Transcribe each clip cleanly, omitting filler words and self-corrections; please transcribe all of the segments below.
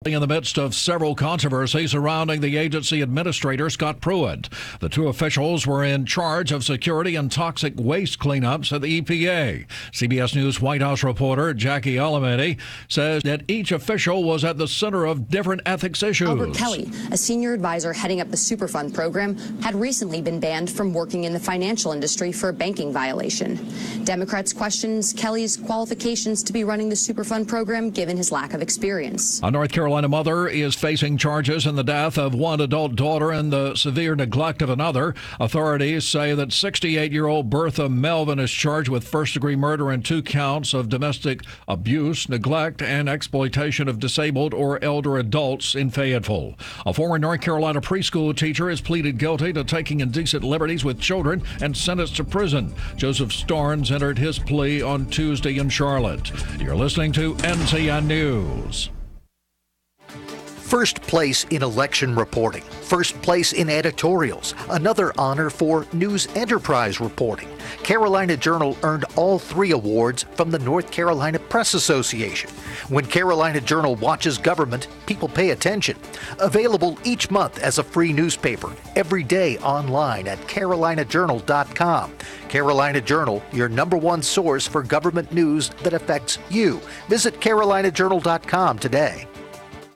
In the midst of several controversies surrounding the agency administrator, Scott Pruitt. The two officials were in charge of security and toxic waste cleanups at the EPA. CBS News White House reporter Jackie Alamedi says that each official was at the center of different ethics issues. Albert Kelly, a senior advisor heading up the Superfund program, had recently been banned from working in the financial industry for a banking violation. Democrats questioned Kelly's qualifications to be running the Superfund program given his lack of experience. A North Carolina mother is facing charges in the death of one adult daughter and the severe neglect of another. Authorities say that 68-year-old Bertha Melvin is charged with first-degree murder and 2 counts of domestic abuse, neglect, and exploitation of disabled or elder adults in Fayetteville. A former North Carolina preschool teacher has pleaded guilty to taking indecent liberties with children and sentenced to prison. Joseph Starnes entered his plea on Tuesday in Charlotte. You're listening to NCN News. First place in election reporting, first place in editorials, another honor for news enterprise reporting. Carolina Journal earned all 3 awards from the North Carolina Press Association. When Carolina Journal watches government, people pay attention. Available each month as a free newspaper, every day online at carolinajournal.com. Carolina Journal, your #1 source for government news that affects you. Visit carolinajournal.com today.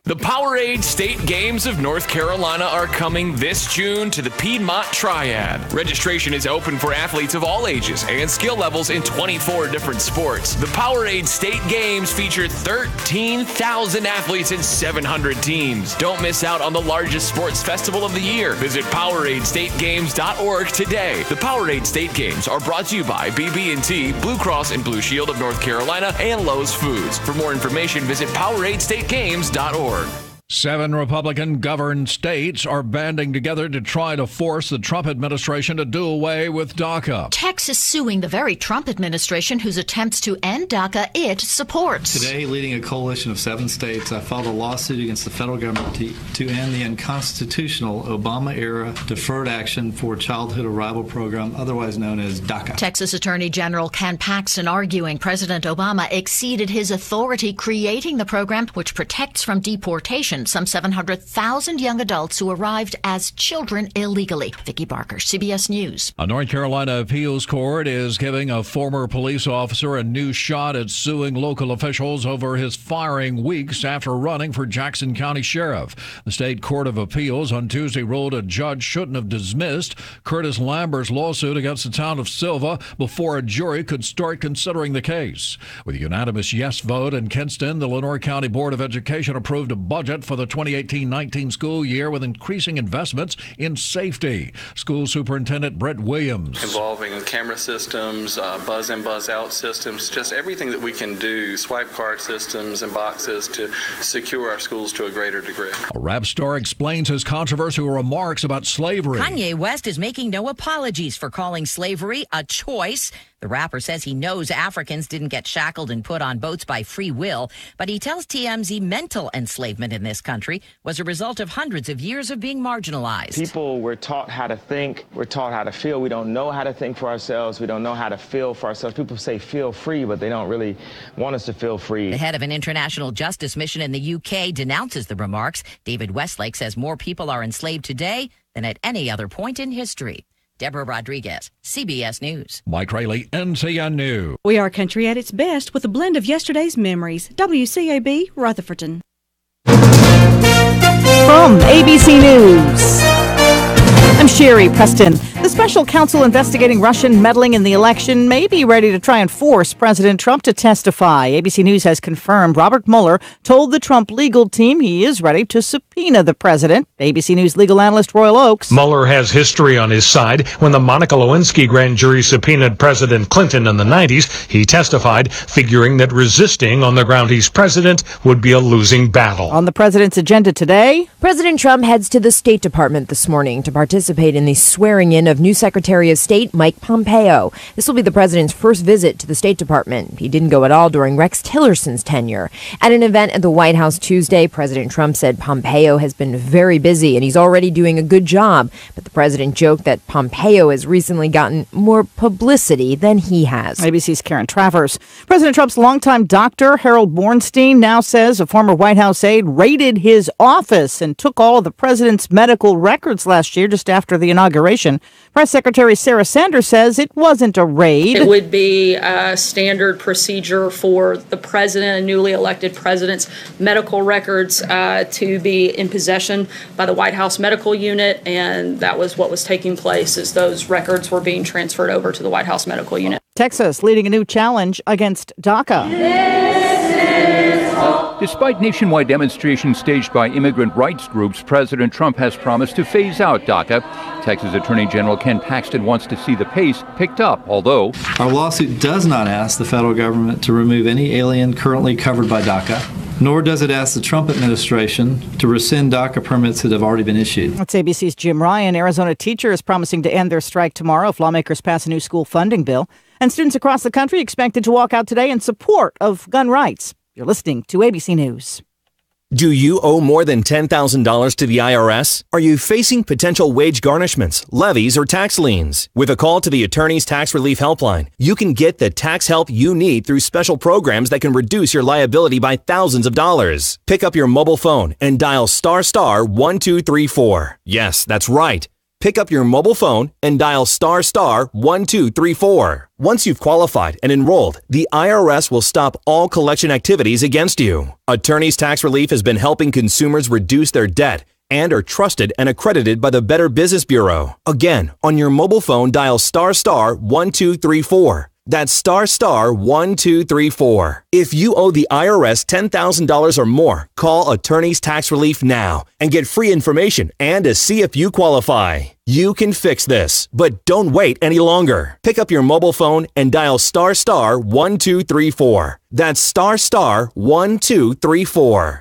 The Powerade State Games of North Carolina are coming this June to the Piedmont Triad. Registration is open for athletes of all ages and skill levels in 24 different sports. The Powerade State Games feature 13,000 athletes and 700 teams. Don't miss out on the largest sports festival of the year. Visit PoweradeStateGames.org today. The Powerade State Games are brought to you by BB&T, Blue Cross and Blue Shield of North Carolina, and Lowe's Foods. For more information, visit PoweradeStateGames.org. 7 Republican-governed states are banding together to try to force the Trump administration to do away with DACA. Texas suing the very Trump administration whose attempts to end DACA it supports. Today, leading a coalition of 7 states, I filed a lawsuit against the federal government to end the unconstitutional Obama-era Deferred Action for Childhood Arrival Program, otherwise known as DACA. Texas Attorney General Ken Paxton arguing President Obama exceeded his authority creating the program, which protects from deportation some 700,000 young adults who arrived as children illegally. Vicki Barker, CBS News. A North Carolina appeals court is giving a former police officer a new shot at suing local officials over his firing weeks after running for Jackson County Sheriff. The State Court of Appeals on Tuesday ruled a judge shouldn't have dismissed Curtis Lambert's lawsuit against the town of Silva before a jury could start considering the case. With a unanimous yes vote in Kinston, the Lenoir County Board of Education approved a budget for the 2018-19 school year with increasing investments in safety. School Superintendent Brett Williams. Involving camera systems, buzz in, buzz out systems, just everything that we can do, swipe card systems and boxes to secure our schools to a greater degree. A rap star explains his controversial remarks about slavery. Kanye West is making no apologies for calling slavery a choice. The rapper says he knows Africans didn't get shackled and put on boats by free will, but he tells TMZ mental enslavement in this country was a result of hundreds of years of being marginalized. People were taught how to think, we're taught how to feel. We don't know how to think for ourselves. We don't know how to feel for ourselves. People say feel free, but they don't really want us to feel free. The head of an international justice mission in the UK denounces the remarks. David Westlake says more people are enslaved today than at any other point in history. Deborah Rodriguez, CBS News. Mike Rayleigh, NCN News. We are country at its best with a blend of yesterday's memories. WCAB, Rutherfordton. From ABC News, I'm Sherry Preston. The special counsel investigating Russian meddling in the election may be ready to try and force President Trump to testify. ABC News has confirmed Robert Mueller told the Trump legal team he is ready to subpoena the president. ABC News legal analyst Royal Oakes. Mueller has history on his side. When the Monica Lewinsky grand jury subpoenaed President Clinton in the 90s, he testified, figuring that resisting on the ground he's president would be a losing battle. On the president's agenda today, President Trump heads to the State Department this morning to participate in the swearing-in of new Secretary of State Mike Pompeo. This will be the president's first visit to the State Department. He didn't go at all during Rex Tillerson's tenure. At an event at the White House Tuesday, President Trump said Pompeo has been very busy and he's already doing a good job. But the president joked that Pompeo has recently gotten more publicity than he has. ABC's Karen Travers. President Trump's longtime doctor, Harold Bornstein, now says a former White House aide raided his office and took all of the president's medical records last year just after the inauguration. Press Secretary Sarah Sanders says it wasn't a raid. It would be a standard procedure for the president and newly elected president's medical records to be in possession by the White House Medical Unit, and that was what was taking place as those records were being transferred over to the White House Medical Unit. Texas leading a new challenge against DACA. Despite nationwide demonstrations staged by immigrant rights groups, President Trump has promised to phase out DACA. Texas Attorney General Ken Paxton wants to see the pace picked up, although our lawsuit does not ask the federal government to remove any alien currently covered by DACA, nor does it ask the Trump administration to rescind DACA permits that have already been issued. That's ABC's Jim Ryan. Arizona teachers promising to end their strike tomorrow if lawmakers pass a new school funding bill. And students across the country expected to walk out today in support of gun rights. You're listening to ABC News. Do you owe more than $10,000 to the IRS? Are you facing potential wage garnishments, levies, or tax liens? With a call to the Attorney's Tax Relief Helpline, you can get the tax help you need through special programs that can reduce your liability by thousands of dollars. Pick up your mobile phone and dial *1234. Yes, that's right. Pick up your mobile phone and dial *1234. Once you've qualified and enrolled, the IRS will stop all collection activities against you. Attorney's Tax Relief has been helping consumers reduce their debt and are trusted and accredited by the Better Business Bureau. Again, on your mobile phone, dial *1234. That's *1234. If you owe the IRS $10,000 or more, call Attorney's Tax Relief now and get free information and to see if you qualify. You can fix this, but don't wait any longer. Pick up your mobile phone and dial *1234. That's *1234.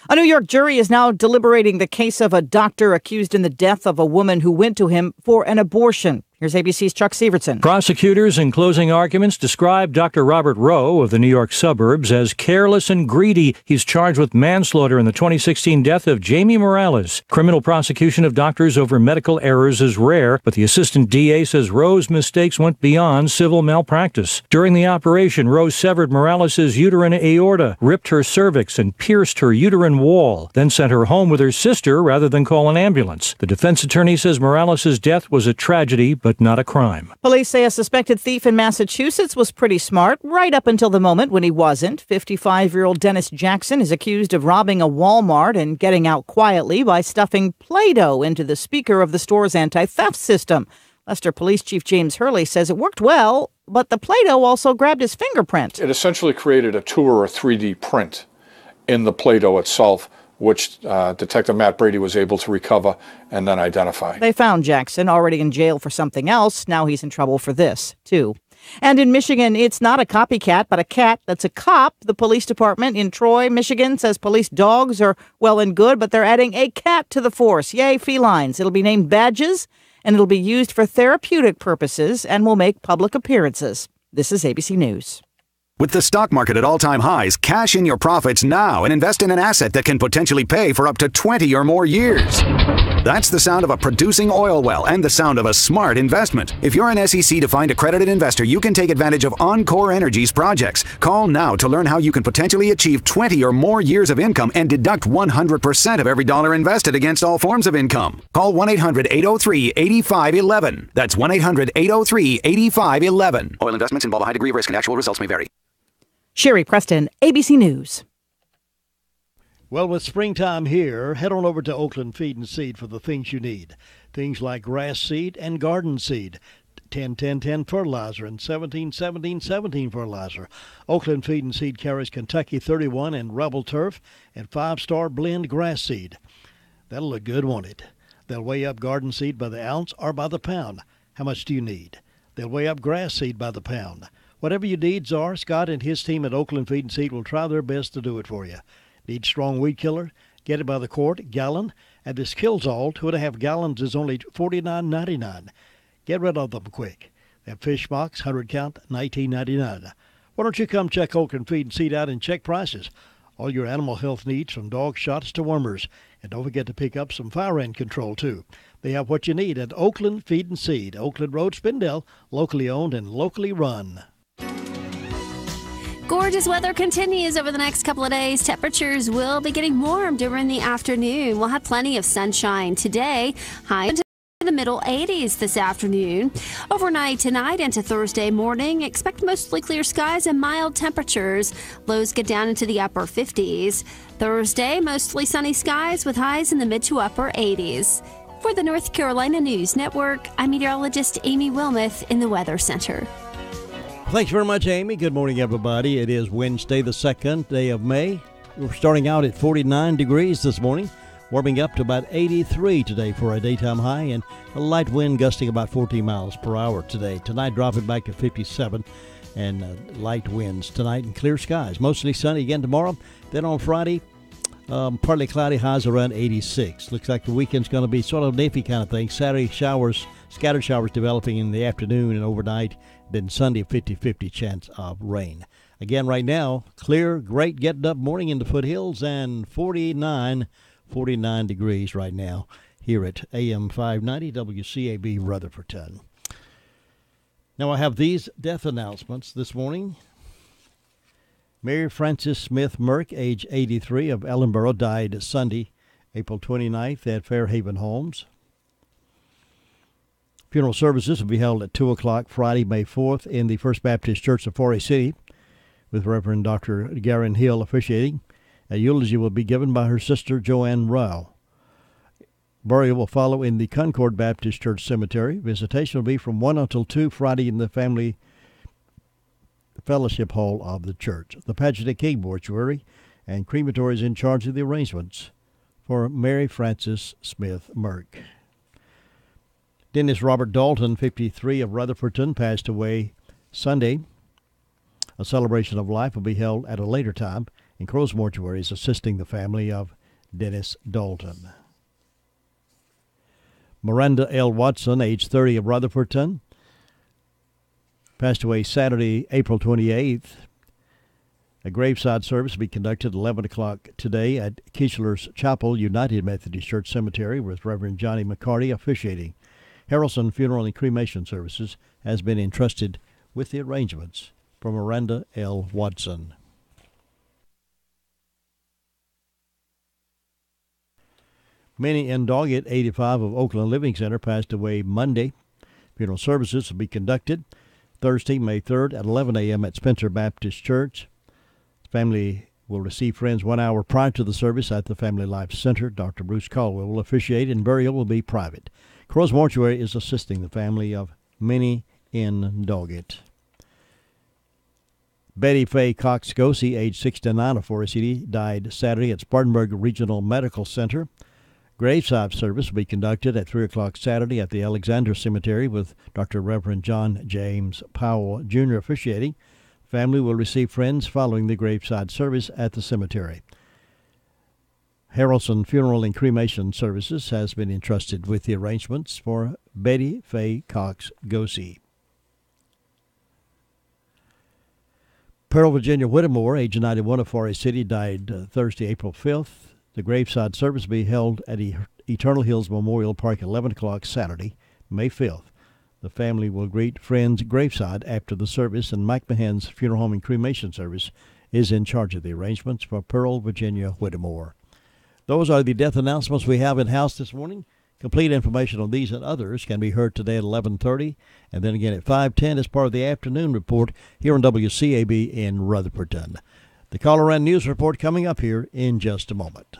A New York jury is now deliberating the case of a doctor accused in the death of a woman who went to him for an abortion. Here's ABC's Chuck Severson. Prosecutors in closing arguments described Dr. Robert Rowe of the New York suburbs as careless and greedy. He's charged with manslaughter in the 2016 death of Jamie Morales. Criminal prosecution of doctors over medical errors is rare, but the assistant DA says Rowe's mistakes went beyond civil malpractice. During the operation, Rowe severed Morales' uterine aorta, ripped her cervix, and pierced her uterine wall, then sent her home with her sister rather than call an ambulance. The defense attorney says Morales' death was a tragedy, but not a crime. Police say a suspected thief in Massachusetts was pretty smart right up until the moment when he wasn't. 55-year-old Dennis Jackson is accused of robbing a Walmart and getting out quietly by stuffing Play-Doh into the speaker of the store's anti-theft system. Leicester Police Chief James Hurley says it worked well, but the Play-Doh also grabbed his fingerprint. It essentially created a 2 or a 3D print in the Play-Doh itself, which Detective Matt Brady was able to recover and then identify. They found Jackson already in jail for something else. Now he's in trouble for this, too. And in Michigan, it's not a copycat, but a cat that's a cop. The police department in Troy, Michigan, says police dogs are well and good, but they're adding a cat to the force. Yay, felines. It'll be named Badges, and it'll be used for therapeutic purposes and will make public appearances. This is ABC News. With the stock market at all-time highs, cash in your profits now and invest in an asset that can potentially pay for up to 20 or more years. That's the sound of a producing oil well and the sound of a smart investment. If you're an SEC-defined accredited investor, you can take advantage of Encore Energy's projects. Call now to learn how you can potentially achieve 20 or more years of income and deduct 100% of every dollar invested against all forms of income. Call 1-800-803-8511. That's 1-800-803-8511. Oil investments involve a high degree of risk and actual results may vary. Sherry Preston, ABC News. Well, with springtime here, head on over to Oakland Feed and Seed for the things you need. Things like grass seed and garden seed, 10-10-10 fertilizer and 17-17-17 fertilizer. Oakland Feed and Seed carries Kentucky 31 and Rebel Turf and 5-star blend grass seed. That'll look good, won't it? They'll weigh up garden seed by the ounce or by the pound. How much do you need? They'll weigh up grass seed by the pound. Whatever your needs are, Scott and his team at Oakland Feed and Seed will try their best to do it for you. Need strong weed killer? Get it by the quart, gallon, And this Kills-All 2.5 gallons is only $49.99. Get rid of them quick. That fish box, 100 count, $19.99. Why don't you come check Oakland Feed and Seed out and check prices? All your animal health needs, from dog shots to wormers. And don't forget to pick up some fire ant control, too. They have what you need at Oakland Feed and Seed, Oakland Road, Spindale, locally owned and locally run. Gorgeous weather continues over the next couple of days. Temperatures will be getting warm during the afternoon. We'll have plenty of sunshine today. High into the middle 80s this afternoon. Overnight tonight into Thursday morning, expect mostly clear skies and mild temperatures. Lows get down into the upper 50s. Thursday, mostly sunny skies with highs in the mid to upper 80s. For the North Carolina News Network, I'm meteorologist Amy Wilmoth in the Weather Center. Thanks very much, Amy. Good morning, everybody. It is Wednesday, the 2nd day of May. We're starting out at 49 degrees this morning, warming up to about 83 today for a daytime high, and a light wind gusting about 14 miles per hour today. Tonight, dropping back to 57, and light winds tonight and clear skies. Mostly sunny again tomorrow. Then on Friday, partly cloudy, highs around 86. Looks like the weekend's going to be sort of an iffy kind of thing. Saturday, scattered showers developing in the afternoon and overnight. Then Sunday, 50-50 chance of rain. Again, right now, clear, great getting up morning in the foothills, and 49 degrees right now here at AM 590 WCAB Rutherfordton. Now I have these death announcements this morning. Mary Frances Smith Merck, age 83, of Ellenboro, died Sunday, April 29th at Fairhaven Homes. Funeral services will be held at 2 o'clock Friday, May 4th in the First Baptist Church of Forest City, with Reverend Dr. Garen Hill officiating. A eulogy will be given by her sister, Joanne Rao. Burial will follow in the Concord Baptist Church Cemetery. Visitation will be from 1 until 2 Friday in the Family Fellowship Hall of the church. The Pageant King Mortuary and Crematory is in charge of the arrangements for Mary Frances Smith Merck. Dennis Robert Dalton, 53, of Rutherfordton, passed away Sunday. A celebration of life will be held at a later time, and Crow's Mortuary is assisting the family of Dennis Dalton. Miranda L. Watson, age 30, of Rutherfordton, passed away Saturday, April 28th. A graveside service will be conducted at 11 o'clock today at Kichler's Chapel, United Methodist Church Cemetery, with Reverend Johnny McCarty officiating. Harrelson Funeral and Cremation Services has been entrusted with the arrangements for Miranda L. Watson. Minnie N. Doggett, 85, of Oakland Living Center, passed away Monday. Funeral services will be conducted Thursday, May 3rd at 11 a.m. at Spencer Baptist Church. The family will receive friends 1 hour prior to the service at the Family Life Center. Dr. Bruce Caldwell will officiate, and burial will be private. Crow's Mortuary is assisting the family of Minnie N. Doggett. Betty Faye Cox Gossey, age 69, of Forest City, died Saturday at Spartanburg Regional Medical Center. Graveside service will be conducted at 3 o'clock Saturday at the Alexander Cemetery, with Dr. Reverend John James Powell, Jr. officiating. Family will receive friends following the graveside service at the cemetery. Harrelson Funeral and Cremation Services has been entrusted with the arrangements for Betty Faye Cox Gossey. Pearl Virginia Whittemore, age 91, of Forest City, died Thursday, April 5th. The graveside service will be held at Eternal Hills Memorial Park at 11 o'clock Saturday, May 5th. The family will greet friends graveside after the service, and Mike Mahan's Funeral Home and Cremation Service is in charge of the arrangements for Pearl Virginia Whittemore. Those are the death announcements we have in-house this morning. Complete information on these and others can be heard today at 11:30, and then again at 5:10 as part of the afternoon report here on WCAB in Rutherfordton. The Colorado News Report coming up here in just a moment.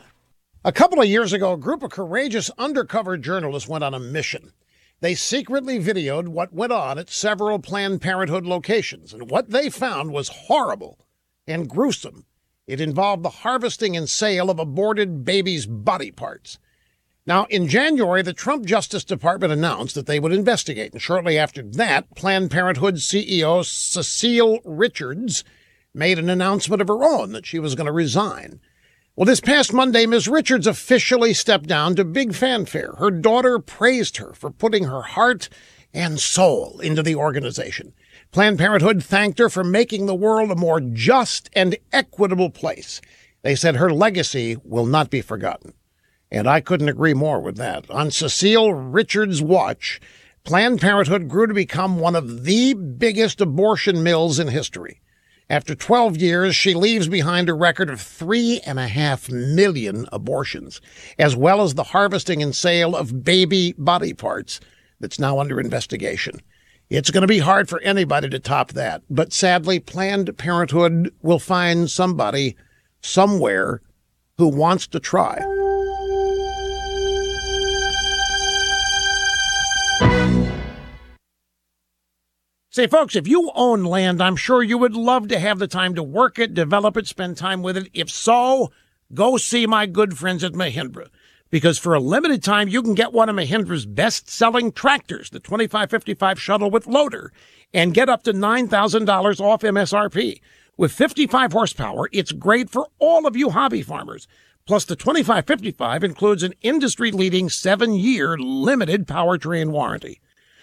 A couple of years ago, a group of courageous undercover journalists went on a mission. They secretly videoed what went on at several Planned Parenthood locations, and what they found was horrible and gruesome. It involved the harvesting and sale of aborted babies' body parts. Now, in January, the Trump Justice Department announced that they would investigate, and shortly after that, Planned Parenthood CEO Cecile Richards made an announcement of her own that she was going to resign. Well, this past Monday, Ms. Richards officially stepped down to big fanfare. Her daughter praised her for putting her heart and soul into the organization. Planned Parenthood thanked her for making the world a more just and equitable place. They said her legacy will not be forgotten. And I couldn't agree more with that. On Cecile Richards' watch, Planned Parenthood grew to become one of the biggest abortion mills in history. After 12 years, she leaves behind a record of 3.5 million abortions, as well as the harvesting and sale of baby body parts that's now under investigation. It's going to be hard for anybody to top that, but sadly, Planned Parenthood will find somebody somewhere who wants to try. Say, folks, if you own land, I'm sure you would love to have the time to work it, develop it, spend time with it. If so, go see my good friends at Mahindra. Because for a limited time, you can get one of Mahindra's best-selling tractors, the 2555 Shuttle with loader, and get up to $9,000 off MSRP. With 55 horsepower, it's great for all of you hobby farmers. Plus, the 2555 includes an industry-leading 7-year limited powertrain warranty.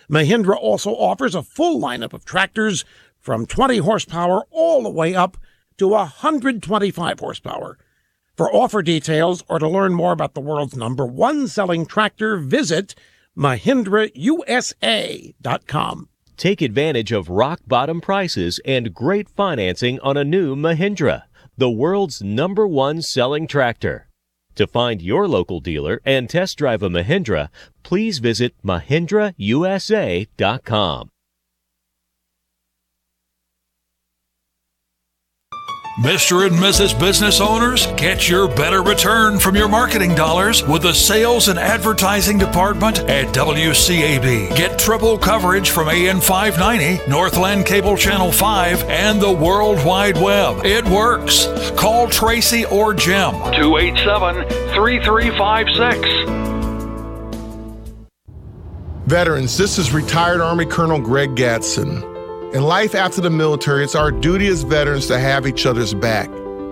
Mahindra also offers a full lineup of tractors from 20 horsepower all the way up to 125 horsepower. For offer details or to learn more about the world's #1 selling tractor, visit MahindraUSA.com. Take advantage of rock-bottom prices and great financing on a new Mahindra, the world's #1 selling tractor. To find your local dealer and test drive a Mahindra, please visit MahindraUSA.com. Mr. and Mrs. Business Owners, get your better return from your marketing dollars with the Sales and Advertising Department at WCAB. Get triple coverage from AM 590, Northland Cable Channel 5, and the World Wide Web. It works. Call Tracy or Jim. 287-3356. Veterans, this is retired Army Colonel Greg Gatson. In life after the military, it's our duty as veterans to have each other's back.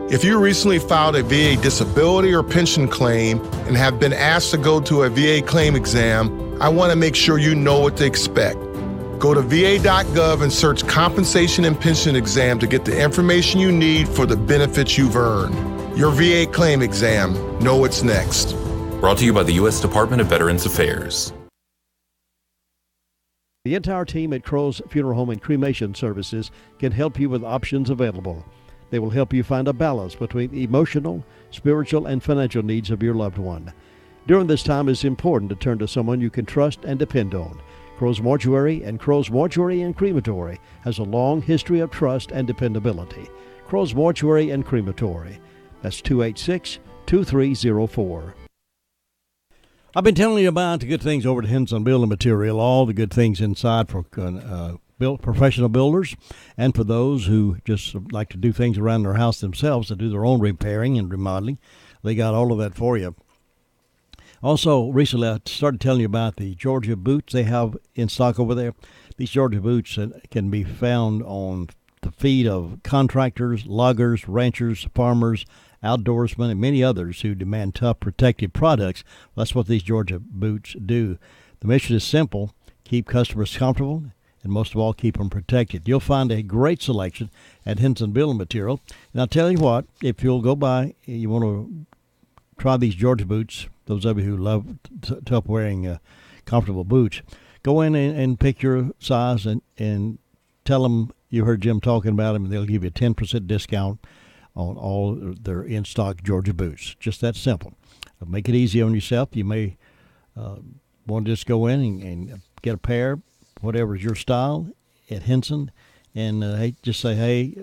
If you recently filed a VA disability or pension claim and have been asked to go to a VA claim exam, I want to make sure you know what to expect. Go to va.gov and search compensation and pension exam to get the information you need for the benefits you've earned. Your VA claim exam. Know what's next. Brought to you by the U.S. Department of Veterans Affairs. The entire team at Crow's Funeral Home and Cremation Services can help you with options available. They will help you find a balance between the emotional, spiritual, and financial needs of your loved one. During this time, it's important to turn to someone you can trust and depend on. Crow's Mortuary and Crow's Mortuary and Crematory has a long history of trust and dependability. Crow's Mortuary and Crematory. That's 286-2304. I've been telling you about the good things over at Henson Building Material, all the good things inside for professional builders and for those who just like to do things around their house themselves to do their own repairing and remodeling. They got all of that for you. Also, recently I started telling you about the Georgia boots they have in stock over there. These Georgia boots can be found on the feet of contractors, loggers, ranchers, farmers, outdoorsmen, and many others who demand tough, protective products. That's what these Georgia boots do. The mission is simple: keep customers comfortable, and most of all, keep them protected. You'll find a great selection at Henson Building Material. And I'll tell you what, if you'll go by, you want to try these Georgia boots, those of you who love tough wearing comfortable boots, go in and pick your size and tell them you heard Jim talking about them, and they'll give you a 10% discount on all their in-stock Georgia boots. Just that simple. Make it easy on yourself. You may want to just go in and get a pair, whatever is your style, at Henson, and just say, hey,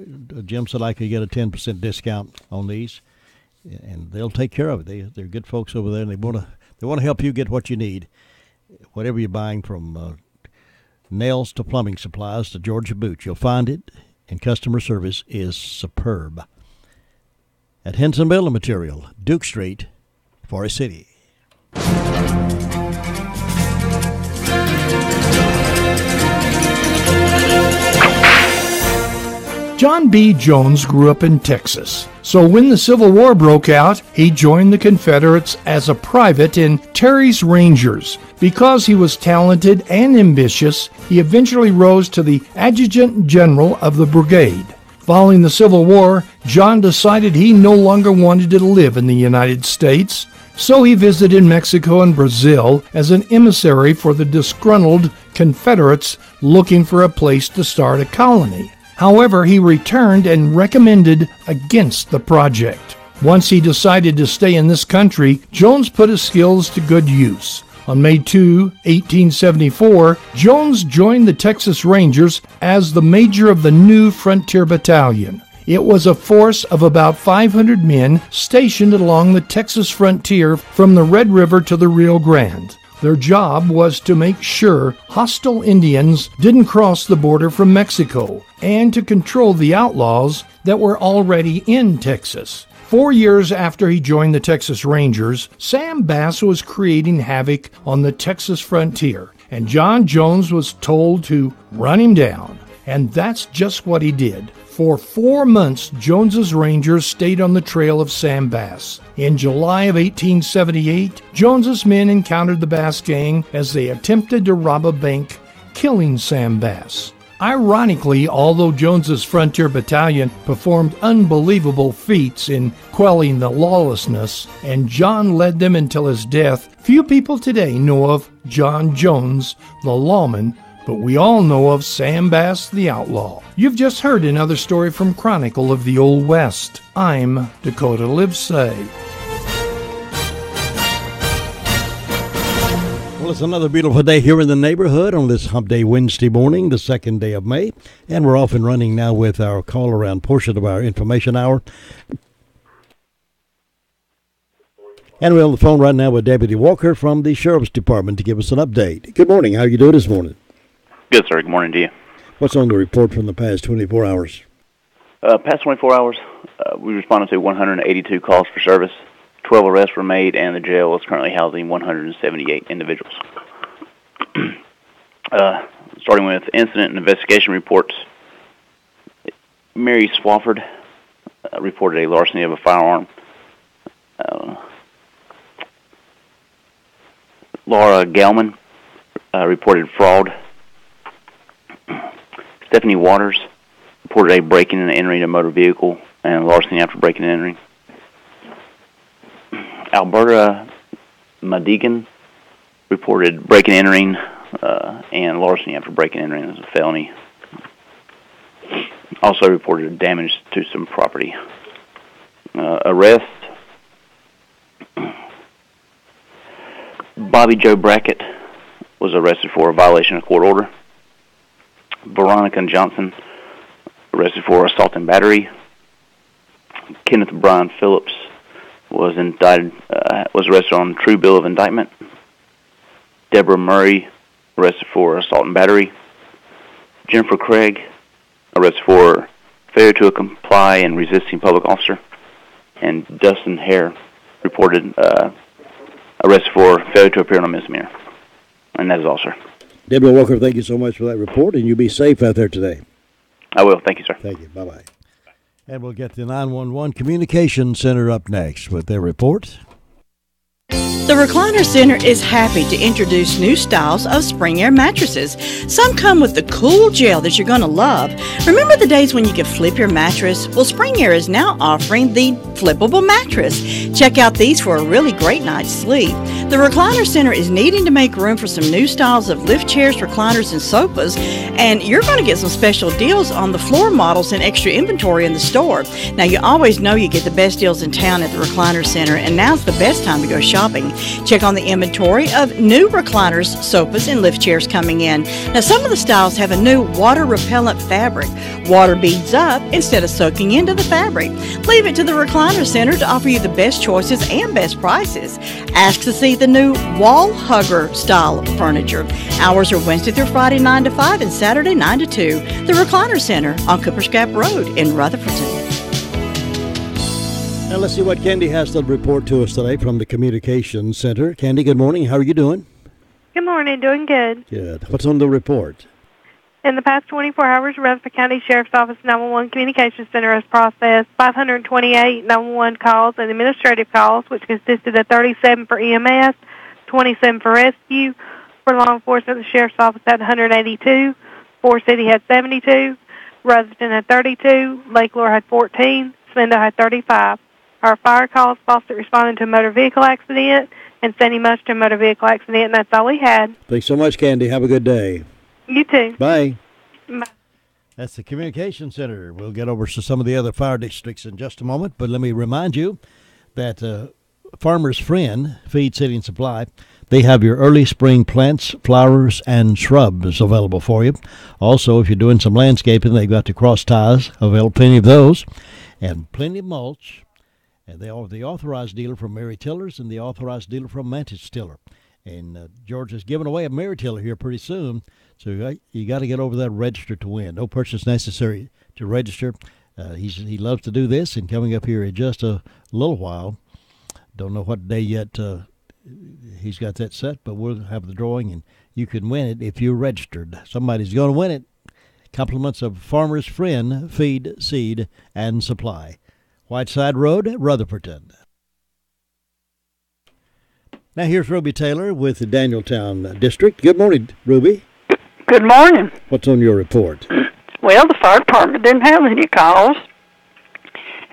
Jim said I could get a 10% discount on these, and they'll take care of it. They're good folks over there, and they want to help you get what you need, whatever you're buying, from nails to plumbing supplies to Georgia boots. You'll find it, and customer service is superb. At Henson Building Material, Duke Street, Forest City. John B. Jones grew up in Texas, So when the Civil War broke out, he joined the Confederates as a private in Terry's Rangers. Because he was talented and ambitious, he eventually rose to the Adjutant General of the brigade. Following the Civil War, John decided he no longer wanted to live in the United States, so he visited Mexico and Brazil as an emissary for the disgruntled Confederates looking for a place to start a colony. However, he returned and recommended against the project. Once he decided to stay in this country, Jones put his skills to good use. On May 2, 1874, Jones joined the Texas Rangers as the major of the new Frontier Battalion. It was a force of about 500 men stationed along the Texas frontier from the Red River to the Rio Grande. Their job was to make sure hostile Indians didn't cross the border from Mexico and to control the outlaws that were already in Texas. 4 years after he joined the Texas Rangers, Sam Bass was creating havoc on the Texas frontier, and John Jones was told to run him down. And that's just what he did. For 4 months, Jones's Rangers stayed on the trail of Sam Bass. In July of 1878, Jones's men encountered the Bass gang as they attempted to rob a bank, killing Sam Bass. Ironically, although Jones's Frontier Battalion performed unbelievable feats in quelling the lawlessness, and John led them until his death, few people today know of John Jones, the lawman, but we all know of Sam Bass, the outlaw. You've just heard another story from Chronicle of the Old West. I'm Dakota Livesay. Well, it's another beautiful day here in the neighborhood on this Hump Day Wednesday morning, the 2nd day of May. And we're off and running now with our call-around portion of our information hour. And we're on the phone right now with Deputy Walker from the Sheriff's Department to give us an update. Good morning. How are you doing this morning? Good, sir. Good morning to you. What's on the report from the past 24 hours? Past 24 hours, we responded to 182 calls for service. 12 arrests were made, and the jail is currently housing 178 individuals. Starting with incident and investigation reports, Mary Swafford reported a larceny of a firearm. Laura Gelman reported fraud. Stephanie Waters reported a breaking and entering a motor vehicle and larceny after breaking and entering. Alberta Madigan reported breaking and entering and larceny after breaking and entering as a felony. Also reported damage to some property. Arrest. Bobby Joe Brackett was arrested for a violation of court order. Veronica Johnson arrested for assault and battery. Kenneth Brian Phillips was arrested on true bill of indictment. Deborah Murray arrested for assault and battery. Jennifer Craig arrested for failure to comply and resisting public officer. And Dustin Hare reported arrested for failure to appear on a misdemeanor. And that is all, sir. Deborah Walker, thank you so much for that report, and you be safe out there today. I will. Thank you, sir. Thank you. Bye-bye. And we'll get the 911 Communication Center up next with their report. The Recliner Center is happy to introduce new styles of Spring Air mattresses. Some come with the cool gel that you're going to love. Remember the days when you could flip your mattress? Well, Spring Air is now offering the flippable mattress. Check out these for a really great night's sleep. The Recliner Center is needing to make room for some new styles of lift chairs, recliners, and sofas, and you're going to get some special deals on the floor models and extra inventory in the store. Now, you always know you get the best deals in town at the Recliner Center, and now's the best time to go shopping. Check on the inventory of new recliners, sofas, and lift chairs coming in. Now, some of the styles have a new water-repellent fabric. Water beads up instead of soaking into the fabric. Leave it to the Recliner Center to offer you the best choices and best prices. Ask to see the new wall hugger style furniture. Hours are Wednesday through Friday 9 to 5 and Saturday 9 to 2. The Recliner Center on Cooper's Gap Road in Rutherfordton. Now let's see what Candy has to report to us today from the Communication Center. Candy, good morning. How are you doing? Good morning. Doing good. Good. What's on the report? In the past 24 hours, Rutherford County Sheriff's Office 911 Communications Center has processed 528 911 calls and administrative calls, which consisted of 37 for EMS, 27 for rescue. For law enforcement, the Sheriff's Office had 182, Forest City had 72, Rutherford had 32, Lake Lure had 14, Smithville had 35. Our fire calls, Fawcett responded to a motor vehicle accident, and Sandy Mush to a motor vehicle accident, and that's all we had. Thanks so much, Candy. Have a good day. You too. Bye. Bye. That's the Communication Center. We'll get over to some of the other fire districts in just a moment, but let me remind you that Farmer's Friend, Feed, Seed, and Supply, they have your early spring plants, flowers, and shrubs available for you. Also, if you're doing some landscaping, they've got the cross ties available, plenty of those, and plenty of mulch. And they are the authorized dealer from Mary Tillers and the authorized dealer from Mantis Tiller. And George is giving away a Mary Tiller here pretty soon, so you got to get over there, register to win. No purchase necessary to register. He loves to do this, and coming up here in just a little while, don't know what day yet he's got that set, but we'll have the drawing, and you can win it if you're registered. Somebody's going to win it. Compliments of Farmer's Friend, Feed, Seed, and Supply. Whiteside Road, Rutherfordton. Now here's Ruby Taylor with the Danieltown District. Good morning, Ruby. Good morning. What's on your report? Well, the fire department didn't have any calls.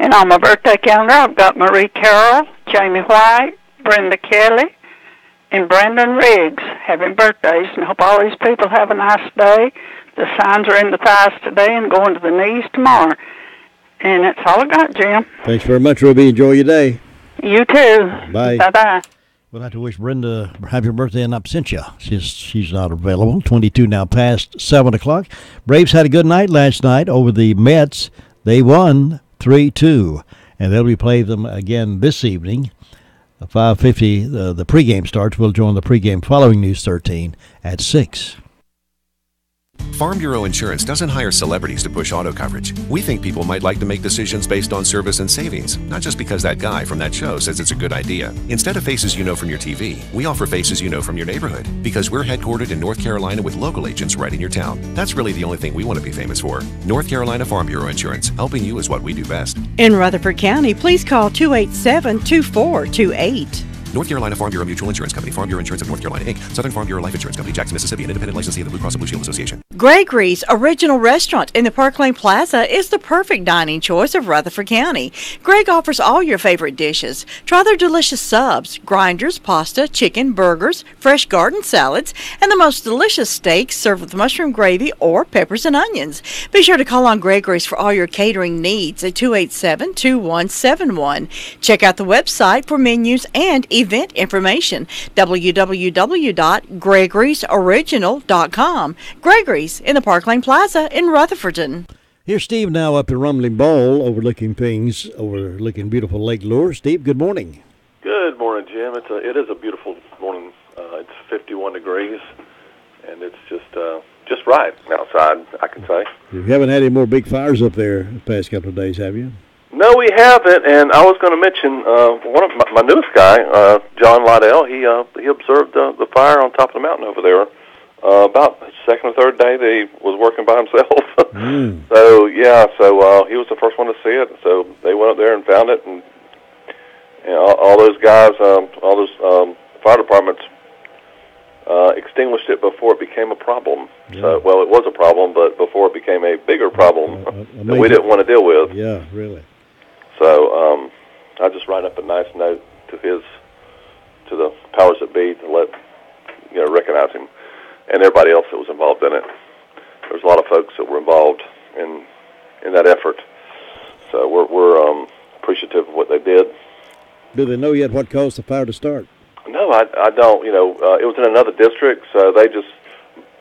And on my birthday calendar, I've got Marie Carroll, Jamie White, Brenda Kelly, and Brandon Riggs having birthdays. And I hope all these people have a nice day. The signs are in the thighs today and going to the knees tomorrow. And that's all I got, Jim. Thanks very much, Ruby. Enjoy your day. You too. Bye. Bye-bye. We'll have to wish Brenda happy birthday in absentia. She's not available. 22 now past 7 o'clock. Braves had a good night last night over the Mets. They won 3-2, and they'll replay them again this evening. 5:50, the pregame starts. We'll join the pregame following News 13 at 6. Farm Bureau Insurance doesn't hire celebrities to push auto coverage. We think people might like to make decisions based on service and savings, not just because that guy from that show says it's a good idea. Instead of faces you know from your TV, we offer faces you know from your neighborhood, because we're headquartered in North Carolina with local agents right in your town. That's really the only thing we want to be famous for. North Carolina Farm Bureau Insurance, helping you is what we do best. In Rutherford County, please call 287-2428. North Carolina Farm Bureau Mutual Insurance Company, Farm Bureau Insurance of North Carolina, Inc., Southern Farm Bureau Life Insurance Company, Jackson, Mississippi, an independent licensee of the Blue Cross and Blue Shield Association. Gregory's Original Restaurant in the Park Lane Plaza is the perfect dining choice of Rutherford County. Greg offers all your favorite dishes. Try their delicious subs, grinders, pasta, chicken, burgers, fresh garden salads, and the most delicious steaks served with mushroom gravy or peppers and onions. Be sure to call on Gregory's for all your catering needs at 287-2171. Check out the website for menus and event information. www.gregorysoriginal.com. Gregory's in the Park Lane Plaza in Rutherfordton. Here's Steve now up in Rumbling Bowl, overlooking beautiful Lake Lure. Steve, good morning. Good morning, Jim. It is a beautiful morning. It's 51 degrees, and it's just right outside, I can say. You haven't had any more big fires up there the past couple of days, have you? No, we haven't, and I was going to mention one of my newest guy, John Liddell. He observed the fire on top of the mountain over there about the second or third day that he was working by himself. So he was the first one to see it. So they went up there and found it, and all those guys, all those fire departments extinguished it before it became a problem. Yeah. So, well, it was a problem, but before it became a bigger problem that we didn't want to deal with. Yeah, really. So I just write up a nice note to the powers that be to let recognize him and everybody else that was involved in it. There's a lot of folks that were involved in that effort. So we're appreciative of what they did. Do they know yet what caused the fire to start? No, I don't. It was in another district, so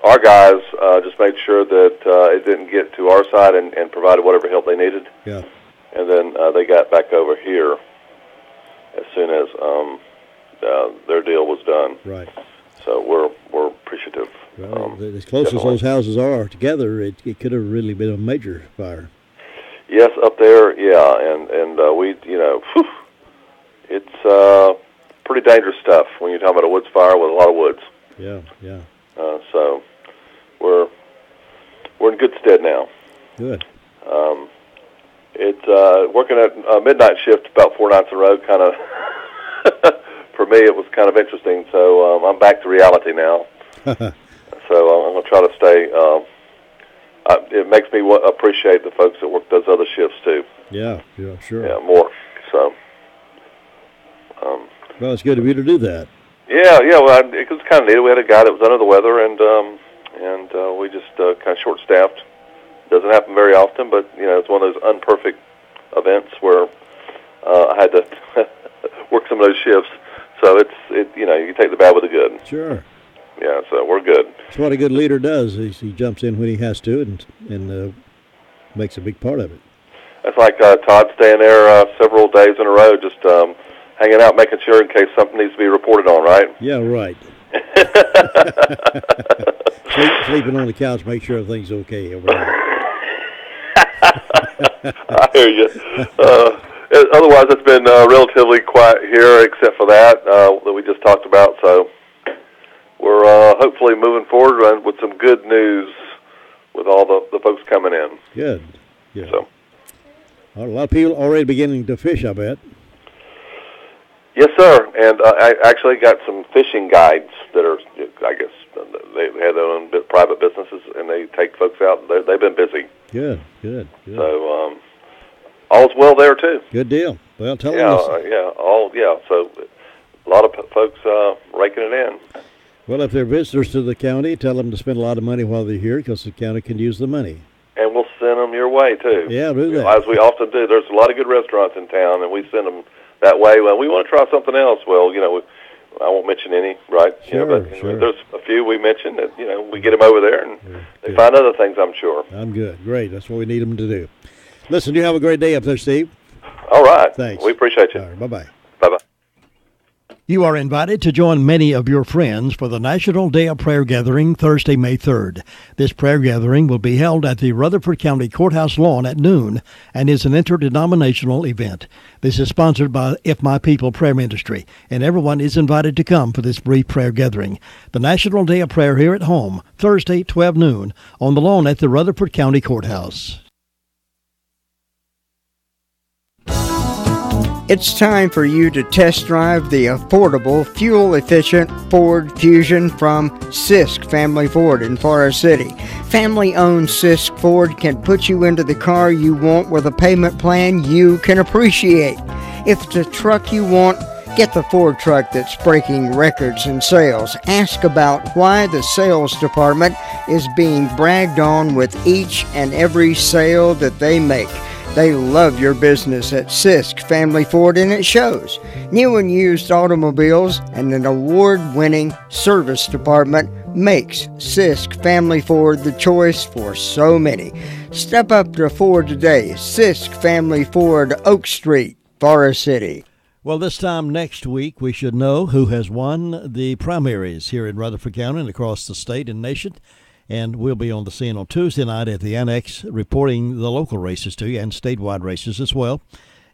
our guys just made sure that it didn't get to our side and provided whatever help they needed. Yeah. And then they got back over here as soon as their deal was done. Right. So we're appreciative. Well, as close as those houses are together, it could have really been a major fire. Yes, up there, yeah, and we, it's pretty dangerous stuff when you're talking about a woods fire with a lot of woods. Yeah, yeah. So we're we're in good stead now. Good. It's working at a midnight shift about 4 nights in a row. Kind of for me, it was kind of interesting. So I'm back to reality now. So I'm going to try to stay. It makes me appreciate the folks that work those other shifts too. Yeah, sure. Yeah, more. So. Well, it's good of you to do that. Yeah. Well, it was kind of neat. We had a guy that was under the weather, and we just kind of short-staffed. Doesn't happen very often, but it's one of those unperfect events where I had to work some of those shifts. So you can take the bad with the good. Sure. Yeah, so we're good. That's what a good leader does. He jumps in when he has to and makes a big part of it. That's like Todd staying there several days in a row, just hanging out, making sure in case something needs to be reported on, right? Yeah, right. Sleeping on the couch, make sure everything's okay over there. I hear you. Otherwise, it's been relatively quiet here, except for that we just talked about. So we're hopefully moving forward with some good news with all the folks coming in. Good. Yeah. So a lot of people already beginning to fish, I bet. Yes, sir. And I actually got some fishing guides that are, I guess, they have their own private businesses, and they take folks out. They've been busy. Good. So all's well there, too. Good deal. Well, tell us. Yeah. So a lot of folks raking it in. Well, if they're visitors to the county, tell them to spend a lot of money while they're here because the county can use the money. And we'll send them your way, too. Yeah, do that. As we often do. There's a lot of good restaurants in town, and we send them that way. Well, we want to try something else. Well, I won't mention any, right? Sure. There's a few we mentioned that, we get them over there, and they find other things, I'm sure. I'm good. Great. That's what we need them to do. Listen, you have a great day up there, Steve. All right. Thanks. We appreciate you. All right, bye-bye. Bye-bye. You are invited to join many of your friends for the National Day of Prayer Gathering Thursday, May 3rd. This prayer gathering will be held at the Rutherford County Courthouse lawn at noon and is an interdenominational event. This is sponsored by If My People Prayer Ministry, and everyone is invited to come for this brief prayer gathering. The National Day of Prayer here at home, Thursday, 12 noon, on the lawn at the Rutherford County Courthouse. It's time for you to test drive the affordable, fuel-efficient Ford Fusion from Sisk Family Ford in Forest City. Family-owned Sisk Ford can put you into the car you want with a payment plan you can appreciate. If it's a truck you want, get the Ford truck that's breaking records in sales. Ask about why the sales department is being bragged on with each and every sale that they make. They love your business at Sisk Family Ford, and it shows. New and used automobiles and an award-winning service department makes Sisk Family Ford the choice for so many. Step up to Ford today. Sisk Family Ford, Oak Street, Forest City. Well, this time next week, we should know who has won the primaries here in Rutherford County and across the state and nation. And we'll be on the scene on Tuesday night at the Annex reporting the local races to you and statewide races as well.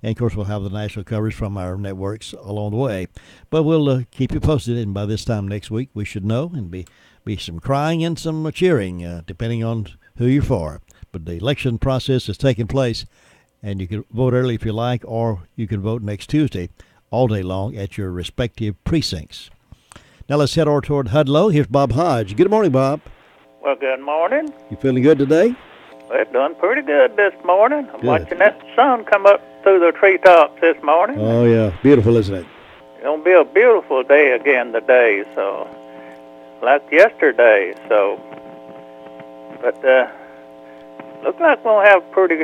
And, of course, we'll have the national coverage from our networks along the way. But we'll keep you posted, and by this time next week we should know, and be some crying and some cheering, depending on who you're for. But the election process is taking place, and you can vote early if you like, or you can vote next Tuesday all day long at your respective precincts. Now let's head over toward Hudlow. Here's Bob Hodge. Good morning, Bob. Well, good morning. You feeling good today? We're doing pretty good this morning. I'm Good. watching that sun come up through the treetops this morning. Oh, yeah. Beautiful, isn't it? It's going to be a beautiful day again today, so like yesterday. So, but looks like we'll have pretty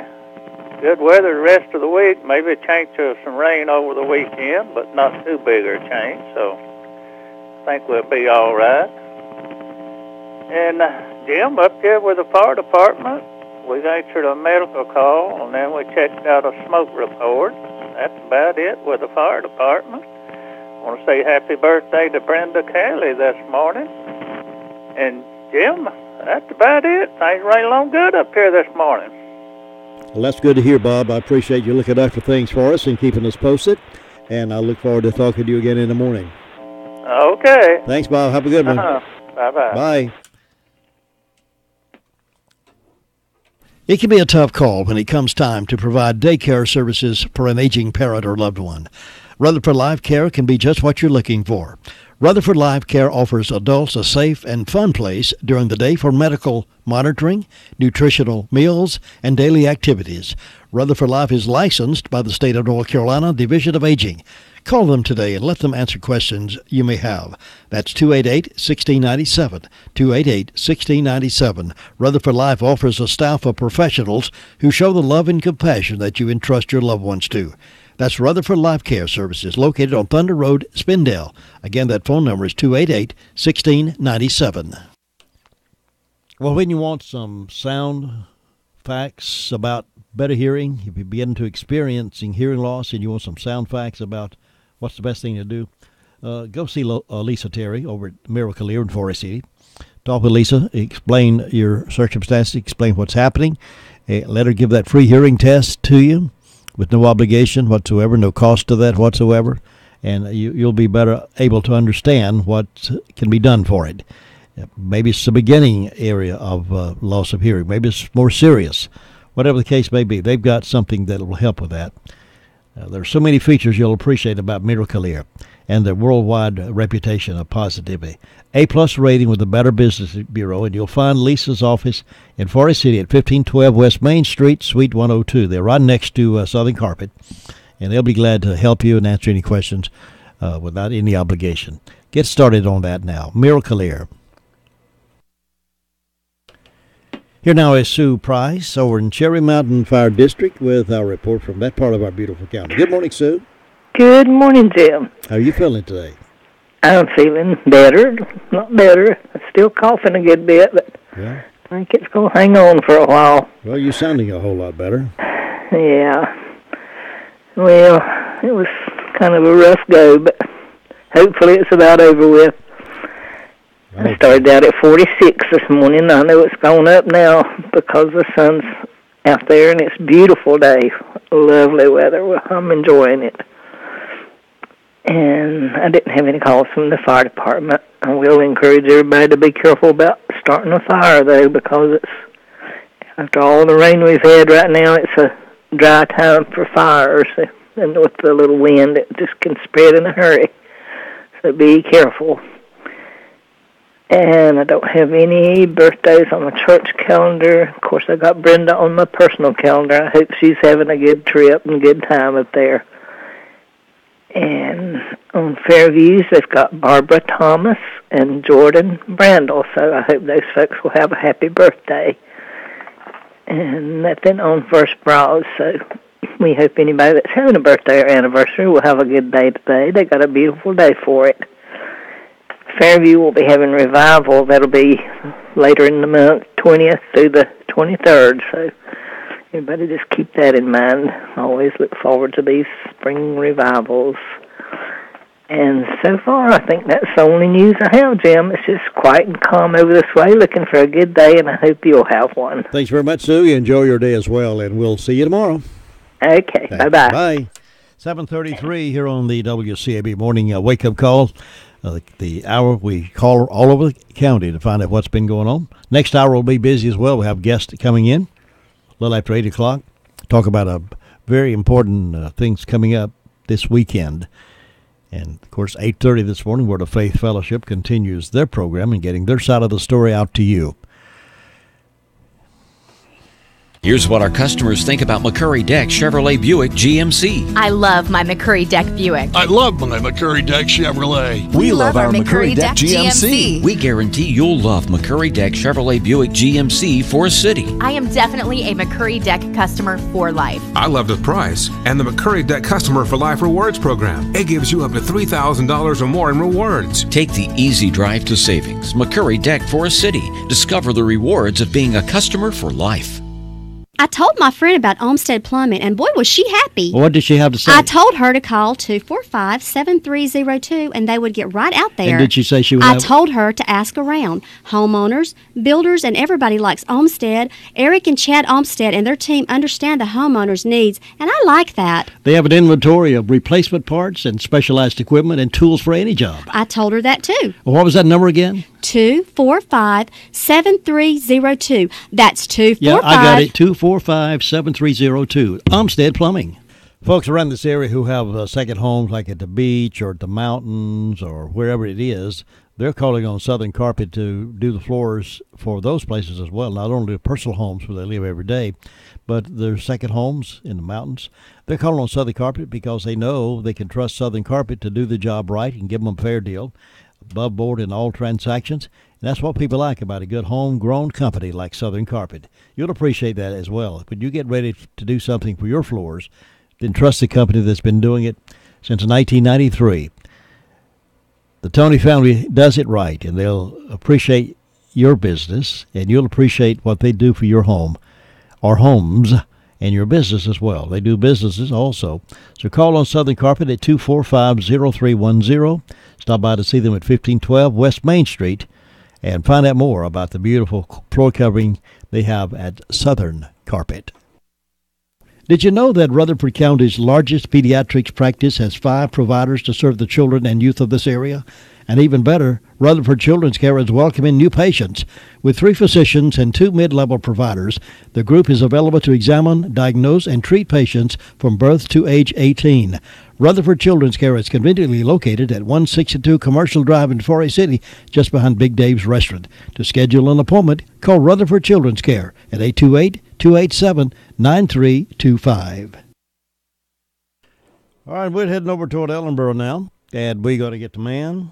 good weather the rest of the week. Maybe a change to some rain over the weekend, but not too big a change. So I think we'll be all right. And Jim, up here with the fire department, we answered a medical call, and then we checked out a smoke report. That's about it with the fire department. I want to say happy birthday to Brenda Kelly this morning. And Jim, that's about it. Things right along good up here this morning. Well, that's good to hear, Bob. I appreciate you looking after things for us and keeping us posted. And I look forward to talking to you again in the morning. Okay. Thanks, Bob. Have a good one. Bye-bye. Bye. It can be a tough call when it comes time to provide daycare services for an aging parent or loved one. Rutherford Life Care can be just what you're looking for. Rutherford Life Care offers adults a safe and fun place during the day for medical monitoring, nutritional meals, and daily activities. Rutherford Life is licensed by the state of North Carolina Division of Aging. Call them today and let them answer questions you may have. That's 288-1697, 288-1697. Rutherford Life offers a staff of professionals who show the love and compassion that you entrust your loved ones to. That's Rutherford Life Care Services, located on Thunder Road, Spindale. Again, that phone number is 288-1697. Well, when you want some sound facts about better hearing, if you're beginning to experiencing hearing loss and you want some sound facts about what's the best thing to do, go see Lisa Terry over at Miracle Ear in Forest City. Talk with Lisa, explain your circumstances, explain what's happening. Let her give that free hearing test to you with no obligation whatsoever, no cost to that whatsoever, and you'll be better able to understand what can be done for it. Maybe it's the beginning area of loss of hearing. Maybe it's more serious. Whatever the case may be, they've got something that will help with that. There are so many features you'll appreciate about Miracle Ear and their worldwide reputation of positivity. A-plus rating with the Better Business Bureau, and you'll find Lisa's office in Forest City at 1512 West Main Street, Suite 102. They're right next to Southern Carpet, and they'll be glad to help you and answer any questions without any obligation. Get started on that now. Miracle Ear. Here now is Sue Price over in Cherry Mountain Fire District with our report from that part of our beautiful county. Good morning, Sue. Good morning, Jim. How are you feeling today? I'm feeling better, not better. I'm still coughing a good bit, but yeah. I think it's going to hang on for a while. Well, you're sounding a whole lot better. Yeah. Well, it was kind of a rough go, but hopefully it's about over with. I started out at 46 this morning. I know it's gone up now because the sun's out there, and it's a beautiful day. Lovely weather. Well, I'm enjoying it. And I didn't have any calls from the fire department. I will encourage everybody to be careful about starting a fire, though, because it's after all the rain we've had right now, it's a dry time for fires. And with the little wind, it just can spread in a hurry. So be careful. And I don't have any birthdays on my church calendar. Of course, I got Brenda on my personal calendar. I hope she's having a good trip and good time up there. And on Fairviews, they've got Barbara Thomas and Jordan Brandel. So I hope those folks will have a happy birthday. And nothing on First Broad. So we hope anybody that's having a birthday or anniversary will have a good day today. They got a beautiful day for it. Fairview will be having revival. That'll be later in the month, 20th through the 23rd. So everybody just keep that in mind. I always look forward to these spring revivals. And so far, I think that's the only news I have, Jim. It's just quiet and calm over this way, looking for a good day, and I hope you'll have one. Thanks very much, Sue. You enjoy your day as well, and we'll see you tomorrow. Okay, bye-bye. Bye. 7:33 here on the WCAB Morning Wake-Up Call. The hour we call all over the county to find out what's been going on. Next hour will be busy as well. We have guests coming in a little after 8 o'clock. Talk about a very important things coming up this weekend. And, of course, 8:30 this morning, Word of Faith Fellowship continues their program and getting their side of the story out to you. Here's what our customers think about McCurry Deck Chevrolet Buick GMC. I love my McCurry Deck Buick. I love my McCurry Deck Chevrolet. We love our McCurry Deck GMC. We guarantee you'll love McCurry Deck Chevrolet Buick GMC for City. I am definitely a McCurry Deck customer for life. I love the price and the McCurry Deck Customer for Life Rewards program. It gives you up to $3,000 or more in rewards. Take the easy drive to savings. McCurry Deck for City. Discover the rewards of being a customer for life. I told my friend about Olmsted Plumbing, and boy, was she happy. What did she have to say? I told her to call 245-7302, and they would get right out there. And did she say she would I told her to ask around. Homeowners, builders, and everybody likes Olmsted. Eric and Chad Olmsted and their team understand the homeowners' needs, and I like that. They have an inventory of replacement parts and specialized equipment and tools for any job. I told her that, too. Well, what was that number again? 245-7302. That's 245. Yeah, I got it. 245-7302. Olmsted Plumbing. Folks around this area who have second homes like at the beach or at the mountains or wherever it is, they're calling on Southern Carpet to do the floors for those places as well. Not only the personal homes where they live every day, but their second homes in the mountains. They're calling on Southern Carpet because they know they can trust Southern Carpet to do the job right and give them a fair deal, above board in all transactions. And that's what people like about a good homegrown company like Southern Carpet. You'll appreciate that as well. When you get ready to do something for your floors, then trust the company that's been doing it since 1993. The Tony family does it right, and they'll appreciate your business, and you'll appreciate what they do for your home, or homes, and your business as well. They do businesses also. So call on Southern Carpet at 245-0310. Stop by to see them at 1512 West Main Street and find out more about the beautiful floor covering they have at Southern Carpet. Did you know that Rutherford County's largest pediatrics practice has 5 providers to serve the children and youth of this area? And even better, Rutherford Children's Care is welcoming new patients. With 3 physicians and 2 mid-level providers, the group is available to examine, diagnose, and treat patients from birth to age 18. Rutherford Children's Care is conveniently located at 162 Commercial Drive in Forest City, just behind Big Dave's Restaurant. To schedule an appointment, call Rutherford Children's Care at 828-287-9325. All right, we're heading over toward Ellenboro now, and we're going to get the man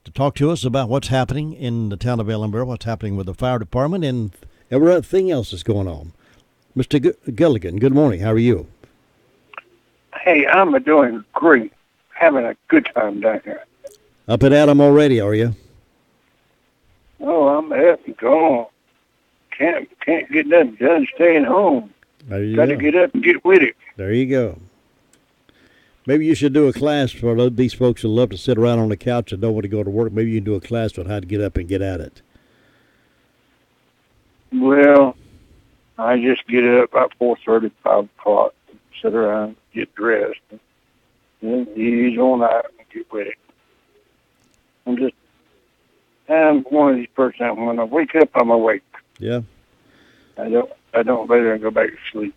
to talk to us about what's happening in the town of Ellenboro, what's happening with the fire department, and everything else that's going on. Mr. Gilligan, good morning. How are you? Hey, I'm doing great. Having a good time down here. Up at Adam already, are you? Oh, I'm up and gone. Can't get nothing done staying home. There you Got to get up and get with it. There you go. Maybe you should do a class for these folks who love to sit around on the couch and don't want to go to work. Maybe you can do a class on how to get up and get at it. Well, I just get up about 4:30, 5 o'clock, sit around, get dressed, and then ease on out and get with it. I'm one of these persons, when I wake up, I'm awake. Yeah. I don't lay there and go back to sleep.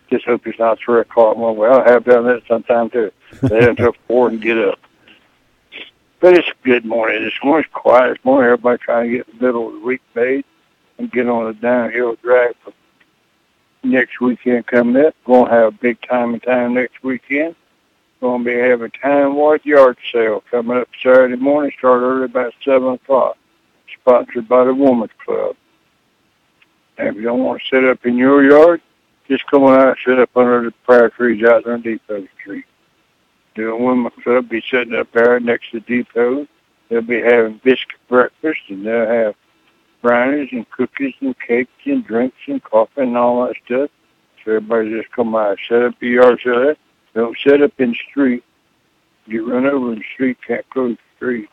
Just hope it's not 3 o'clock one way. I have done that sometime too. Lay until 4 and get up. But it's a good morning. This morning's quiet. This morning, everybody trying to get the middle of the week made and get on a downhill drag for next weekend coming up. Going to have a big time next weekend. Going to be having time-wide yard sale coming up Saturday morning. Start early about 7 o'clock. Sponsored by the Women's Club. And if you don't want to sit up in your yard, just come on out and sit up under the prayer trees out there on Depot Street. The Women's Club be sitting up there next to Depot. They'll be having biscuit breakfast, and they'll have brownies and cookies and cakes and drinks and coffee and all that stuff. So everybody just come out and set up your yard sale. Don't set up in the street. Get run over in the street, can't close the street.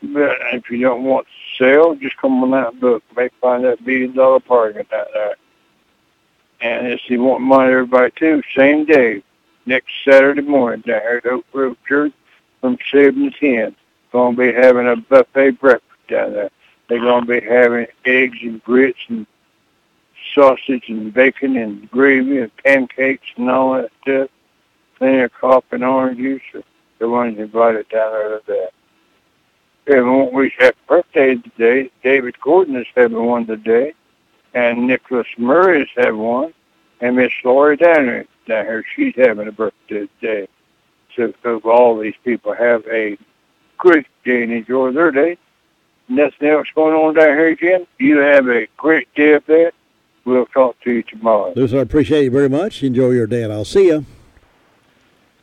But if you don't want to sell, just come on out and look. Maybe find that $1 billion parking out there. And if you want money, everybody too, same day, next Saturday morning down here at Oak Grove Church from 7 to 10. Going to be having a buffet breakfast down there. They're going to be having eggs and grits and sausage and bacon and gravy and pancakes and all that stuff. Plenty of coffee and orange juice. Everyone's invited down there to that. Everyone wish happy birthday today. David Gordon is having one today. And Nicholas Murray is having one. And Miss Lori Danner down here, she's having a birthday today. So all these people have a great day and enjoy their day. Nothing else going on down here, Jim. You have a great day up there. We'll talk to you tomorrow. Lewis, I appreciate you very much. Enjoy your day, and I'll see you.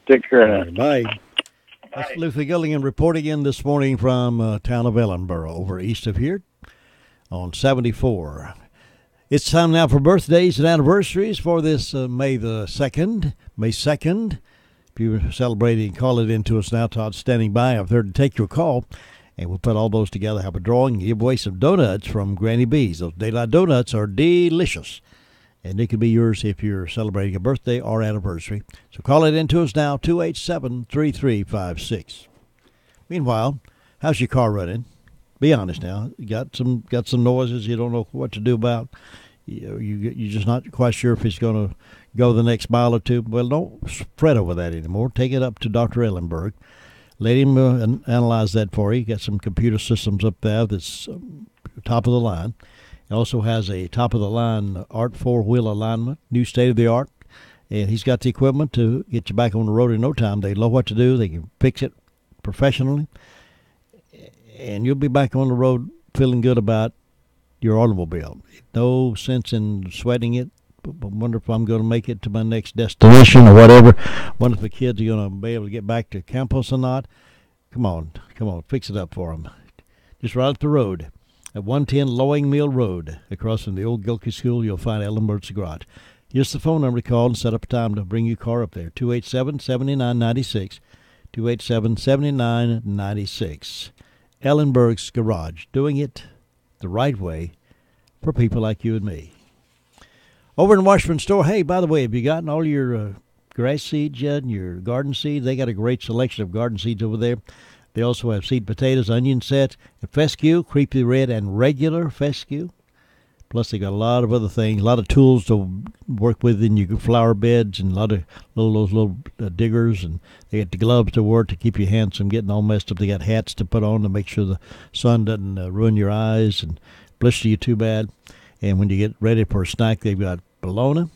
Take care now. Bye. That's Luther Gilligan reporting in this morning from town of Ellenboro, over east of here on 74. It's time now for birthdays and anniversaries for this May 2nd. If you're celebrating, call it into us now. Todd's standing by. I'm there to take your call, and we'll put all those together, have a drawing, and give away some donuts from Granny B's. Those Daylight Donuts are delicious, and they could be yours if you're celebrating a birthday or anniversary. So call it into us now, 287-3356. Meanwhile, how's your car running? Be honest now. You got some noises you don't know what to do about. You're just not quite sure if it's going to go the next mile or two. Well, don't fret over that anymore. Take it up to Dr. Ellenberg. Let him analyze that for you. Got some computer systems up there that's top of the line. He also has a top of the line ART 4-wheel alignment, new state of the art, and he's got the equipment to get you back on the road in no time. They know what to do. They can fix it professionally, and you'll be back on the road feeling good about your automobile. No sense in sweating it. I wonder if I'm going to make it to my next destination or whatever. Wonder if the kids are going to be able to get back to campus or not. Come on, fix it up for them. Just right up the road at 110 Lowing Mill Road, across from the old Gilkey School. You'll find Ellenberg's Garage. Here's the phone number to call and set up a time to bring your car up there. 287-7996. 287-7996. Ellenberg's Garage, doing it the right way for people like you and me. Over in Washburn Store, hey, by the way, have you gotten all your grass seeds yet and your garden seeds? They got a great selection of garden seeds over there. They also have seed potatoes, onion sets, fescue, creepy red, and regular fescue. Plus, they got a lot of other things, a lot of tools to work with in your flower beds, and a lot of little diggers, and they got the gloves to wear to keep your hands from getting all messed up. They got hats to put on to make sure the sun doesn't ruin your eyes and blister you too bad. And when you get ready for a snack, they've got bologna,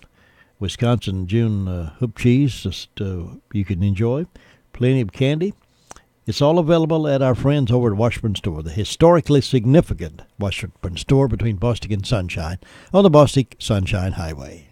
Wisconsin June hoop cheese, you can enjoy. Plenty of candy. It's all available at our friends over at Washburn Store, the historically significant Washburn Store between Bostic and Sunshine on the Bostic Sunshine Highway.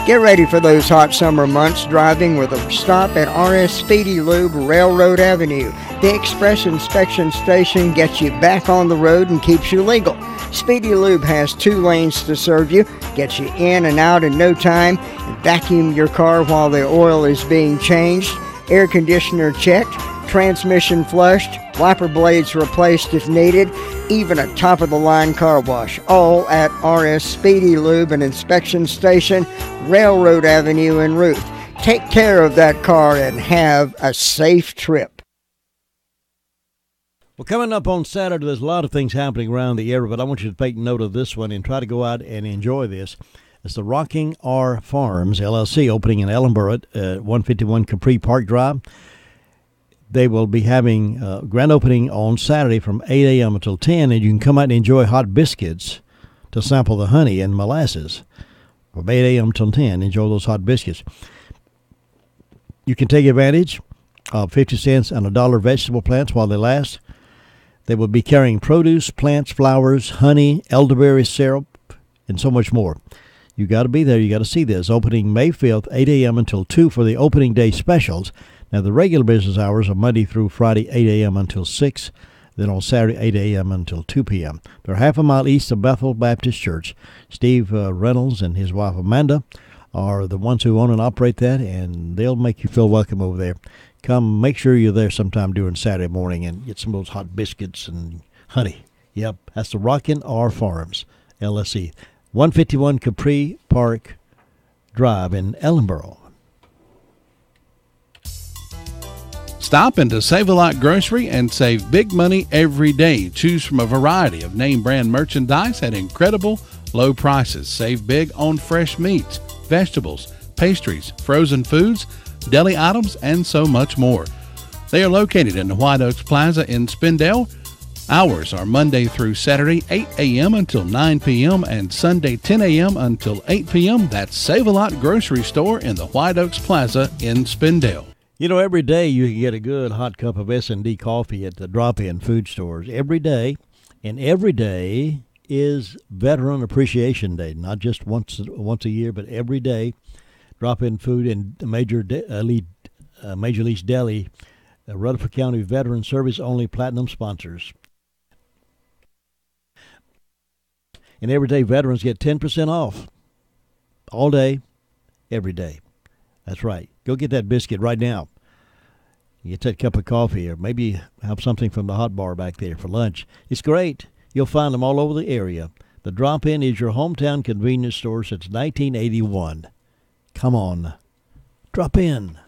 Get ready for those hot summer months driving with a stop at RS Speedy Lube, Railroad Avenue. The Express Inspection Station gets you back on the road and keeps you legal. Speedy Lube has 2 lanes to serve you, gets you in and out in no time, and vacuum your car while the oil is being changed, air conditioner checked, transmission flushed, wiper blades replaced if needed, even a top-of-the-line car wash, all at RS Speedy Lube and Inspection Station, Railroad Avenue in Ruth. Take care of that car and have a safe trip. Well, coming up on Saturday, there's a lot of things happening around the area, but I want you to take note of this one and try to go out and enjoy this. It's the Rocking R Farms, LLC, opening in Ellenboro at 151 Capri Park Drive. They will be having a grand opening on Saturday from 8 a.m. until 10, and you can come out and enjoy hot biscuits to sample the honey and molasses. From 8 a.m. till 10, enjoy those hot biscuits. You can take advantage of 50 cents and $1 vegetable plants while they last. They will be carrying produce, plants, flowers, honey, elderberry syrup, and so much more. You got to be there. You got to see this. Opening May 5th, 8 a.m. until 2 for the opening day specials. Now, the regular business hours are Monday through Friday, 8 a.m. until 6. Then on Saturday, 8 a.m. until 2 p.m. They're half a mile east of Bethel Baptist Church. Steve Reynolds and his wife Amanda are the ones who own and operate that, and they'll make you feel welcome over there. Come, make sure you're there sometime during Saturday morning and get some of those hot biscuits and honey. Yep, that's the Rockin' R Farms, LLC. 151 Capri Park Drive in Ellenboro. Stop into Save-A-Lot Grocery and save big money every day. Choose from a variety of name brand merchandise at incredible low prices. Save big on fresh meats, vegetables, pastries, frozen foods, deli items, and so much more. They are located in the White Oaks Plaza in Spindale. Hours are Monday through Saturday, 8 a.m. until 9 p.m. and Sunday, 10 a.m. until 8 p.m. That's Save-A-Lot Grocery Store in the White Oaks Plaza in Spindale. You know, every day you can get a good hot cup of S&D coffee at the drop-in food stores. Every day. And every day is Veteran Appreciation Day. Not just once a year, but every day. Drop-in food in Major League's Deli, Rutherford County Veteran Service only platinum sponsors. And every day veterans get 10% off. All day, every day. That's right. Go get that biscuit right now. Get that cup of coffee, or maybe have something from the hot bar back there for lunch. It's great. You'll find them all over the area. The Drop-In is your hometown convenience store since 1981. Come on. Drop in.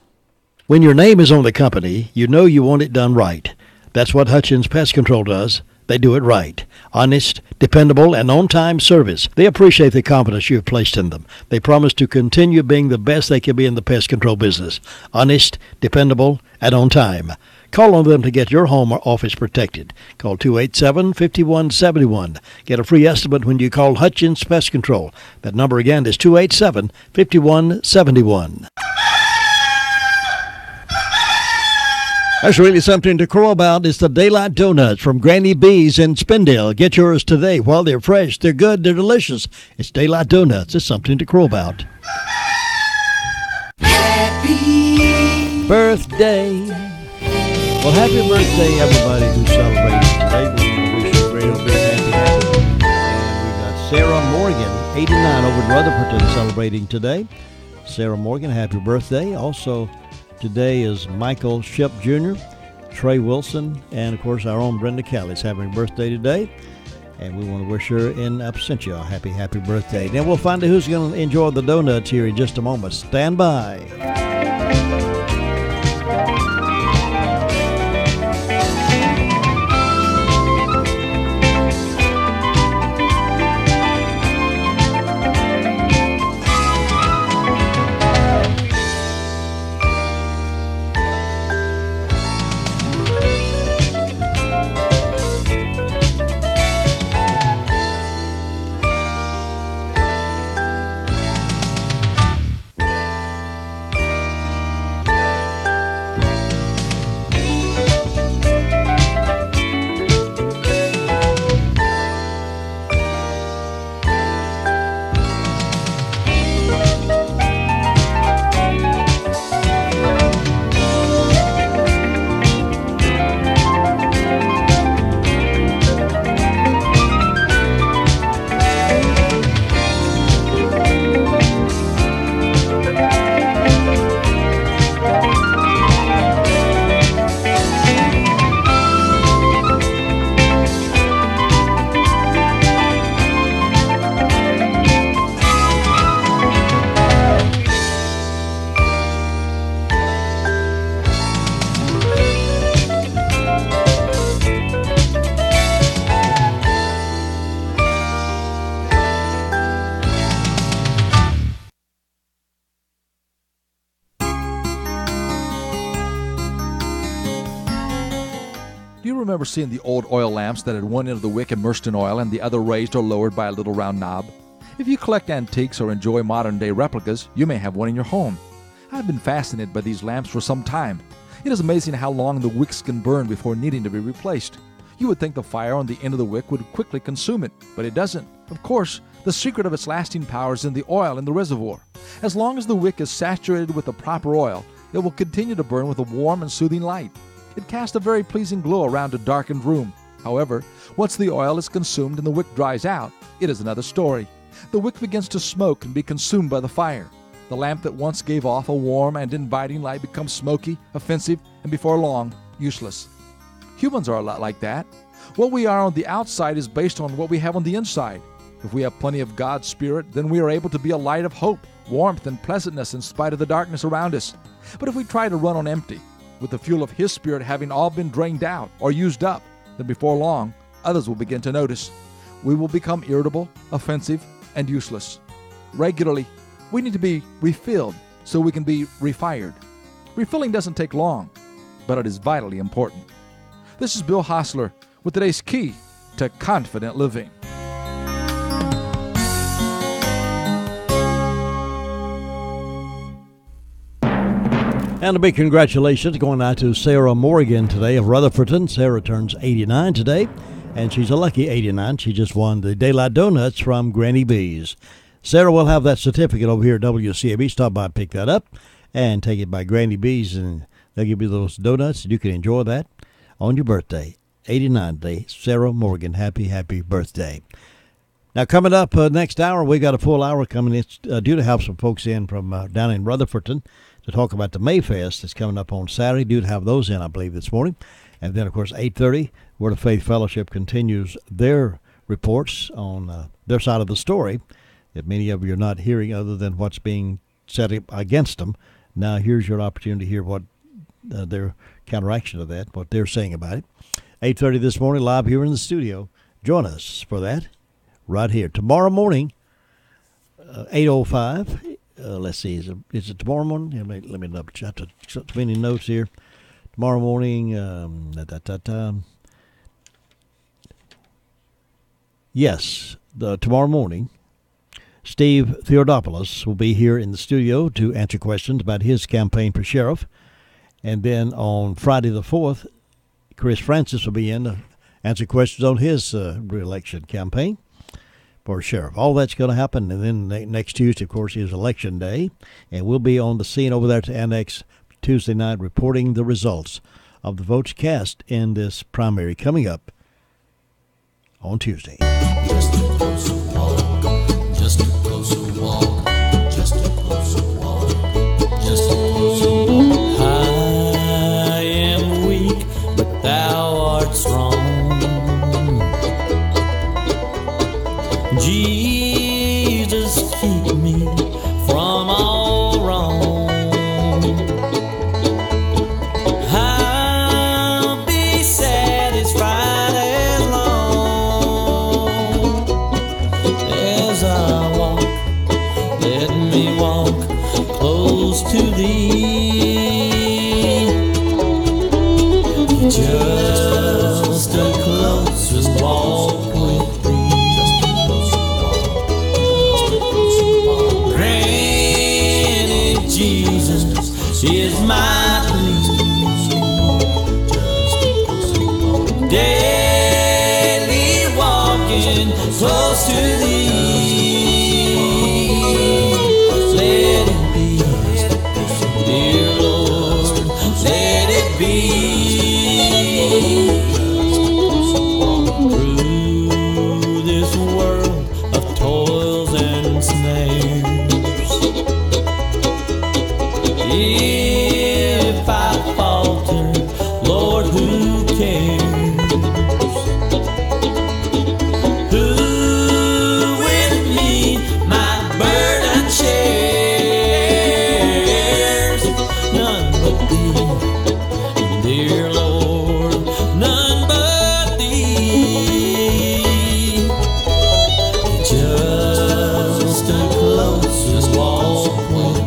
When your name is on the company, you know you want it done right. That's what Hutchins Pest Control does. They do it right. Honest, dependable, and on-time service. They appreciate the confidence you've placed in them. They promise to continue being the best they can be in the pest control business. Honest, dependable, and on time. Call on them to get your home or office protected. Call 287-5171. Get a free estimate when you call Hutchins Pest Control. That number again is 287-5171. That's really something to crow about. It's the Daylight Donuts from Granny B's in Spindale. Get yours today. While they're fresh, they're good, they're delicious. It's Daylight Donuts. It's something to crow about. Happy birthday. Well, happy birthday, everybody who's celebrating today. We want to wish you a great big happy. And we've got Sarah Morgan, 89, over in Rutherford, celebrating today. Sarah Morgan, happy birthday. Also, today is Michael Ship Jr., Trey Wilson, and, of course, our own Brenda Kelly's having a birthday today. And we want to wish her in absentia a happy, happy birthday. Then we'll find out who's going to enjoy the donuts here in just a moment. Stand by. Remember seeing the old oil lamps that had one end of the wick immersed in oil and the other raised or lowered by a little round knob? If you collect antiques or enjoy modern-day replicas, you may have one in your home. I've been fascinated by these lamps for some time. It is amazing how long the wicks can burn before needing to be replaced. You would think the fire on the end of the wick would quickly consume it, but it doesn't. Of course, the secret of its lasting power is in the oil in the reservoir. As long as the wick is saturated with the proper oil, it will continue to burn with a warm and soothing light. It casts a very pleasing glow around a darkened room. However, once the oil is consumed and the wick dries out, it is another story. The wick begins to smoke and be consumed by the fire. The lamp that once gave off a warm and inviting light becomes smoky, offensive, and before long, useless. Humans are a lot like that. What we are on the outside is based on what we have on the inside. If we have plenty of God's Spirit, then we are able to be a light of hope, warmth, and pleasantness in spite of the darkness around us. But if we try to run on empty, with the fuel of His Spirit having all been drained out or used up, then before long, others will begin to notice. We will become irritable, offensive, and useless. Regularly, we need to be refilled so we can be refired. Refilling doesn't take long, but it is vitally important. This is Bill Hostler with today's key to confident living. And a big congratulations going out to Sarah Morgan today of Rutherfordton. Sarah turns 89 today, and she's a lucky 89. She just won the Daylight Donuts from Granny B's. Sarah will have that certificate over here at WCAB. Stop by and pick that up and take it by Granny B's, and they'll give you those donuts, and you can enjoy that on your birthday. 89 day, Sarah Morgan. Happy, happy birthday. Now, coming up next hour, we got a full hour coming in. Due to have some folks in from down in Rutherfordton to talk about the Mayfest that's coming up on Saturday. Due to have those in, I believe, this morning. And then, of course, 8:30, Word of Faith Fellowship continues their reports on their side of the story that many of you are not hearing other than what's being said against them. Now, here's your opportunity to hear what their counteraction of that, what they're saying about it. 8:30 this morning, live here in the studio. Join us for that right here. Tomorrow morning, 8:05. Let's see, is it tomorrow morning? Let me double check. Too many notes here. Tomorrow morning, yes, tomorrow morning, Steve Theodopoulos will be here in the studio to answer questions about his campaign for sheriff. And then on Friday the 4th, Chris Francis will be in to answer questions on his re-election campaign for sheriff. All that's going to happen. And then next Tuesday, of course, is Election Day. And we'll be on the scene over there to Annex Tuesday night reporting the results of the votes cast in this primary coming up on Tuesday. Just a closer walk, just a closer walk, just a closer walk, just a closer walk. I am weak, but thou art strong. Jesus, keep me from all wrong. I'll be satisfied as long as I walk. Let me walk close to thee. Just a closer walk with thee. Granted, Jesus is my plea. Daily walking close to thee. Let it be, dear Lord, let it be. Through this world of toils and snares, if I falter, Lord, who cares? Who with me my burden shares? None but thee, dear Lord, none but thee. Just a closest walk with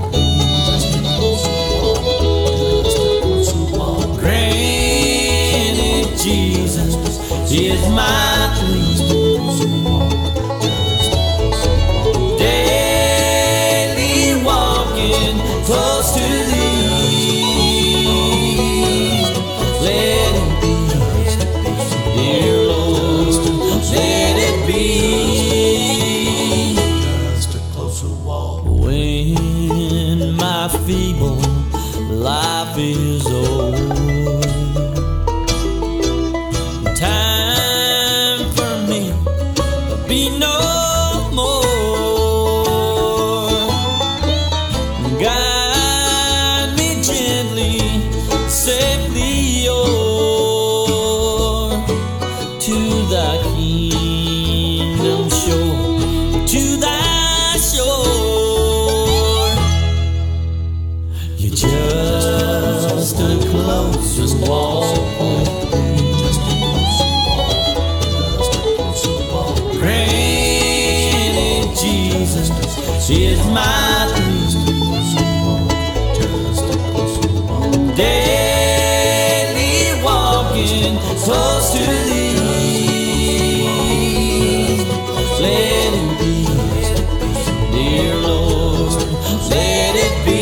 granted, Jesus is my plea. Daily walking close to thee. Let it be, dear Lord, let it be. Just a closer walk. When my feeble life is over, time for me be no more. Guide me gently, safely o'er to thy kingdom shore, to thy shore. You're just a closest walk with thee. Granted, Jesus is my plea. Daily walking close to thee. Let it be, dear Lord, let it be.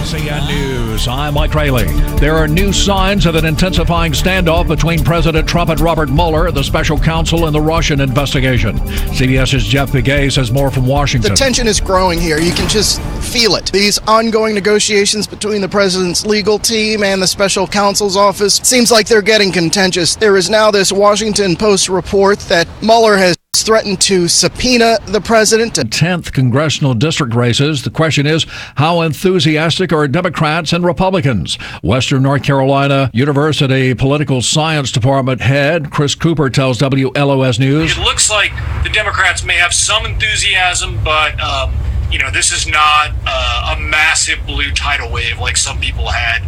NCN News. I'm Mike Rayleigh. There are new signs of an intensifying standoff between President Trump and Robert Mueller, the special counsel in the Russian investigation. CBS's Jeff Begay says more from Washington. The tension is growing here. You can just feel it. These ongoing negotiations between the president's legal team and the special counsel's office seems like they're getting contentious. There is now this Washington Post report that Mueller has threatened to subpoena the president. 10th congressional district races. The question is, how enthusiastic are Democrats and Republicans? Western North Carolina University Political Science Department head Chris Cooper tells WLOS News. It looks like the Democrats may have some enthusiasm, but this is not a massive blue tidal wave like some people had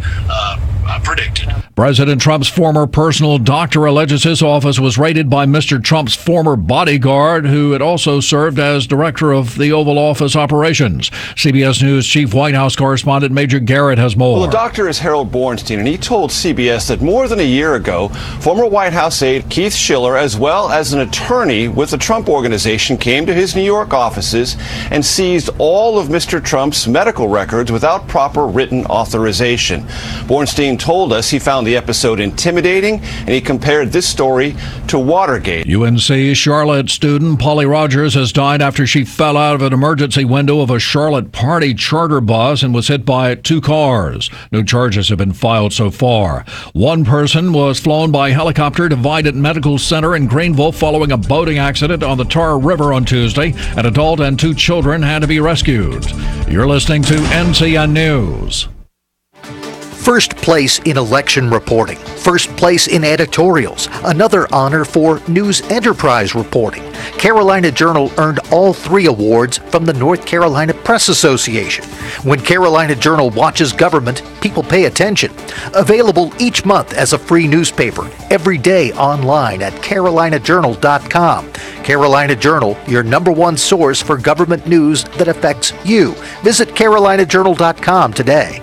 predicted. President Trump's former personal doctor alleges his office was raided by Mr. Trump's former bodyguard, who had also served as director of the Oval Office operations. CBS News Chief White House correspondent Major Garrett has more. Well, the doctor is Harold Bornstein, and he told CBS that more than a year ago, former White House aide Keith Schiller, as well as an attorney with the Trump Organization, came to his New York offices and seized all of Mr. Trump's medical records without proper written authorization. Bornstein told us he found the episode intimidating, and he compared this story to Watergate. UNC Charlotte student Polly Rogers has died after she fell out of an emergency window of a Charlotte party charter bus and was hit by 2 cars. No charges have been filed so far. One person was flown by helicopter to Vidant Medical Center in Greenville following a boating accident on the Tar River on Tuesday. An adult and 2 children had to be rescued. You're listening to NCN News. First place in election reporting, first place in editorials, another honor for news enterprise reporting. Carolina Journal earned all 3 awards from the North Carolina Press Association. When Carolina Journal watches government, people pay attention. Available each month as a free newspaper, every day online at carolinajournal.com. Carolina Journal, your #1 source for government news that affects you. Visit carolinajournal.com today.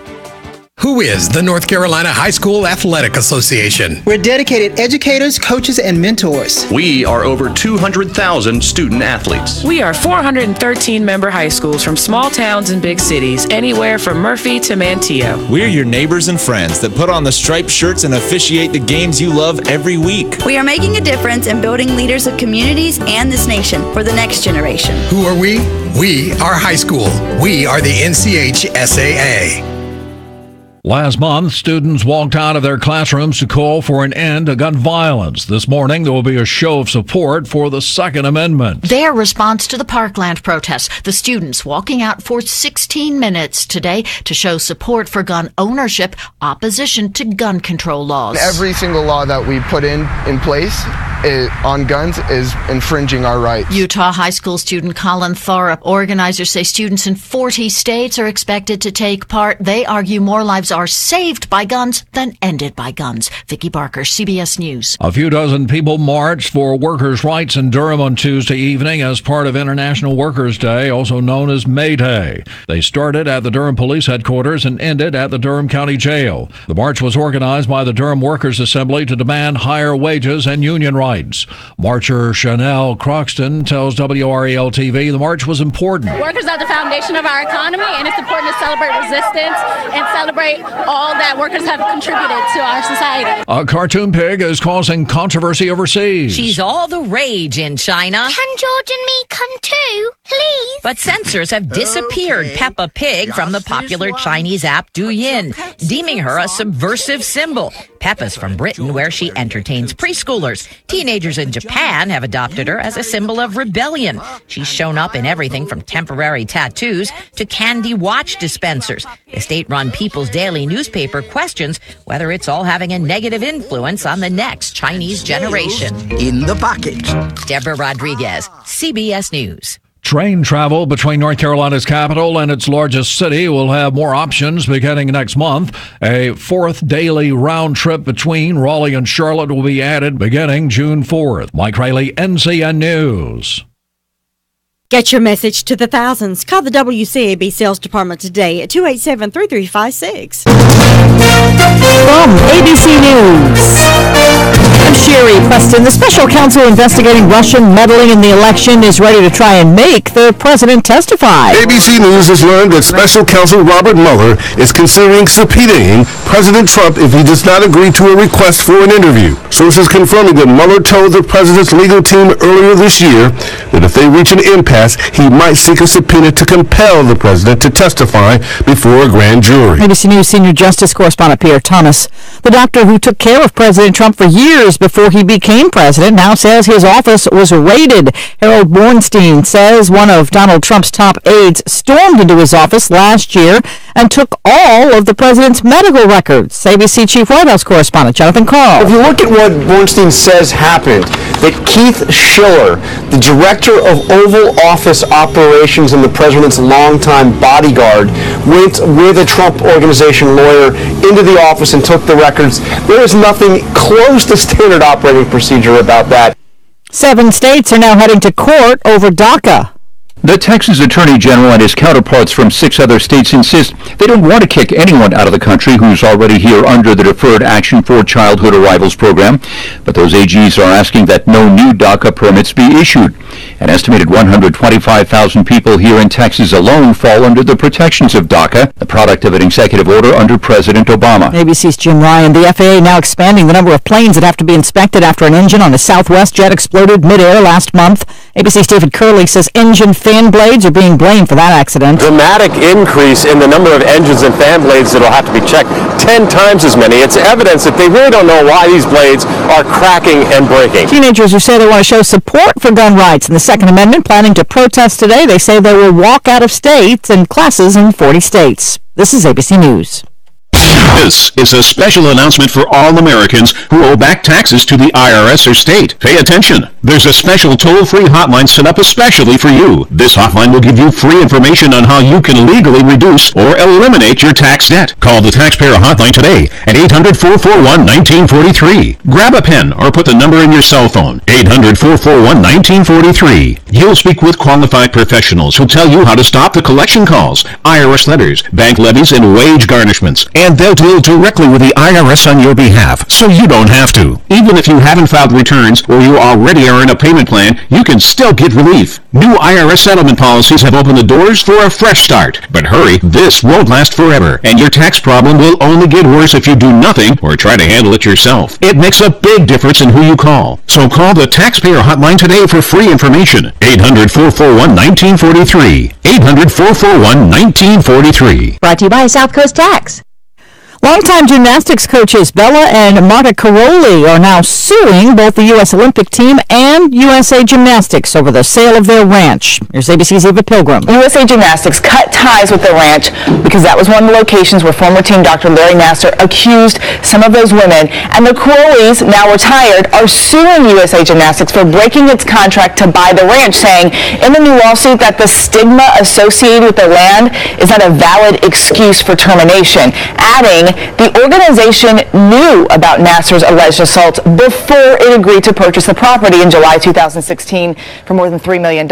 Who is the North Carolina High School Athletic Association? We're dedicated educators, coaches, and mentors. We are over 200,000 student athletes. We are 413 member high schools from small towns and big cities, anywhere from Murphy to Manteo. We're your neighbors and friends that put on the striped shirts and officiate the games you love every week. We are making a difference in building leaders of communities and this nation for the next generation. Who are we? We are high school. We are the NCHSAA. Last month, students walked out of their classrooms to call for an end to gun violence. This morning, there will be a show of support for the Second Amendment. Their response to the Parkland protests, the students walking out for 16 minutes today to show support for gun ownership, opposition to gun control laws. Every single law that we put in place on guns is infringing our rights. Utah high school student Colin Thorup. Organizers say students in 40 states are expected to take part. They argue more lives are saved by guns than ended by guns. Vicki Barker, CBS News. A few dozen people marched for workers' rights in Durham on Tuesday evening as part of International Workers' Day, also known as May Day. They started at the Durham Police Headquarters and ended at the Durham County Jail. The march was organized by the Durham Workers' Assembly to demand higher wages and union rights. Marcher Chanel Croxton tells WREL-TV the march was important. Workers are the foundation of our economy, and it's important to celebrate resistance and celebrate all that workers have contributed to our society. A cartoon pig is causing controversy overseas. She's all the rage in China. Can George and me come too, please? But censors have disappeared Peppa Pig from the popular Chinese app Douyin, deeming her a subversive symbol. Peppa's from Britain, where she entertains preschoolers. Teenagers in Japan have adopted her as a symbol of rebellion. She's shown up in everything from temporary tattoos to candy watch dispensers. The state-run People's Daily newspaper questions whether it's all having a negative influence on the next Chinese generation. In the pocket. Deborah Rodriguez, CBS News. Train travel between North Carolina's capital and its largest city will have more options beginning next month. A 4th daily round trip between Raleigh and Charlotte will be added beginning June 4th. Mike Rayleigh, NCN News. Get your message to the thousands. Call the WCAB Sales Department today at 287-3356. From ABC News, I'm Sherry Preston. The special counsel investigating Russian meddling in the election is ready to try and make the president testify. ABC News has learned that special counsel Robert Mueller is considering subpoenaing President Trump if he does not agree to a request for an interview. Sources confirming that Mueller told the president's legal team earlier this year that if they reach an impasse, he might seek a subpoena to compel the president to testify before a grand jury. ABC News senior justice correspondent Pierre Thomas. The doctor who took care of President Trump for years before he became president now says his office was raided. Harold Bornstein says one of Donald Trump's top aides stormed into his office last year and took all of the president's medical records. ABC Chief White House correspondent Jonathan Carl. If you look at what Bornstein says happened, that Keith Schiller, the director of Oval Office operations and the president's longtime bodyguard, went with a Trump organization lawyer into the office and took the records. There is nothing close to standard operating procedure about that. 7 states are now heading to court over DACA. The Texas Attorney General and his counterparts from 6 other states insist they don't want to kick anyone out of the country who's already here under the Deferred Action for Childhood Arrivals program. But those AGs are asking that no new DACA permits be issued. An estimated 125,000 people here in Texas alone fall under the protections of DACA, the product of an executive order under President Obama. ABC's Jim Ryan. The FAA now expanding the number of planes that have to be inspected after an engine on a Southwest jet exploded midair last month. ABC's David Curley says engine fan blades are being blamed for that accident. Dramatic increase in the number of engines and fan blades that will have to be checked, 10 times as many. It's evidence that they really don't know why these blades are cracking and breaking. Teenagers who say they want to show support for gun rights and the Second Amendment planning to protest today. They say they will walk out of states and classes in 40 states. This is ABC News. This is a special announcement for all Americans who owe back taxes to the IRS or state. Pay attention. There's a special toll-free hotline set up especially for you. This hotline will give you free information on how you can legally reduce or eliminate your tax debt. Call the taxpayer hotline today at 800-441-1943. Grab a pen or put the number in your cell phone. 800-441-1943. You'll speak with qualified professionals who'll tell you how to stop the collection calls, IRS letters, bank levies, and wage garnishments. And they'll deal directly with the IRS on your behalf, so you don't have to. Even if you haven't filed returns or you already are in a payment plan, you can still get relief. New IRS settlement policies have opened the doors for a fresh start. But hurry, this won't last forever, and your tax problem will only get worse if you do nothing or try to handle it yourself. It makes a big difference in who you call. So call the taxpayer hotline today for free information. 800-441-1943. 800-441-1943. Brought to you by South Coast Tax. Longtime gymnastics coaches Bella and Marta Caroli are now suing both the U.S. Olympic team and USA Gymnastics over the sale of their ranch. Here's ABC's Eva Pilgrim. USA Gymnastics cut ties with the ranch because that was one of the locations where former team Dr. Larry Nassar accused some of those women. And the Carolis, now retired, are suing USA Gymnastics for breaking its contract to buy the ranch, saying in the new lawsuit that the stigma associated with the land is not a valid excuse for termination, adding the organization knew about Nassar's alleged assaults before it agreed to purchase the property in July 2016 for more than $3 million.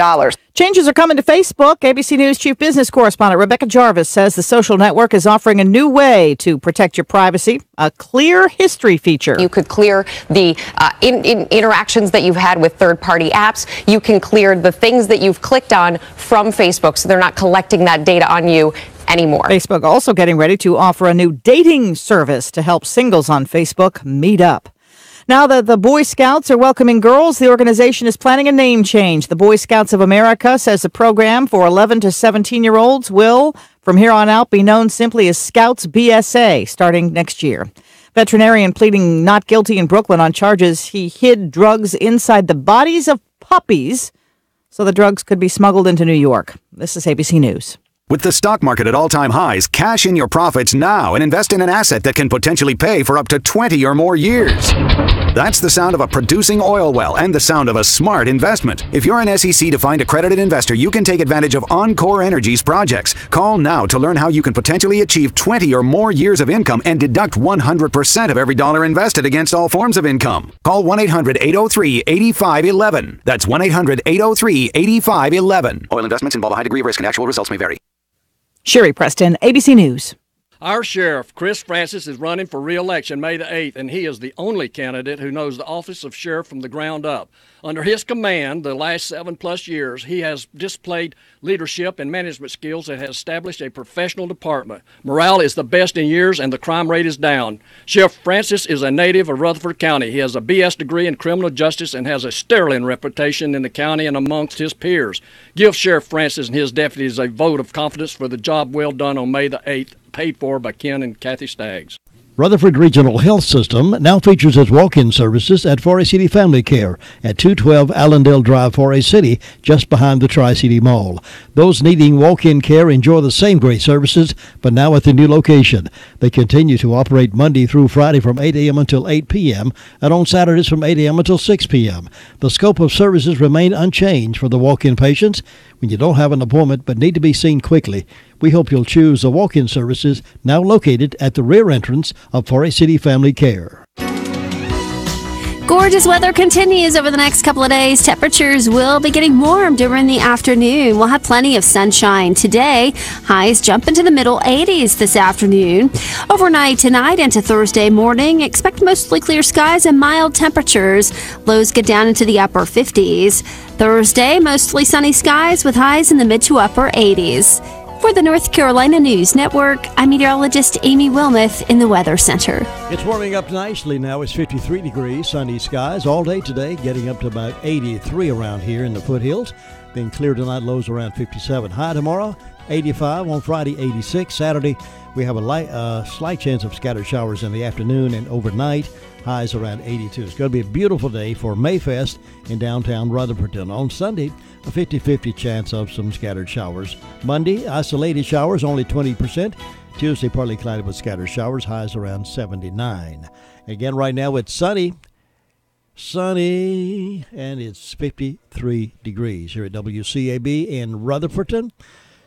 Changes are coming to Facebook. ABC News chief business correspondent Rebecca Jarvis says the social network is offering a new way to protect your privacy, a clear history feature. You could clear the interactions that you've had with third-party apps. You can clear the things that you've clicked on from Facebook, so they're not collecting that data on you anymore. Facebook also getting ready to offer a new dating service to help singles on Facebook meet up. Now that the Boy Scouts are welcoming girls, the organization is planning a name change. The Boy Scouts of America says the program for 11 to 17-year-olds will, from here on out, be known simply as Scouts BSA starting next year. Veterinarian pleading not guilty in Brooklyn on charges he hid drugs inside the bodies of puppies so the drugs could be smuggled into New York. This is ABC News. With the stock market at all-time highs, cash in your profits now and invest in an asset that can potentially pay for up to 20 or more years. That's the sound of a producing oil well and the sound of a smart investment. If you're an SEC-defined accredited investor, you can take advantage of Encore Energy's projects. Call now to learn how you can potentially achieve 20 or more years of income and deduct 100% of every dollar invested against all forms of income. Call 1-800-803-8511. That's 1-800-803-8511. Oil investments involve a high degree of risk and actual results may vary. Sherry Preston, ABC News. Our sheriff, Chris Francis, is running for re-election May the 8th, and he is the only candidate who knows the office of sheriff from the ground up. Under his command, the last 7+ years, he has displayed leadership and management skills and has established a professional department. Morale is the best in years, and the crime rate is down. Sheriff Francis is a native of Rutherford County. He has a BS degree in criminal justice and has a sterling reputation in the county and amongst his peers. Give Sheriff Francis and his deputies a vote of confidence for the job well done on May the 8th. Paid for by Ken and Kathy Staggs. Rutherford Regional Health System now features its walk-in services at Forest City Family Care at 212 Allendale Drive, Forest City, just behind the Tri-City Mall. Those needing walk-in care enjoy the same great services, but now at the new location. They continue to operate Monday through Friday from 8 a.m. until 8 p.m. and on Saturdays from 8 a.m. until 6 p.m. The scope of services remain unchanged for the walk-in patients. When you don't have an appointment but need to be seen quickly, we hope you'll choose the walk-in services now located at the rear entrance of Forest City Family Care. Gorgeous weather continues over the next couple of days. Temperatures will be getting warm during the afternoon. We'll have plenty of sunshine today. Highs jump into the middle 80s this afternoon. Overnight tonight into Thursday morning, expect mostly clear skies and mild temperatures. Lows get down into the upper 50s. Thursday, mostly sunny skies with highs in the mid to upper 80s. For the North Carolina News Network, I'm meteorologist Amy Wilmoth in the Weather Center. It's warming up nicely now. It's 53 degrees, sunny skies all day today, getting up to about 83 around here in the foothills. Then clear tonight, lows around 57. High tomorrow, 85. On Friday, 86. Saturday, we have a slight chance of scattered showers in the afternoon and overnight. Highs around 82. It's going to be a beautiful day for Mayfest in downtown Rutherford. On Sunday, a 50-50 chance of some scattered showers. Monday, isolated showers, only 20%. Tuesday, partly cloudy with scattered showers, highs around 79. Again, right now it's sunny, and it's 53 degrees here at WCAB in Rutherford.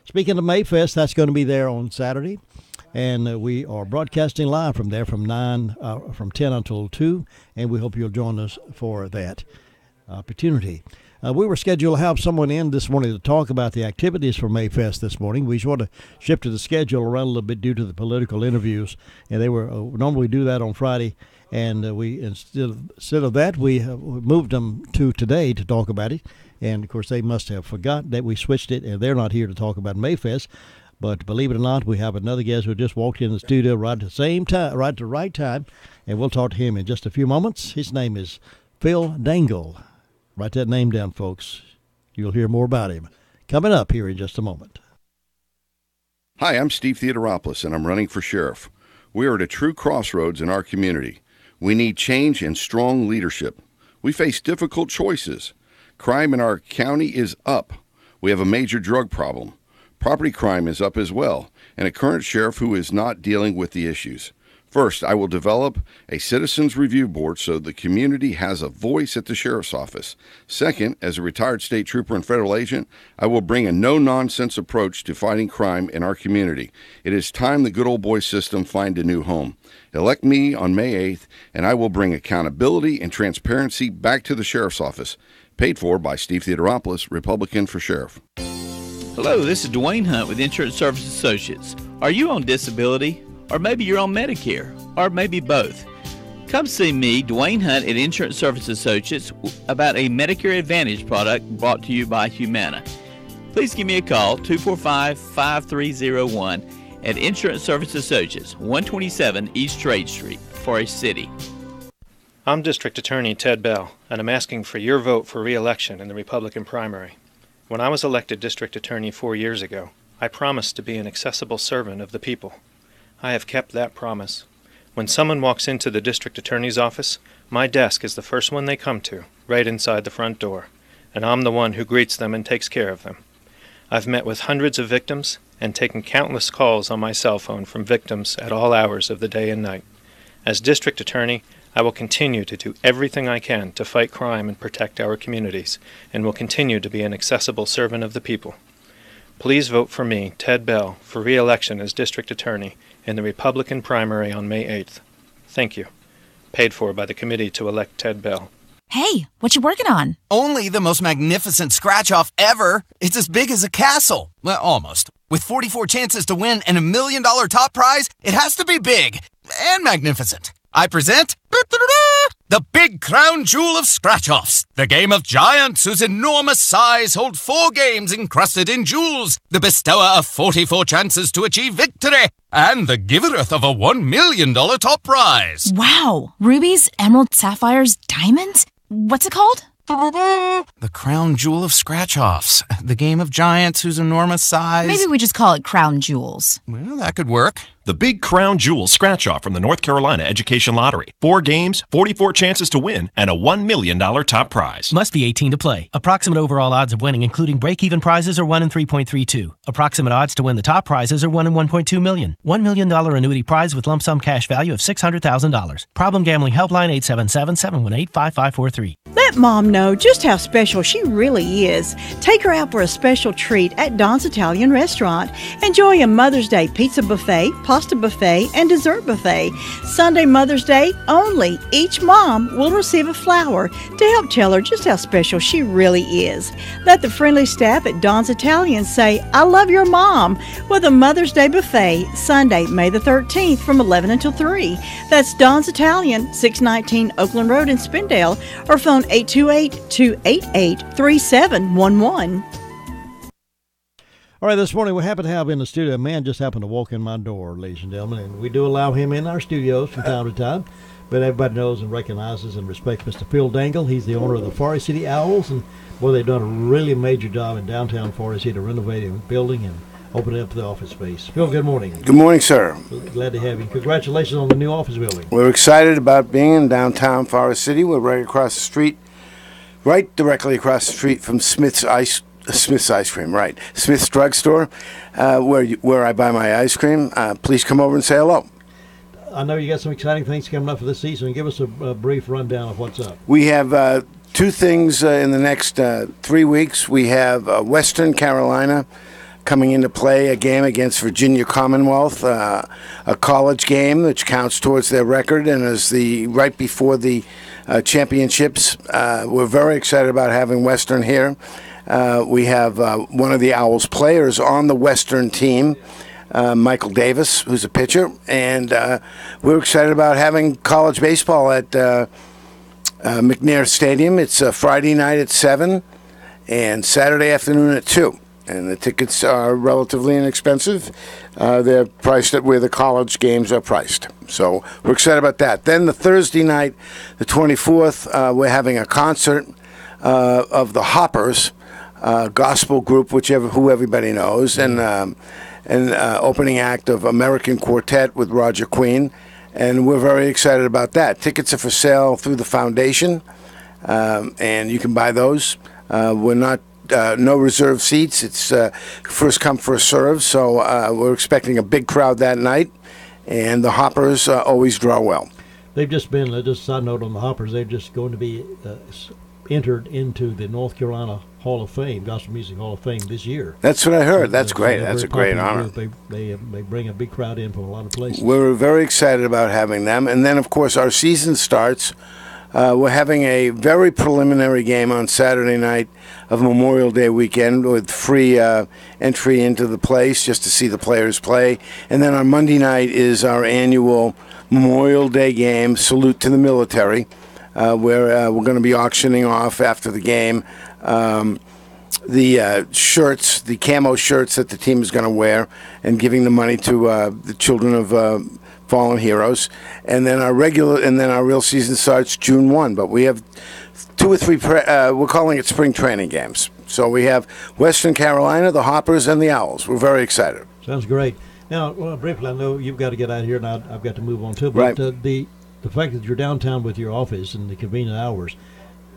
Speaking of Mayfest, that's going to be there on Saturday. And we are broadcasting live from there from 10 until 2, and we hope you'll join us for that opportunity. We were scheduled to have someone in this morning to talk about the activities for Mayfest this morning. We sort of shifted the schedule around a little bit due to the political interviews, and they were normally we do that on Friday, and we instead of that we moved them to today to talk about it. And of course they must have forgotten that we switched it, and they're not here to talk about Mayfest. But believe it or not, we have another guest who just walked in the studio right at the same time, right at the right time, and we'll talk to him in just a few moments. His name is Phil Dangle. Write that name down, folks. You'll hear more about him coming up here in just a moment. Hi, I'm Steve Theodoropoulos, and I'm running for sheriff. We are at a true crossroads in our community. We need change and strong leadership. We face difficult choices. Crime in our county is up. We have a major drug problem. Property crime is up as well, and a current sheriff who is not dealing with the issues. First, I will develop a citizens review board so the community has a voice at the sheriff's office. Second, as a retired state trooper and federal agent, I will bring a no-nonsense approach to fighting crime in our community. It is time the good old boy system find a new home. Elect me on May 8th, and I will bring accountability and transparency back to the sheriff's office. Paid for by Steve Theodoropoulos, Republican for sheriff. Hello, this is Dwayne Hunt with Insurance Service Associates. Are you on disability? Or maybe you're on Medicare? Or maybe both? Come see me, Dwayne Hunt at Insurance Service Associates, about a Medicare Advantage product brought to you by Humana. Please give me a call, 245-5301 at Insurance Service Associates, 127 East Trade Street, Forest City. I'm District Attorney Ted Bell, and I'm asking for your vote for re-election in the Republican primary. When I was elected District Attorney 4 years ago, I promised to be an accessible servant of the people. I have kept that promise. When someone walks into the District Attorney's office, my desk is the first one they come to, right inside the front door, and I'm the one who greets them and takes care of them. I've met with hundreds of victims and taken countless calls on my cell phone from victims at all hours of the day and night. As District Attorney, I will continue to do everything I can to fight crime and protect our communities, and will continue to be an accessible servant of the people. Please vote for me, Ted Bell, for re-election as District Attorney in the Republican primary on May 8th. Thank you. Paid for by the committee to elect Ted Bell. Hey, what you working on? Only the most magnificent scratch-off ever. It's as big as a castle. Well, almost. With 44 chances to win and $1 million top prize, it has to be big and magnificent. I present the Big Crown Jewel of Scratch-Offs, the game of giants whose enormous size hold 4 games encrusted in jewels, the bestower of 44 chances to achieve victory, and the givereth of a $1 million top prize. Wow! Rubies, emeralds, sapphires, diamonds? What's it called? The Crown Jewel of Scratch-Offs, the game of giants whose enormous size... Maybe we just call it Crown Jewels. Well, that could work. The Big Crown Jewel Scratch-Off from the North Carolina Education Lottery. 4 games, 44 chances to win, and a $1 million top prize. Must be 18 to play. Approximate overall odds of winning, including break-even prizes, are 1 in 3.32. Approximate odds to win the top prizes are 1 in 1.2 million. $1 million annuity prize with lump sum cash value of $600,000. Problem Gambling Helpline 877-718-5543. Let Mom know just how special she really is. Take her out for a special treat at Don's Italian Restaurant. Enjoy a Mother's Day pizza buffet, pasta buffet, and dessert buffet. Sunday Mother's Day only. Each mom will receive a flower to help tell her just how special she really is. Let the friendly staff at Don's Italian say, "I love your mom," with a Mother's Day buffet Sunday, May the 13th from 11 until 3. That's Don's Italian, 619 Oakland Road in Spindale, or phone 828-288-3711. All right, this morning we happen to have in the studio, a man just happened to walk in my door, ladies and gentlemen, and we do allow him in our studios from time to time, but everybody knows and recognizes and respects Mr. Phil Dangle. He's the owner of the Forest City Owls, and boy, they've done a really major job in downtown Forest City, renovating the building and opening up the office space. Phil, good morning. Good morning, sir. Glad to have you. Congratulations on the new office building. We're excited about being in downtown Forest City. We're right across the street, right directly across the street from Smith's Ice Cream, right? Smith's Drugstore, where I buy my ice cream. Please come over and say hello. I know you got some exciting things coming up for this season. Give us a brief rundown of what's up. We have 2 things in the next 3 weeks. We have Western Carolina coming into play, a game against Virginia Commonwealth, a college game which counts towards their record and is right before the championships. We're very excited about having Western here. We have one of the Owls players on the Western team, Michael Davis, who's a pitcher, and we're excited about having college baseball at McNair Stadium. It's Friday night at 7 and Saturday afternoon at 2. And the tickets are relatively inexpensive. They're priced at where the college games are priced. So we're excited about that. Then the Thursday night, the 24th, we're having a concert of the Hoppers, gospel group, who everybody knows, and an opening act of American Quartet with Roger Queen. And we're very excited about that. Tickets are for sale through the foundation, and you can buy those. We're not no reserved seats. It's first come, first serve. So we're expecting a big crowd that night, and the Hoppers always draw well. They've just been, just a side note on the Hoppers, they're just going to be entered into the North Carolina Hall of Fame, Gospel Music Hall of Fame this year. That's what I heard. That's great. That's a great honor. They bring a big crowd in from a lot of places. We're very excited about having them. And then, of course, our season starts. We're having a very preliminary game on Saturday night of Memorial Day weekend with free entry into the place just to see the players play. And then on Monday night is our annual Memorial Day game, Salute to the Military, where we're going to be auctioning off after the game the shirts, the camo shirts that the team is going to wear, and giving the money to the children of fallen heroes. And then our real season starts June 1. But we have 2 or 3. We're calling it spring training games. So we have Western Carolina, the Hoppers, and the Owls. We're very excited. Sounds great. Now, briefly, I know you've got to get out of here, and I've got to move on too. But right. The fact that you're downtown with your office and the convenient hours.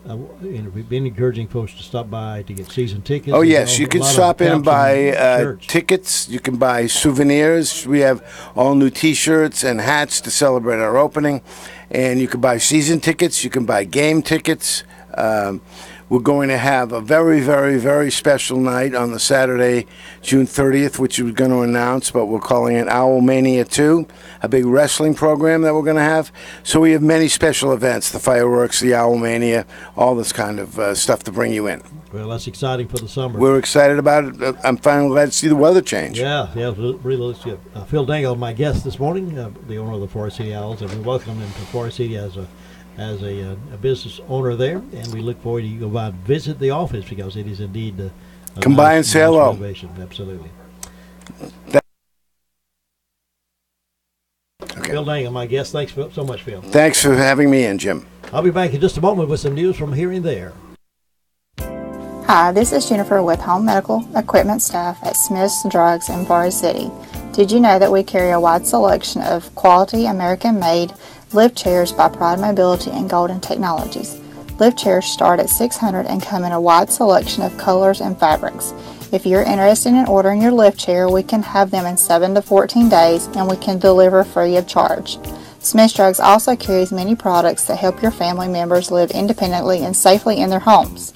We've been encouraging folks to stop by to get season tickets. Oh, yes. You can stop in and buy tickets. You can buy souvenirs. We have all new T-shirts and hats to celebrate our opening. And you can buy season tickets. You can buy game tickets. We're going to have a very, very, very special night on the Saturday, June 30th, which we're going to announce, but we're calling it Owl Mania 2, a big wrestling program that we're going to have. So we have many special events, the fireworks, the Owl Mania, all this kind of stuff to bring you in. Well, that's exciting for the summer. We're excited about it. I'm finally glad to see the weather change. Yeah, really looks good. Phil Dangle, my guest this morning, the owner of the Forest City Owls, and we welcome him to Forest City as a business owner there, and we look forward to you go by and visit the office because it is indeed a come by and say hello. Absolutely. Okay. Phil Dangle, my guest. Thanks so much, Phil. Thanks for having me in, Jim. I'll be back in just a moment with some news from here and there. Hi, this is Jennifer with Home Medical Equipment staff at Smith's Drugs in Forest City. Did you know that we carry a wide selection of quality American-made lift chairs by Pride Mobility and Golden Technologies? Lift chairs start at $600 and come in a wide selection of colors and fabrics. If you're interested in ordering your lift chair, we can have them in 7 to 14 days and we can deliver free of charge. Smith's Drugs also carries many products that help your family members live independently and safely in their homes.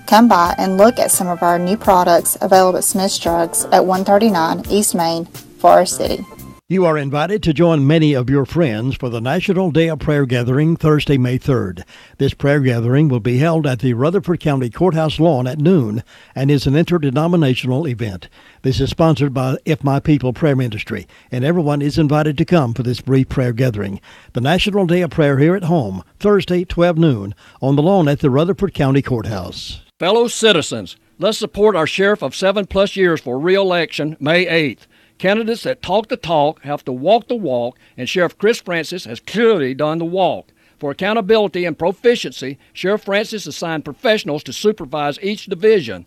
Come by and look at some of our new products available at Smith's Drugs at 139 East Main, Forest City. You are invited to join many of your friends for the National Day of Prayer Gathering Thursday, May 3rd. This prayer gathering will be held at the Rutherford County Courthouse lawn at noon and is an interdenominational event. This is sponsored by If My People Prayer Ministry, and everyone is invited to come for this brief prayer gathering. The National Day of Prayer here at home, Thursday, 12 noon, on the lawn at the Rutherford County Courthouse. Fellow citizens, let's support our sheriff of 7+ years for re-election May 8th. Candidates that talk the talk have to walk the walk, and Sheriff Chris Francis has clearly done the walk. For accountability and proficiency, Sheriff Francis assigned professionals to supervise each division.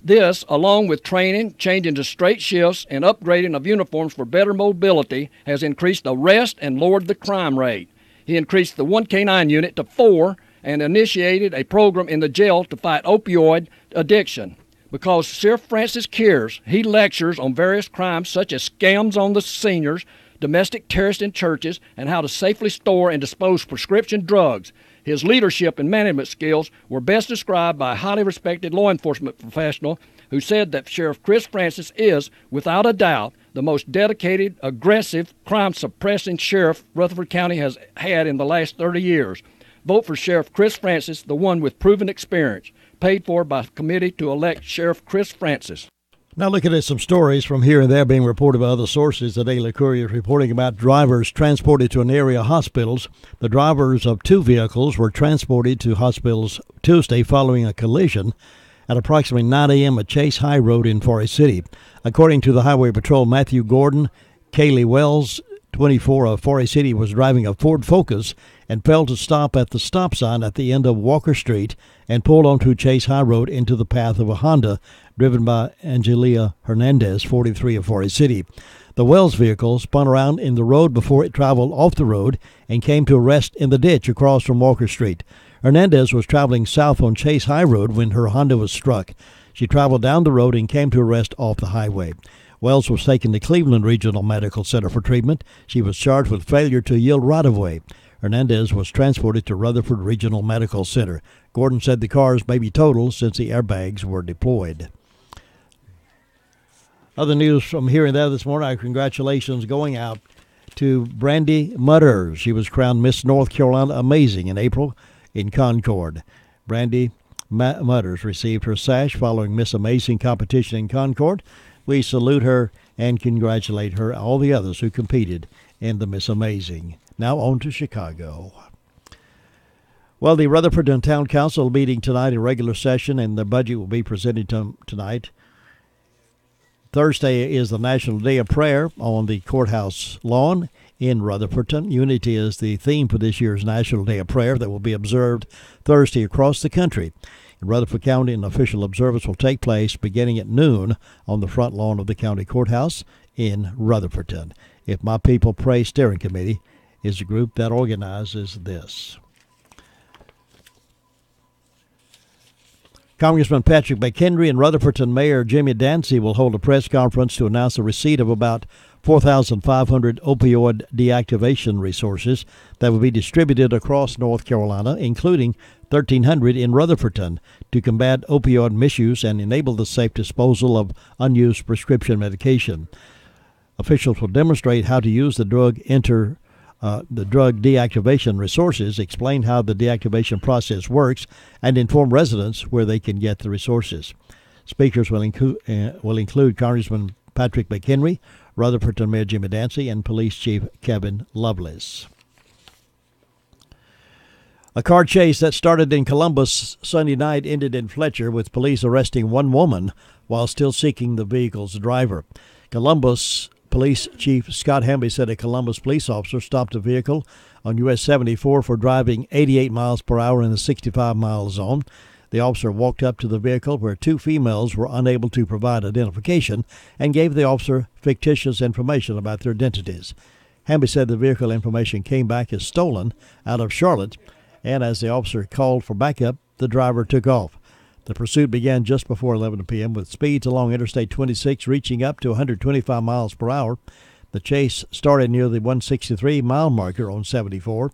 This, along with training, changing to straight shifts, and upgrading of uniforms for better mobility, has increased arrest and lowered the crime rate. He increased the 1K9 unit to 4 and initiated a program in the jail to fight opioid addiction. Because Sheriff Francis cares, he lectures on various crimes such as scams on the seniors, domestic terrorists in churches, and how to safely store and dispose prescription drugs. His leadership and management skills were best described by a highly respected law enforcement professional who said that Sheriff Chris Francis is, without a doubt, the most dedicated, aggressive, crime-suppressing sheriff Rutherford County has had in the last 30 years. Vote for Sheriff Chris Francis, the one with proven experience. Paid for by committee to elect Sheriff Chris Francis. Now looking at some stories from here and there being reported by other sources. The Daily Courier is reporting about drivers transported to an area hospitals. The drivers of 2 vehicles were transported to hospitals Tuesday following a collision at approximately 9 a.m. at Chase High Road in Forest City. According to the Highway Patrol, Matthew Gordon, Kaylee Wells, 24 of Forest City, was driving a Ford Focus and failed to stop at the stop sign at the end of Walker Street and pulled onto Chase High Road into the path of a Honda driven by Angelia Hernandez, 43 of Forest City. The Wells vehicle spun around in the road before it traveled off the road and came to a rest in the ditch across from Walker Street. Hernandez was traveling south on Chase High Road when her Honda was struck. She traveled down the road and came to a rest off the highway. Wells was taken to Cleveland Regional Medical Center for treatment. She was charged with failure to yield right-of-way. Hernandez was transported to Rutherford Regional Medical Center. Gordon said the cars may be totaled since the airbags were deployed. Other news from here and there this morning, our congratulations going out to Brandy Mutters. She was crowned Miss North Carolina Amazing in April in Concord. Brandy Mutters received her sash following Miss Amazing competition in Concord. We salute her and congratulate her, all the others who competed in the Miss Amazing. Now on to Chicago. Well, the Rutherford Town Council meeting tonight in regular session, and the budget will be presented tonight. Thursday is the National Day of Prayer on the courthouse lawn in Rutherfordton. Unity is the theme for this year's National Day of Prayer that will be observed Thursday across the country. In Rutherford County, an official observance will take place beginning at noon on the front lawn of the county courthouse in Rutherfordton. If My People Pray Steering Committee is a group that organizes this. Congressman Patrick McHenry and Rutherfordton Mayor Jimmy Dancy will hold a press conference to announce the receipt of about 4,500 opioid deactivation resources that will be distributed across North Carolina, including 1,300 in Rutherfordton, to combat opioid misuse and enable the safe disposal of unused prescription medication. Officials will demonstrate how to use the drug deactivation resources, explain how the deactivation process works, and inform residents where they can get the resources. Speakers will include Congressman Patrick McHenry, Rutherfordton Mayor Jimmy Dancy, and Police Chief Kevin Lovelace. A car chase that started in Columbus Sunday night ended in Fletcher, with police arresting one woman while still seeking the vehicle's driver. Columbus Police Chief Scott Hamby said a Columbus police officer stopped a vehicle on US 74 for driving 88 miles per hour in the 65-mile zone. The officer walked up to the vehicle where two females were unable to provide identification and gave the officer fictitious information about their identities. Hamby said the vehicle information came back as stolen out of Charlotte, and as the officer called for backup, the driver took off. The pursuit began just before 11 p.m. with speeds along Interstate 26 reaching up to 125 miles per hour. The chase started near the 163-mile marker on 74.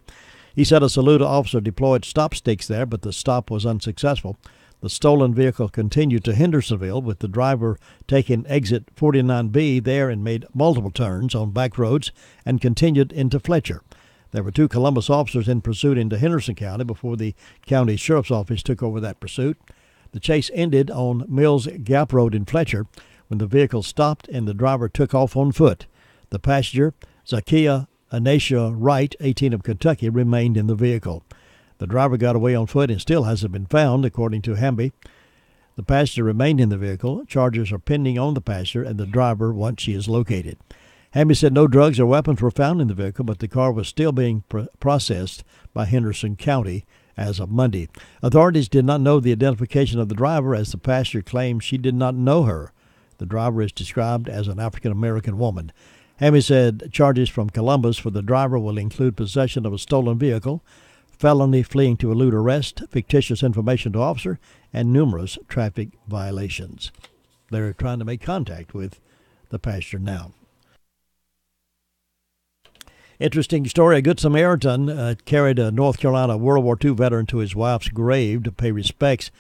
He said a Saluda officer deployed stop sticks there, but the stop was unsuccessful. The stolen vehicle continued to Hendersonville, with the driver taking exit 49B there and made multiple turns on back roads and continued into Fletcher. There were two Columbus officers in pursuit into Henderson County before the county sheriff's office took over that pursuit. The chase ended on Mills Gap Road in Fletcher when the vehicle stopped and the driver took off on foot. The passenger, Zakia Anacia Wright, 18 of Kentucky, remained in the vehicle. The driver got away on foot and still hasn't been found, according to Hamby. The passenger remained in the vehicle. Charges are pending on the passenger and the driver once she is located. Hamby said no drugs or weapons were found in the vehicle, but the car was still being processed by Henderson County as of Monday. Authorities did not know the identification of the driver, as the passenger claimed she did not know her. The driver is described as an African-American woman. Hamby said charges from Columbus for the driver will include possession of a stolen vehicle, felony fleeing to elude arrest, fictitious information to officer, and numerous traffic violations. They're trying to make contact with the passenger now. Interesting story. A Good Samaritan carried a North Carolina World War II veteran to his wife's grave to pay respects.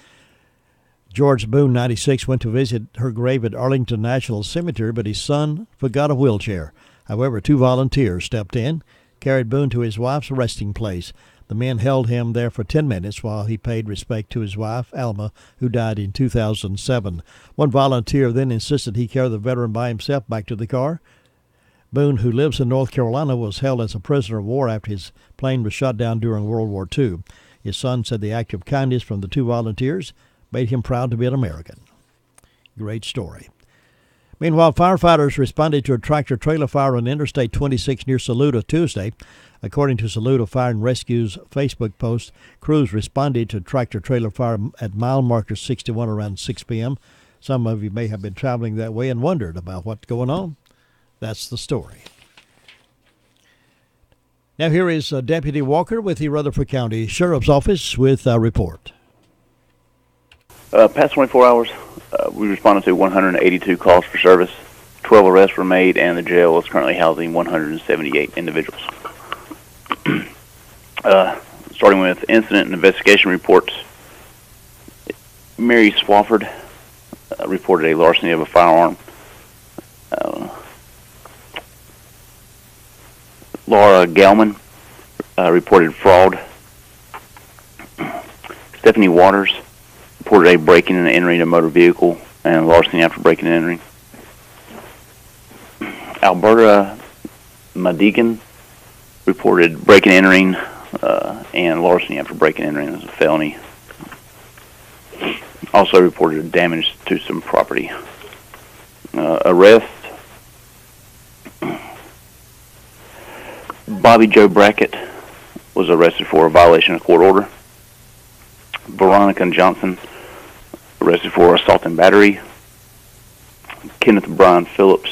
George Boone, 96, went to visit her grave at Arlington National Cemetery, but his son forgot a wheelchair. However, two volunteers stepped in, carried Boone to his wife's resting place. The men held him there for 10 minutes while he paid respect to his wife, Alma, who died in 2007. One volunteer then insisted he carry the veteran by himself back to the car. Boone, who lives in North Carolina, was held as a prisoner of war after his plane was shot down during World War II. His son said the act of kindness from the two volunteers made him proud to be an American. Great story. Meanwhile, firefighters responded to a tractor-trailer fire on Interstate 26 near Saluda Tuesday. According to Saluda Fire and Rescue's Facebook post, crews responded to tractor-trailer fire at mile marker 61 around 6 p.m. Some of you may have been traveling that way and wondered about what's going on. That's the story. Now here is Deputy Walker with the Rutherford County Sheriff's Office with a report. Past 24 hours, we responded to 182 calls for service. 12 arrests were made, and the jail is currently housing 178 individuals. Starting with incident and investigation reports, Mary Swafford reported a larceny of a firearm. Laura Gelman reported fraud. Stephanie Waters reported a breaking and entering a motor vehicle and larceny after breaking and entering. Alberta Madigan reported breaking and entering and larceny after breaking and entering as a felony. Also reported damage to some property. Arrest. Bobby Joe Brackett was arrested for a violation of court order. Veronica Johnson arrested for assault and battery. Kenneth Brian Phillips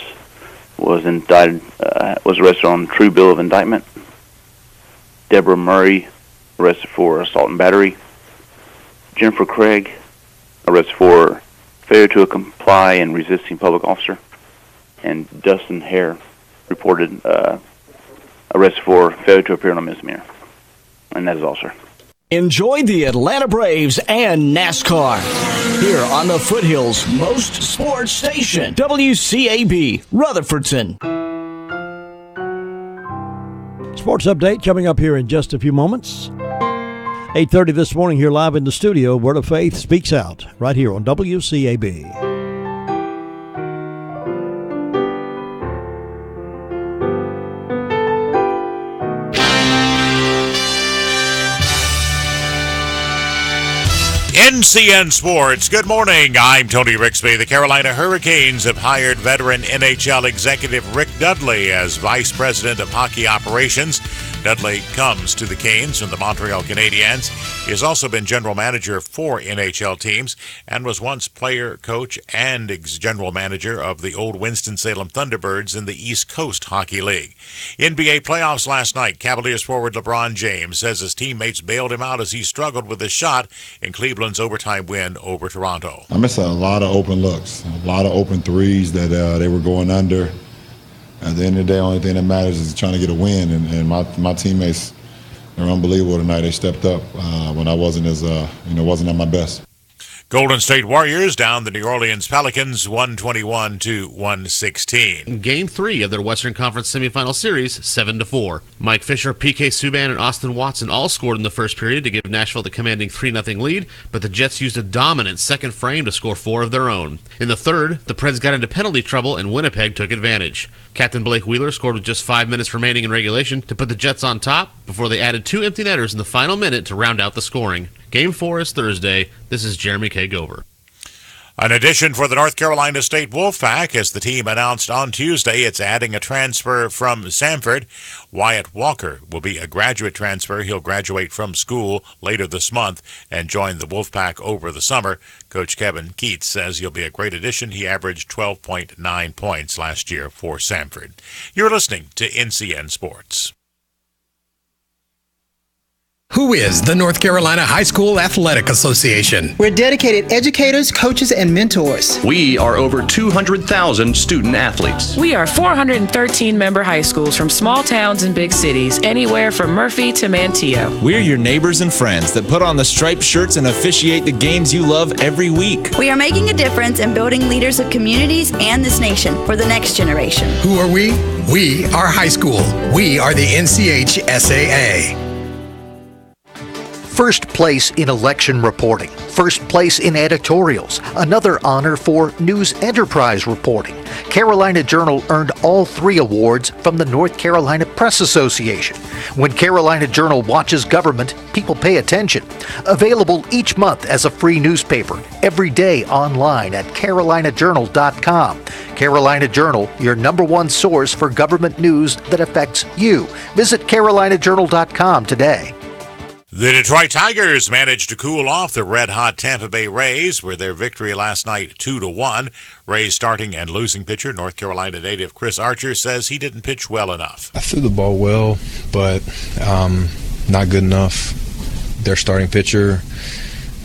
was arrested on true bill of indictment. Deborah Murray arrested for assault and battery. Jennifer Craig arrested for failure to comply and resisting public officer. And Dustin Hare reported arrested for failure to appear on a misdemeanor. And that is all, sir. Enjoy the Atlanta Braves and NASCAR here on the Foothills Most Sports Station, WCAB Rutherfordton. Sports update coming up here in just a few moments. 8:30 this morning here live in the studio. Word of Faith speaks out right here on WCAB. NCN Sports. Good morning. I'm Tony Rixby. The Carolina Hurricanes have hired veteran NHL executive Rick Dudley as Vice President of Hockey Operations. Dudley comes to the Canes from the Montreal Canadiens. He has also been general manager for NHL teams and was once player, coach, and general manager of the old Winston-Salem Thunderbirds in the East Coast Hockey League. NBA playoffs last night. Cavaliers forward LeBron James says his teammates bailed him out as he struggled with his shot in Cleveland's overtime win over Toronto. I missed a lot of open looks, a lot of open threes that they were going under. At the end of the day, the only thing that matters is trying to get a win, and my teammates are unbelievable tonight. They stepped up when I wasn't wasn't at my best. Golden State Warriors down the New Orleans Pelicans 121-116. Game 3 of their Western Conference semifinal series, 7-4. Mike Fisher, PK Subban, and Austin Watson all scored in the first period to give Nashville the commanding 3-0 lead, but the Jets used a dominant second frame to score 4 of their own. In the third, the Preds got into penalty trouble and Winnipeg took advantage. Captain Blake Wheeler scored with just 5 minutes remaining in regulation to put the Jets on top before they added 2 empty netters in the final minute to round out the scoring. Game 4 is Thursday. This is Jeremy K. Gover. An addition for the North Carolina State Wolfpack as the team announced on Tuesday it's adding a transfer from Samford. Wyatt Walker will be a graduate transfer. He'll graduate from school later this month and join the Wolfpack over the summer. Coach Kevin Keats says he'll be a great addition. He averaged 12.9 points last year for Samford. You're listening to NCN Sports. Who is the North Carolina High School Athletic Association? We're dedicated educators, coaches, and mentors. We are over 200,000 student athletes. We are 413 member high schools from small towns and big cities, anywhere from Murphy to Manteo. We're your neighbors and friends that put on the striped shirts and officiate the games you love every week. We are making a difference in building leaders of communities and this nation for the next generation. Who are we? We are high school. We are the NCHSAA. First place in election reporting, first place in editorials, another honor for news enterprise reporting. Carolina Journal earned all 3 awards from the North Carolina Press Association. When Carolina Journal watches government, people pay attention. Available each month as a free newspaper, every day online at carolinajournal.com. Carolina Journal, your #1 source for government news that affects you. Visit carolinajournal.com today. The Detroit Tigers managed to cool off the red-hot Tampa Bay Rays with their victory last night 2-1. Rays starting and losing pitcher, North Carolina native Chris Archer, says he didn't pitch well enough. I threw the ball well, but not good enough. Their starting pitcher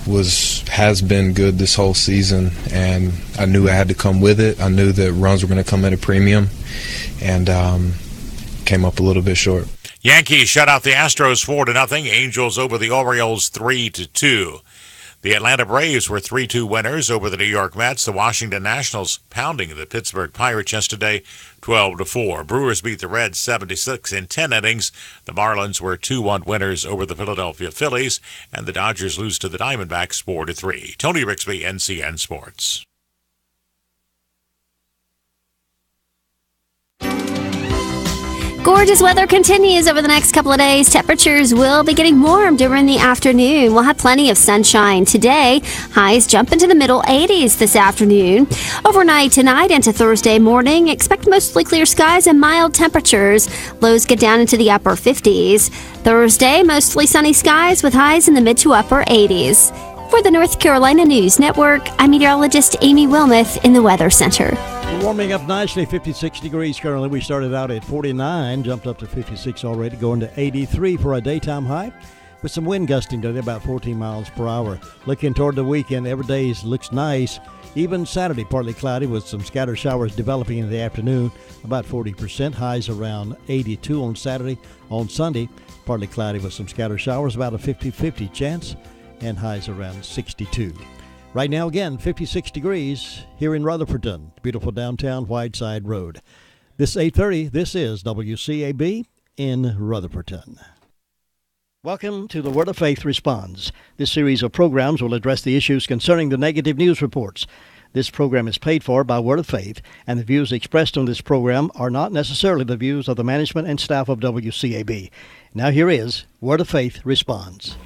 has been good this whole season, and I knew I had to come with it. I knew that runs were going to come at a premium, and came up a little bit short. Yankees shut out the Astros 4-0. Angels over the Orioles 3-2. The Atlanta Braves were 3-2 winners over the New York Mets. The Washington Nationals pounding the Pittsburgh Pirates yesterday 12-4. Brewers beat the Reds 76 in 10 innings. The Marlins were 2-1 winners over the Philadelphia Phillies, and the Dodgers lose to the Diamondbacks 4-3. Tony Rixby, NCN Sports. Gorgeous weather continues over the next couple of days. Temperatures will be getting warm during the afternoon. We'll have plenty of sunshine today. Highs jump into the middle 80s this afternoon. Overnight tonight into Thursday morning, expect mostly clear skies and mild temperatures. Lows get down into the upper 50s. Thursday, mostly sunny skies with highs in the mid to upper 80s. For the North Carolina News Network, I'm meteorologist Amy Wilmoth in the Weather Center. Warming up nicely, 56 degrees currently. We started out at 49, jumped up to 56 already, going to 83 for a daytime high. with some wind gusting today, about 14 miles per hour. Looking toward the weekend, every day looks nice. Even Saturday, partly cloudy with some scattered showers developing in the afternoon, about 40%. Highs around 82 on Saturday. On Sunday, partly cloudy with some scattered showers, about a 50-50 chance, and highs around 62. Right now, again, 56 degrees here in Rutherfordton, beautiful downtown Whiteside Road. This is 8:30. This is WCAB in Rutherfordton. Welcome to the Word of Faith Responds. This series of programs will address the issues concerning the negative news reports. This program is paid for by Word of Faith, and the views expressed on this program are not necessarily the views of the management and staff of WCAB. Now here is Word of Faith Responds.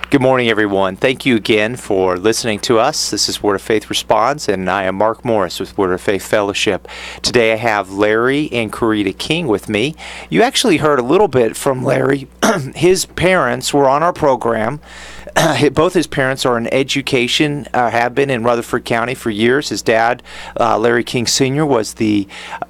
Good morning, everyone. Thank you again for listening to us. This is Word of Faith Responds, and I am Mark Morris with Word of Faith Fellowship. Today I have Larry and Corita King with me. You actually heard a little bit from Larry. His parents were on our program. Both his parents are in education, have been in Rutherford County for years. His dad, Larry King Sr.,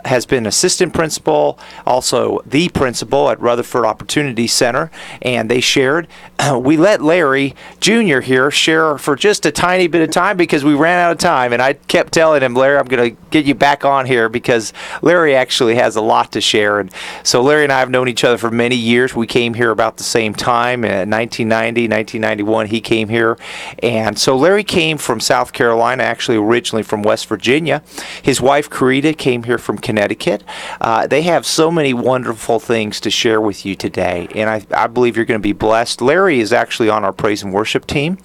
has been assistant principal, also the principal at Rutherford Opportunity Center, and they shared. We let Larry Jr. here share for just a tiny bit of time because we ran out of time, and I kept telling him, Larry, I'm going to get you back on here because Larry actually has a lot to share. And so Larry and I have known each other for many years. We came here about the same time, in 1990, 1991. He came here, and so Larry came from South Carolina, actually originally from West Virginia. His wife Corita came here from Connecticut. They have so many wonderful things to share with you today, and I believe you're going to be blessed. Larry is actually on our praise and worship team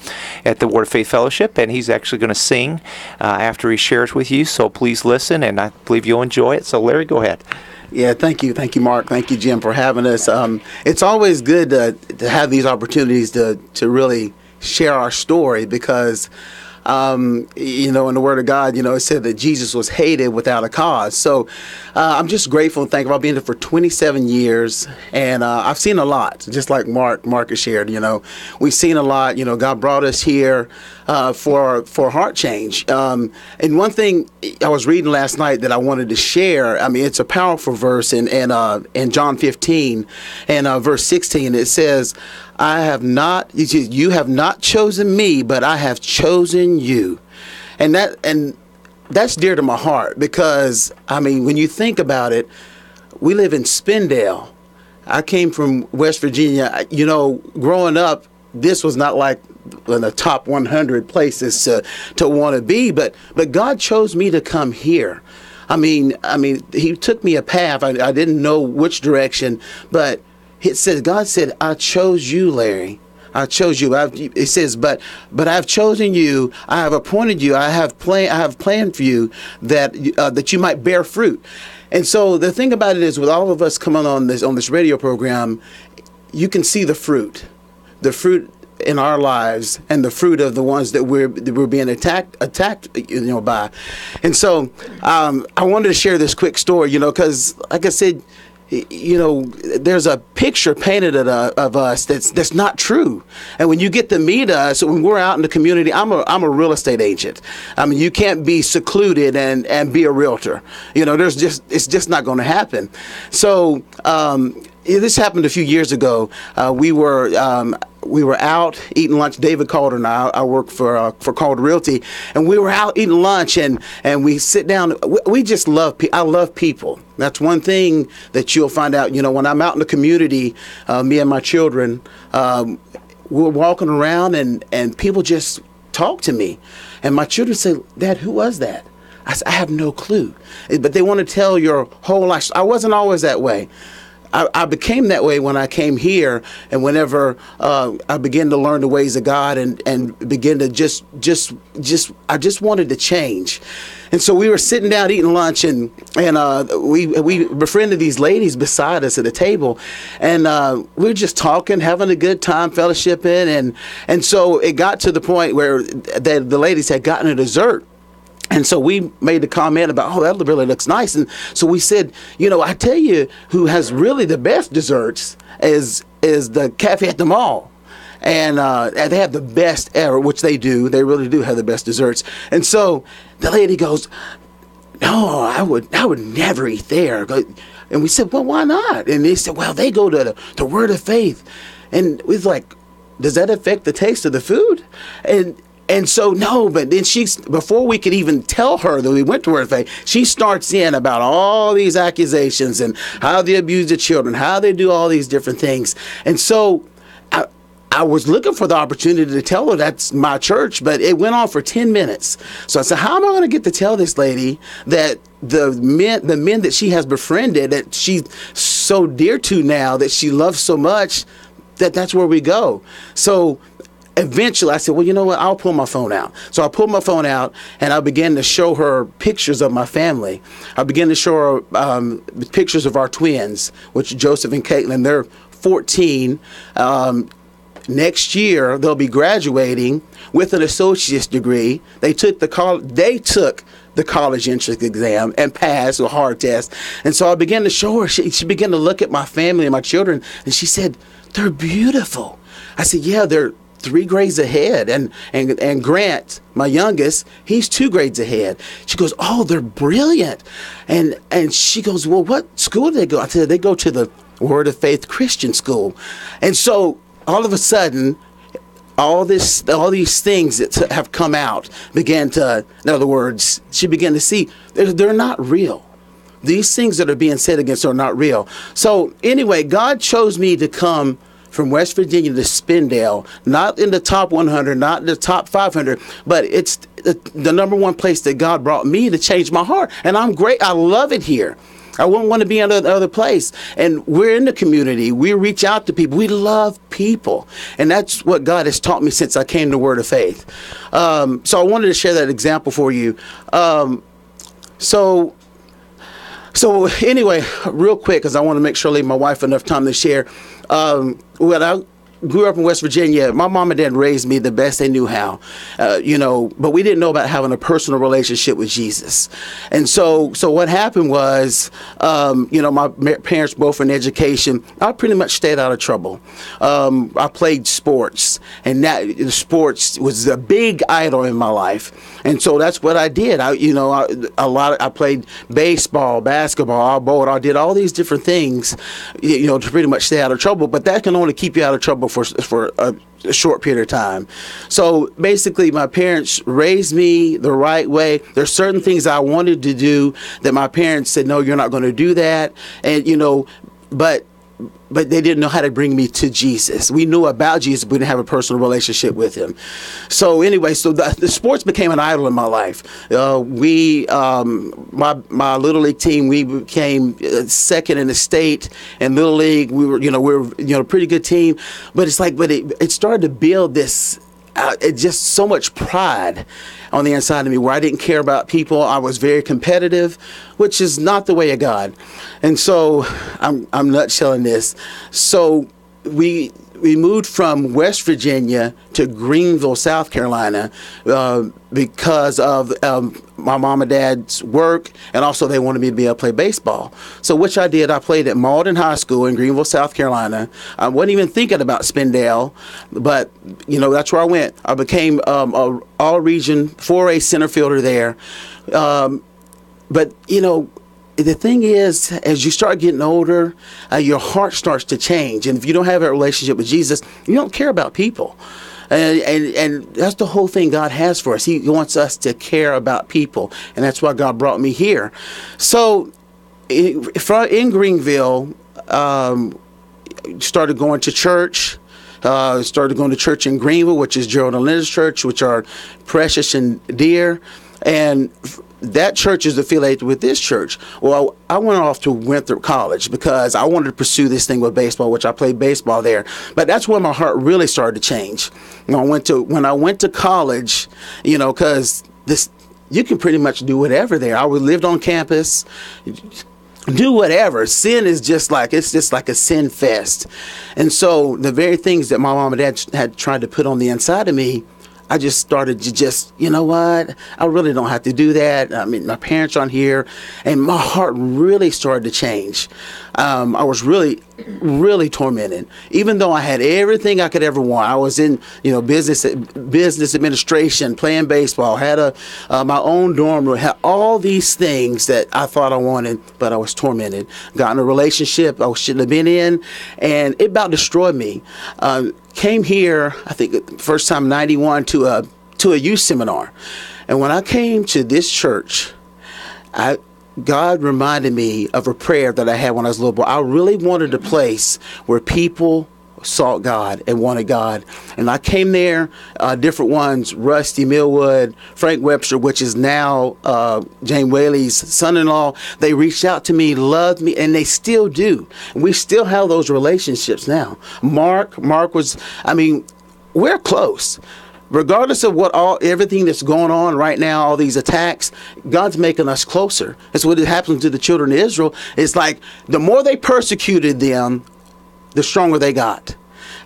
at the Word of Faith Fellowship, and he's actually going to sing after he shares with you, so please listen, and I believe you'll enjoy it. So Larry, go ahead. Yeah, thank you, Mark. Thank you, Jim, for having us. It's always good to have these opportunities to really share our story because, in the Word of God, it said that Jesus was hated without a cause. So I'm just grateful and thankful. I've been here for 27 years, and I've seen a lot, just like Mark has shared. We've seen a lot. God brought us here for heart change. And one thing I was reading last night that I wanted to share, it's a powerful verse in John 15 and verse 16. It says, you have not chosen me, but I have chosen you. And that's dear to my heart because, when you think about it, we live in Spindale. I came from West Virginia. Growing up, this was not like in the top 100 places to want to be, but God chose me to come here. He took me a path. I didn't know which direction, but God said, I chose you, Larry. I chose you. It says, but I've chosen you. I have appointed you. I have planned for you that you might bear fruit. And so the thing about it is, with all of us coming on this radio program, you can see the fruit in our lives and the fruit of the ones that we're being attacked by. And so I wanted to share this quick story, because like I said, there's a picture painted of us that's not true. And when you get to meet us, when we're out in the community, I'm a real estate agent. You can't be secluded and be a realtor. It's just not going to happen. So this happened a few years ago. We were out eating lunch. David Calder and I work for Calder Realty, and we were out eating lunch, and we sit down. We just I love people. That's one thing that you'll find out. When I'm out in the community, me and my children, we're walking around, and people just talk to me, and my children say, "Dad, who was that?" I have no clue, but they want to tell your whole life. I wasn't always that way. I became that way when I came here, and whenever I began to learn the ways of God and begin to I just wanted to change. And so we were sitting down eating lunch, and we befriended these ladies beside us at the table, and we were just talking, having a good time, fellowshipping, and so it got to the point where the ladies had gotten a dessert. And so we made the comment about, oh, that really looks nice. And so we said, I tell you who has really the best desserts is the cafe at the mall. And they have the best ever, which they do. They really do have the best desserts. And so the lady goes, no, I would never eat there. And we said, well, why not? And they said, well, they go to the Word of Faith. And we was like, does that affect the taste of the food? And so, no, but then before we could even tell her that we went to Word of Faith, she starts in about all these accusations and how they abuse the children, how they do all these different things. And so I was looking for the opportunity to tell her that's my church, but it went on for 10 minutes. So I said, how am I going to get to tell this lady that the men that she has befriended, that she's so dear to now, that she loves so much, that's where we go. So eventually I said, well, you know what, I'll pull my phone out. So I pulled my phone out and I began to show her pictures of my family. I began to show her pictures of our twins, which Joseph and Caitlin, they're 14. Next year, they'll be graduating with an associate's degree. They took the college entrance exam and passed a hard test. And so I began to show her. She began to look at my family and my children, and she said, they're beautiful. I said, yeah, they're 3 grades ahead. And Grant, my youngest, he's 2 grades ahead. She goes, oh, they're brilliant. And she goes, well, what school do they go? I said, they go to the Word of Faith Christian school. And so all of a sudden, all these things that have come out began to, in other words, she began to see they're not real. These things that are being said against her are not real. So anyway, God chose me to come from West Virginia to Spindale, not in the top 100, not in the top 500, but it's the number one place that God brought me to change my heart. And I'm great. I love it here. I wouldn't want to be in another place. And we're in the community. We reach out to people. We love people. And that's what God has taught me since I came to Word of Faith. So I wanted to share that example for you. So anyway, real quick, because I want to make sure I leave my wife enough time to share. When I grew up in West Virginia, my mom and dad raised me the best they knew how, but we didn't know about having a personal relationship with Jesus. And so what happened was, my parents both in education. I pretty much stayed out of trouble. I played sports, and sports was a big idol in my life. And so that's what I did. I played baseball, basketball, I bowled. I did all these different things, to pretty much stay out of trouble. But that can only keep you out of trouble for a short period of time. So basically, my parents raised me the right way. There's certain things I wanted to do that my parents said, no, you're not going to do that. And, but they didn't know how to bring me to Jesus. We knew about Jesus, but we didn't have a personal relationship with him. So anyway, the sports became an idol in my life. My Little League team, we became second in the state in Little League. We were a pretty good team, but it started to build this, just so much pride on the inside of me, where I didn't care about people. I was very competitive, which is not the way of God. And so I'm nutselling this. So we moved from West Virginia to Greenville, South Carolina, because of my mom and dad's work, and also they wanted me to be able to play baseball. So which I did. I played at Malden High School in Greenville, South Carolina. I wasn't even thinking about Spindale, but that's where I went. I became a all-region 4A center fielder there. But the thing is, as you start getting older, your heart starts to change. And if you don't have a relationship with Jesus, you don't care about people. And that's the whole thing God has for us. He wants us to care about people. And that's why God brought me here. So in Greenville, started going to church. Started going to church in Greenville, which is Gerald and Linda's church, which are precious and dear. And that church is affiliated with this church. Well, I went off to Winthrop College because I wanted to pursue this thing with baseball, which I played baseball there. But that's where my heart really started to change. When I went to college, because you can pretty much do whatever there. I lived on campus, do whatever. Sin is just like a sin fest. And so the very things that my mom and dad had tried to put on the inside of me, I just started to you know what? I really don't have to do that. I mean, my parents aren't here. And my heart really started to change. I was really really tormented. Even though I had everything I could ever want, I was in business administration, playing baseball, had my own dorm room, had all these things that I thought I wanted, but I was tormented. Got in a relationship I shouldn't have been in, and it about destroyed me. Came here, I think first time '91 to a youth seminar, and when I came to this church, God reminded me of a prayer that I had when I was a little boy. I really wanted a place where people sought God and wanted God. And I came there, different ones, Rusty Millwood, Frank Webster, which is now Jane Whaley's son-in-law. They reached out to me, loved me, and they still do. We still have those relationships now. Mark was, we're close. Regardless of everything that's going on right now, all these attacks, God's making us closer. That's what happened to the children of Israel. It's like the more they persecuted them, the stronger they got.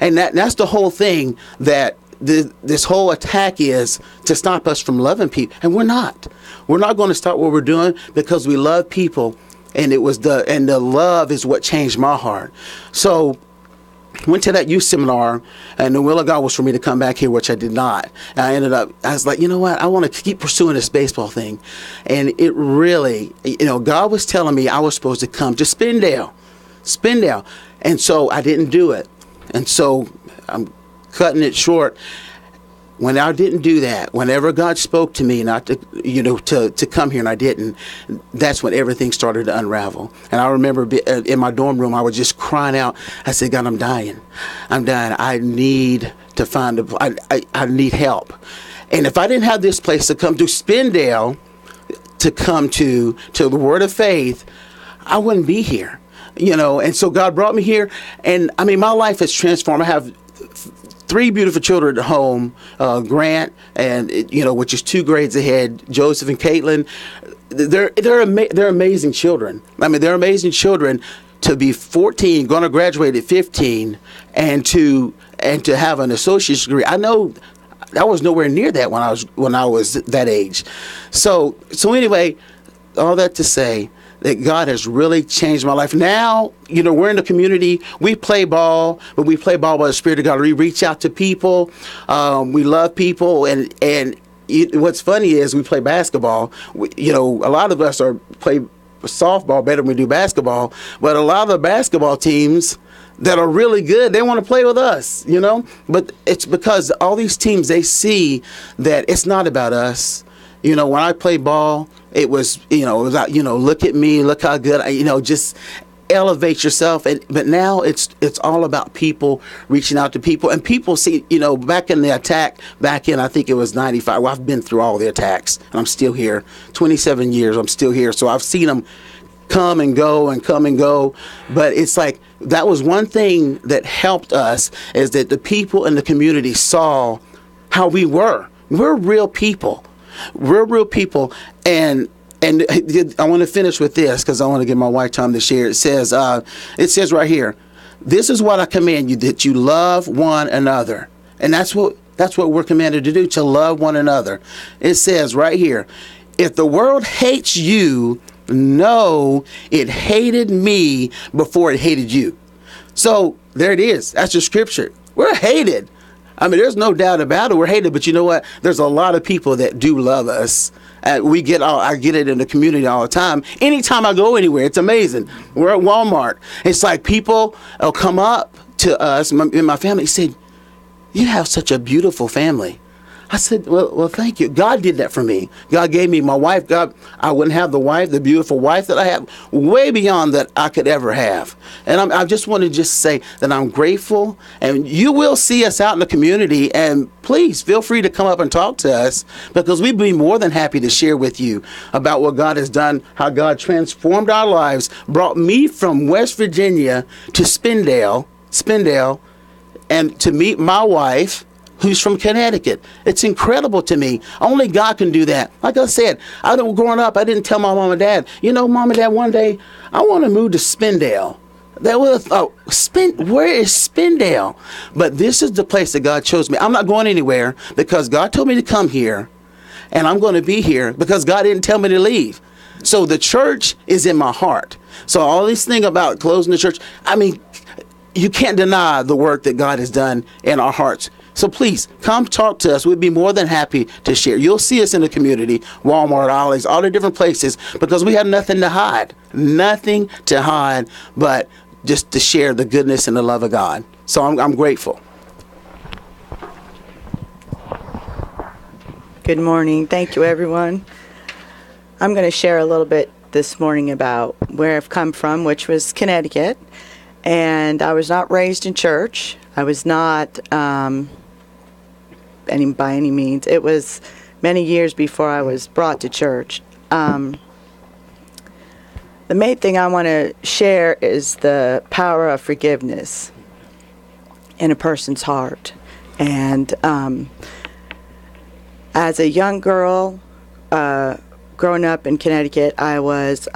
And that's the whole thing, that this whole attack is to stop us from loving people. And we're not. We're not going to stop what we're doing because we love people. And the love is what changed my heart. So went to that youth seminar, and the will of God was for me to come back here, which I did not. And I was like, you know what? I want to keep pursuing this baseball thing. And it really, God was telling me I was supposed to come to Spindale. And so I didn't do it. And so I'm cutting it short. When I didn't do that, whenever God spoke to me not to, to come here and I didn't, that's when everything started to unravel. And I remember in my dorm room, I was just crying out. I said, God, I'm dying. I need to find I need help. And if I didn't have this place to come to Spindale, to come to the Word of Faith, I wouldn't be here. And so God brought me here. And my life has transformed. I have 3 beautiful children at home, Grant, and which is 2 grades ahead, Joseph and Caitlin. They're amazing children. They're amazing children to be 14, going to graduate at 15, and to have an associate's degree. I know I was nowhere near that when I was that age. So anyway, all that to say that God has really changed my life. Now, we're in the community. We play ball, but we play ball by the Spirit of God. We reach out to people. We love people. And what's funny is we play basketball. A lot of us play softball better than we do basketball. But a lot of the basketball teams that are really good, they want to play with us, But it's because all these teams, they see that it's not about us. When I play ball, it was, look at me, look how good, just elevate yourself. But now it's all about people reaching out to people. And people see, back in the attack, I think it was 95. Well, I've been through all the attacks, and I'm still here. 27 years, I'm still here. So I've seen them come and go. But it's like, that was one thing that helped us, is that the people in the community saw how we were. We're real people. We're real people, and I want to finish with this because I want to give my wife time to share. It says right here, this is what I command you, that you love one another, and that's what we're commanded to do, to love one another. It says right here, if the world hates you, know it hated me before it hated you. So there it is. That's the scripture. We're hated. There's no doubt about it. We're hated, but you know what? There's a lot of people that do love us. I get it in the community all the time. Anytime I go anywhere, it's amazing. We're at Walmart. It's like people will come up to us, in my family, said, you have such a beautiful family. I said, well, thank you. God did that for me. God gave me my wife. I wouldn't have the beautiful wife that I have, way beyond that I could ever have. And I just want to say that I'm grateful. And you will see us out in the community. And please feel free to come up and talk to us, because we'd be more than happy to share with you about what God has done, how God transformed our lives, brought me from West Virginia to Spindale, and to meet my wife, who's from Connecticut. It's incredible to me. Only God can do that. Like I said, growing up, I didn't tell my mom and dad, Mom and Dad, one day I want to move to Spindale. Where is Spindale? But this is the place that God chose me. I'm not going anywhere, because God told me to come here, and I'm going to be here because God didn't tell me to leave. So the church is in my heart. So all this thing about closing the church, you can't deny the work that God has done in our hearts. So please, come talk to us. We'd be more than happy to share. You'll see us in the community, Walmart, Ollie's, all the different places, because we have nothing to hide. Nothing to hide but just to share the goodness and the love of God. So I'm grateful. Good morning. Thank you, everyone. I'm going to share a little bit this morning about where I've come from, which was Connecticut. And I was not raised in church. I was not by any means. It was many years before I was brought to church. The main thing I want to share is the power of forgiveness in a person's heart. And as a young girl, growing up in Connecticut, I was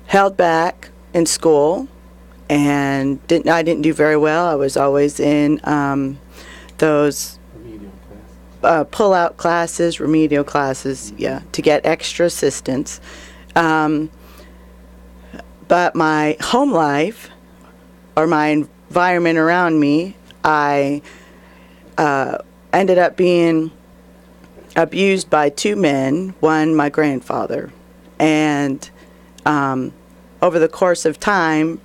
held back in school, and I didn't do very well. I was always in those pull-out classes, remedial classes, to get extra assistance. But my home life, or my environment around me, I ended up being abused by two men, one my grandfather. And over the course of time,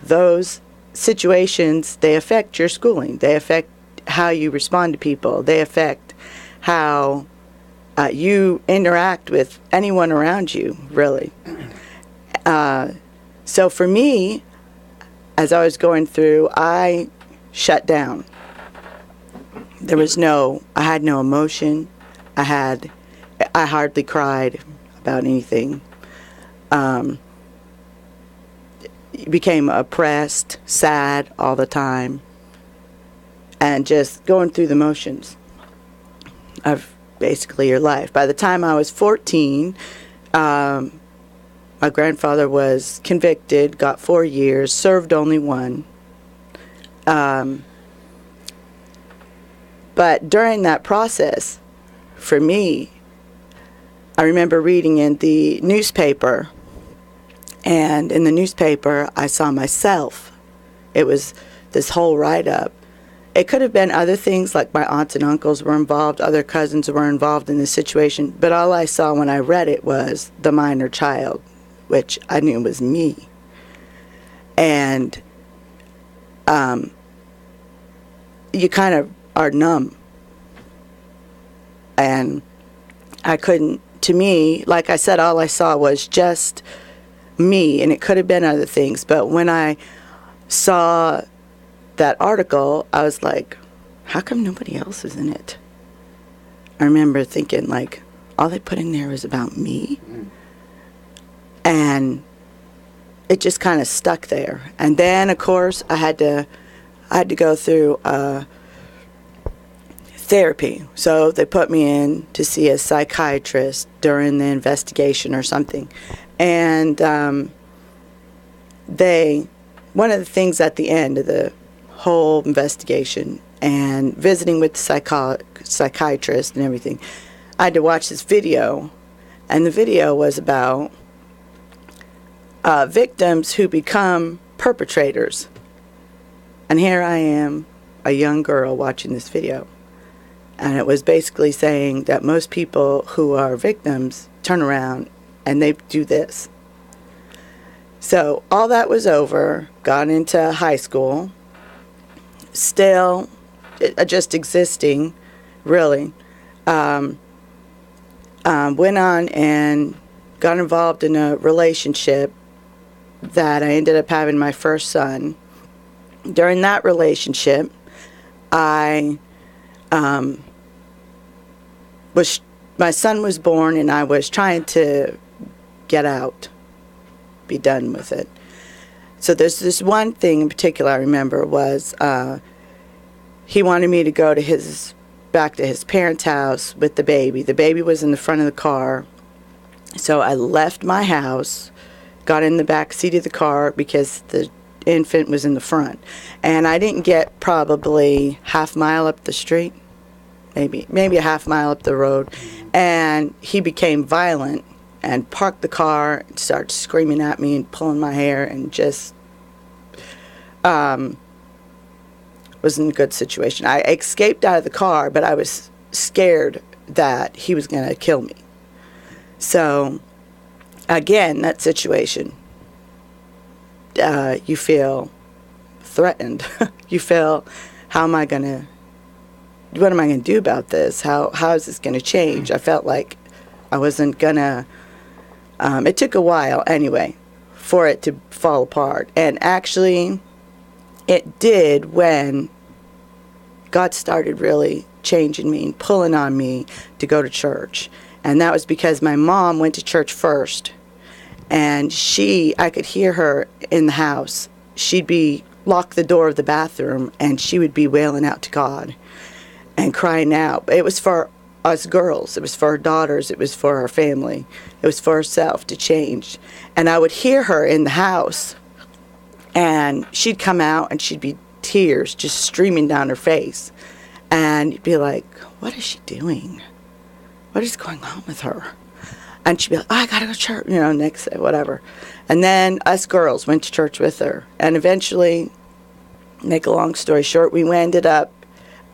those situations, they affect your schooling. They affect how you respond to people. They affect how you interact with anyone around you, really. So for me, as I was going through, I shut down. I had no emotion. I hardly cried about anything. Became oppressed, sad all the time, and just going through the motions of basically your life. By the time I was 14, my grandfather was convicted, got 4 years, served only 1. But during that process, for me, I remember reading in the newspaper, and in the newspaper, I saw myself. It was this whole write-up. It could have been other things, like my aunts and uncles were involved, other cousins were involved in this situation, but all I saw when I read it was the minor child, which I knew was me. And you kind of are numb. And I couldn't, to me, like I said, all I saw was just me, and it could have been other things. But when I saw that article, I was like, how come nobody else is in it? I remember thinking, like, all they put in there was about me. And it just kind of stuck there. And then, of course, I had to go through therapy. So they put me in to see a psychiatrist during the investigation or something. And one of the things at the end of the whole investigation and visiting with the psychiatrist and everything, I had to watch this video. And the video was about victims who become perpetrators. And here I am, a young girl, watching this video. And it was basically saying that most people who are victims turn around and they do this. So all that was over, got into high school, still just existing, really. Went on and got involved in a relationship that I ended up having my first son. During that relationship, my son was born, and I was trying to get out, be done with it. So there's this one thing in particular I remember was he wanted me to go to back to his parents' house with the baby. The baby was in the front of the car. So I left my house, got in the back seat of the car because the infant was in the front. And I didn't get probably half mile up the street, maybe a half mile up the road. And he became violent and parked the car and started screaming at me and pulling my hair and just was in a good situation. I escaped out of the car, but I was scared that he was going to kill me. So, again, that situation, you feel threatened. You feel, what am I going to do about this? How is this going to change? I felt like I wasn't going to, it took a while anyway for it to fall apart. And actually, it did when God started really changing me and pulling on me to go to church. And that was because my mom went to church first. And I could hear her in the house. She'd be lock the door of the bathroom and she would be wailing out to God and crying out. It was for us girls. It was for her daughters. It was for her family. It was for herself to change. And I would hear her in the house. And she'd come out and she'd be tears just streaming down her face. And you'd be like, what is she doing? What is going on with her? And she'd be like, I gotta go to church, next day, whatever. And then us girls went to church with her. And eventually, make a long story short, we ended up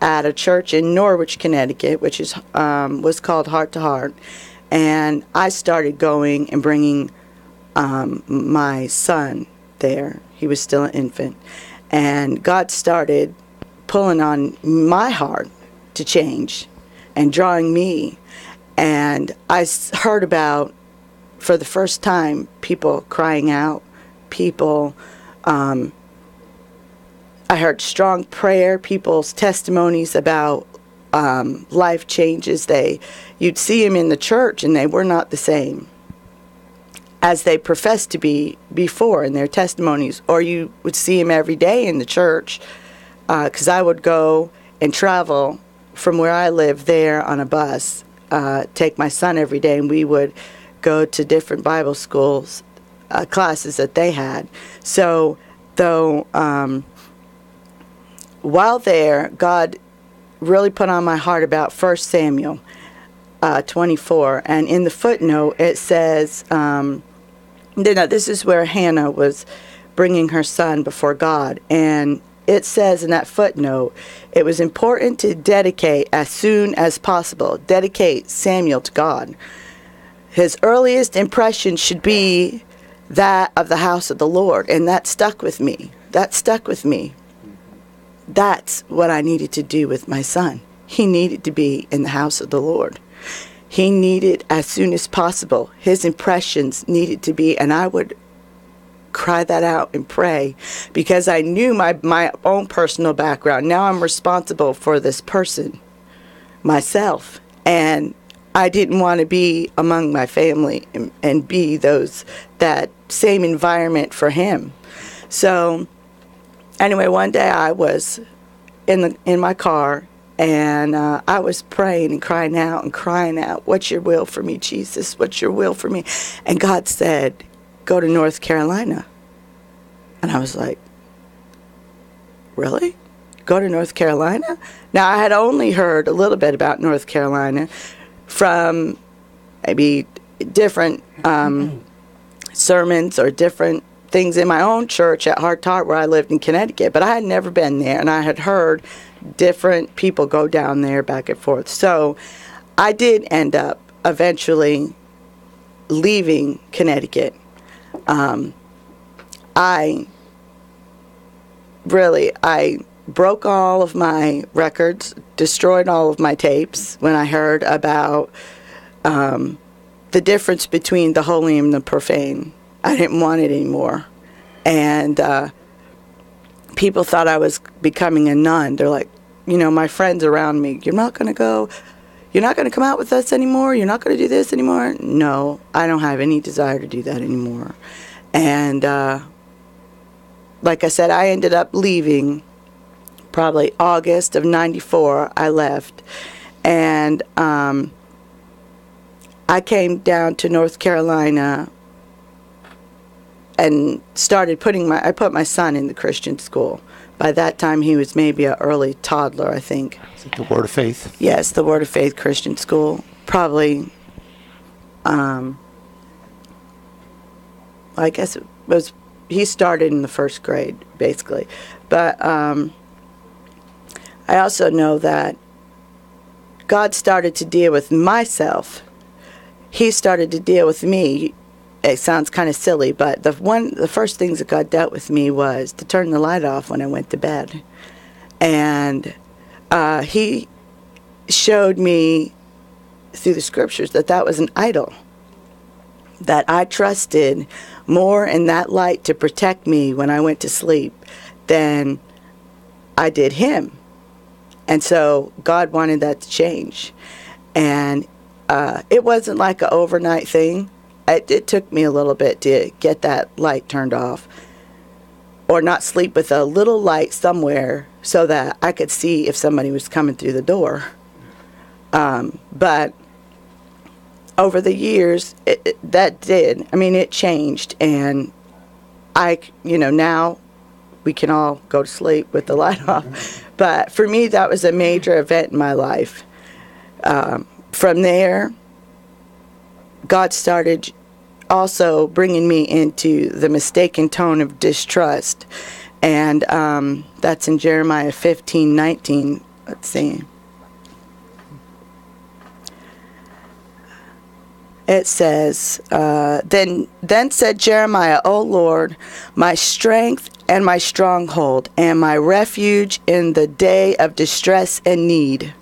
at a church in Norwich, Connecticut, which was called Heart to Heart. And I started going and bringing my son there. He was still an infant. And God started pulling on my heart to change and drawing me. And I heard about, for the first time, people crying out, people, I heard strong prayer, people's testimonies about life changes. You'd see them in the church and they were not the same as they professed to be before in their testimonies, or you would see him every day in the church, because I would go and travel from where I live there on a bus, take my son every day, and we would go to different Bible schools, classes that they had. So, though, while there, God really put on my heart about 1 Samuel 24, and in the footnote it says, this is where Hannah was bringing her son before God, and it says in that footnote, it was important to dedicate as soon as possible, dedicate Samuel to God. His earliest impression should be that of the house of the Lord, and that stuck with me. That stuck with me. That's what I needed to do with my son. He needed to be in the house of the Lord. He needed, as soon as possible, his impressions needed to be, and I would cry that out and pray, because I knew my own personal background. Now I'm responsible for this person, myself, and I didn't want to be among my family and be that same environment for him. So anyway, one day I was in my car, and I was praying and crying out, what's your will for me, Jesus? What's your will for me? And God said, go to North Carolina. And I was like, really? Go to North Carolina? Now, I had only heard a little bit about North Carolina from maybe different sermons or different things in my own church at Heart to Heart where I lived in Connecticut, but I had never been there, and I had heard different people go down there back and forth. So I did end up eventually leaving Connecticut. I broke all of my records, destroyed all of my tapes when I heard about the difference between the holy and the profane. I didn't want it anymore. And people thought I was becoming a nun. They're like, my friends around me, you're not going to go, you're not going to come out with us anymore, you're not going to do this anymore. No, I don't have any desire to do that anymore. And like I said, I ended up leaving probably August of '94. I left. And I came down to North Carolina and started I put my son in the Christian school. By that time, he was maybe an early toddler, I think. Is it the Word of Faith? Yes, the Word of Faith Christian school. Probably I guess it was, he started in the first grade, basically. But I also know that God started to deal with myself. He started to deal with me. It sounds kind of silly, but the first things that God dealt with me was to turn the light off when I went to bed. And he showed me through the scriptures that was an idol, that I trusted more in that light to protect me when I went to sleep than I did him. And so God wanted that to change. And it wasn't like an overnight thing. It took me a little bit to get that light turned off, or not sleep with a little light somewhere so that I could see if somebody was coming through the door. But over the years, it changed. And now we can all go to sleep with the light off. But for me, that was a major event in my life. From there, God started also bringing me into the mistaken tone of distrust. And that's in Jeremiah 15:19. Let's see. It says, then said Jeremiah, O Lord, my strength and my stronghold, and my refuge in the day of distress and need.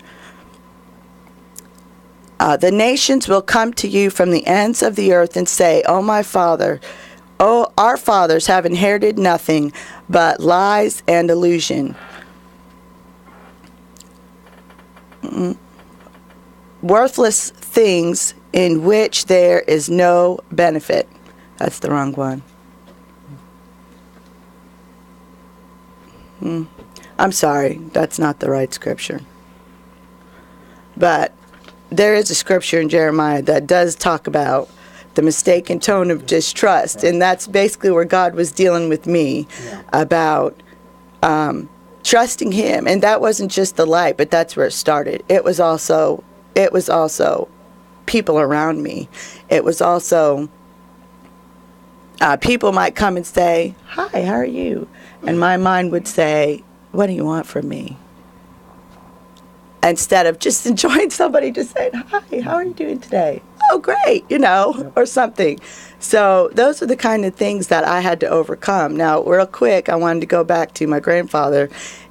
The nations will come to you from the ends of the earth and say, our fathers have inherited nothing but lies and illusion. Worthless things in which there is no benefit. That's the wrong one. I'm sorry, that's not the right scripture. But there is a scripture in Jeremiah that does talk about the mistaken tone of distrust, and that's basically where God was dealing with me about trusting him. And that wasn't just the light, but that's where it started. It was also people around me. It was also people might come and say, hi, how are you? And my mind would say, what do you want from me? Instead of just enjoying somebody just saying, hi, how are you doing today? Oh, great, or something. So those are the kind of things that I had to overcome. Now, real quick, I wanted to go back to my grandfather.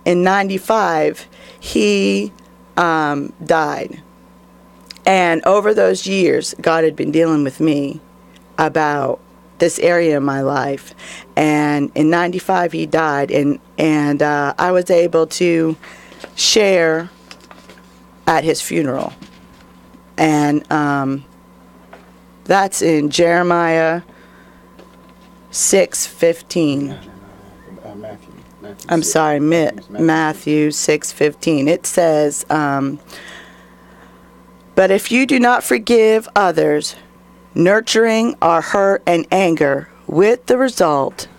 In 1995, he died. And over those years, God had been dealing with me about this area in my life. And in 1995, he died, and I was able to share at his funeral. And that's in Jeremiah 6:15. I'm sorry, Matthew 6:15. It says, but if you do not forgive others, nurturing our hurt and anger with the result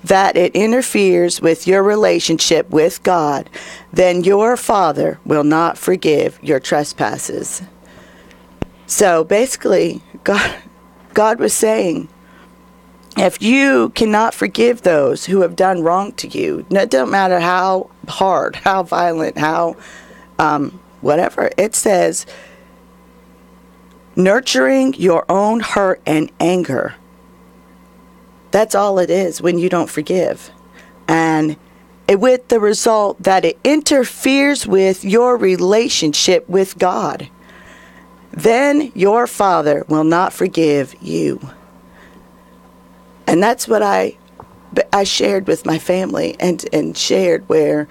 that it interferes with your relationship with God, then your Father will not forgive your trespasses. So basically, God was saying, if you cannot forgive those who have done wrong to you, it don't matter how hard, how violent, how whatever, it says, nurturing your own hurt and anger. That's all it is when you don't forgive. And with the result that it interferes with your relationship with God, then your Father will not forgive you. And that's what I shared with my family and shared where,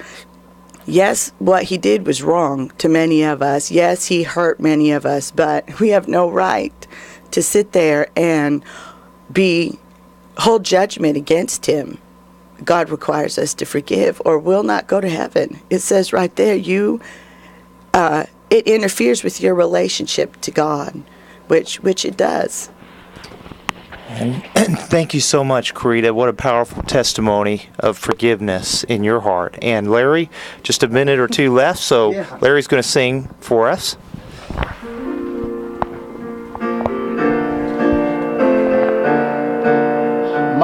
yes, what he did was wrong to many of us. Yes, he hurt many of us, but we have no right to sit there and hold judgment against him. God requires us to forgive or we'll not go to heaven. It says right there, it interferes with your relationship to God, which it does. And thank you so much, Corita. What a powerful testimony of forgiveness in your heart. And Larry, just a minute or two left, so Larry's going to sing for us.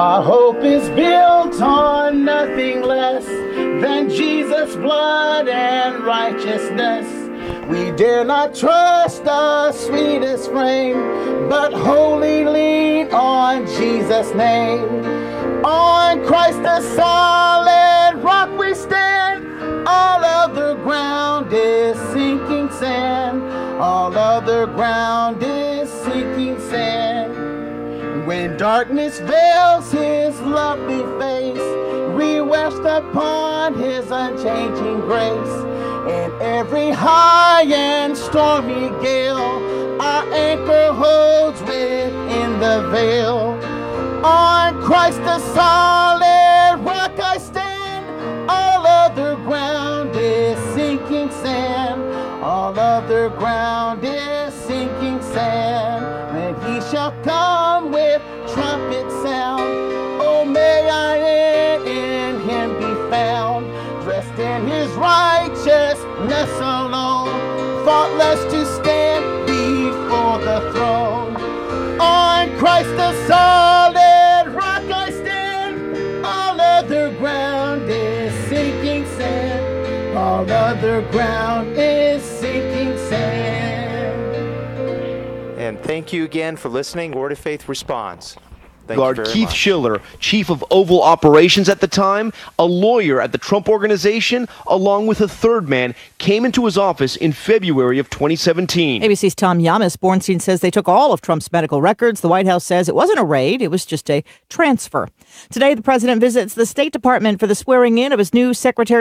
My hope is built on nothing less than Jesus' blood and righteousness. We dare not trust the sweetest frame, but wholly lean on Jesus' name. On Christ the solid rock we stand. All other ground is sinking sand. All other ground is sinking sand. When darkness veils his lovely face, we rest upon his unchanging grace. In every high and stormy gale, our anchor holds within the veil. On Christ the solid rock I stand. All other ground is sinking sand. All other ground is sinking sand. When he shall come with trumpet sound, oh may I in him be found, dressed in his righteousness alone, faultless to stand before the throne. On Christ the solid rock I stand. All other ground is sinking sand. All other ground is sinking sand. And thank you again for listening. Word of Faith Responds. Thank Guard you very Keith much. Schiller, chief of Oval Operations at the time, a lawyer at the Trump Organization, along with a third man, came into his office in February of 2017. ABC's Tom Yamas. Bornstein says they took all of Trump's medical records. The White House says it wasn't a raid, it was just a transfer. Today, the president visits the State Department for the swearing in of his new Secretary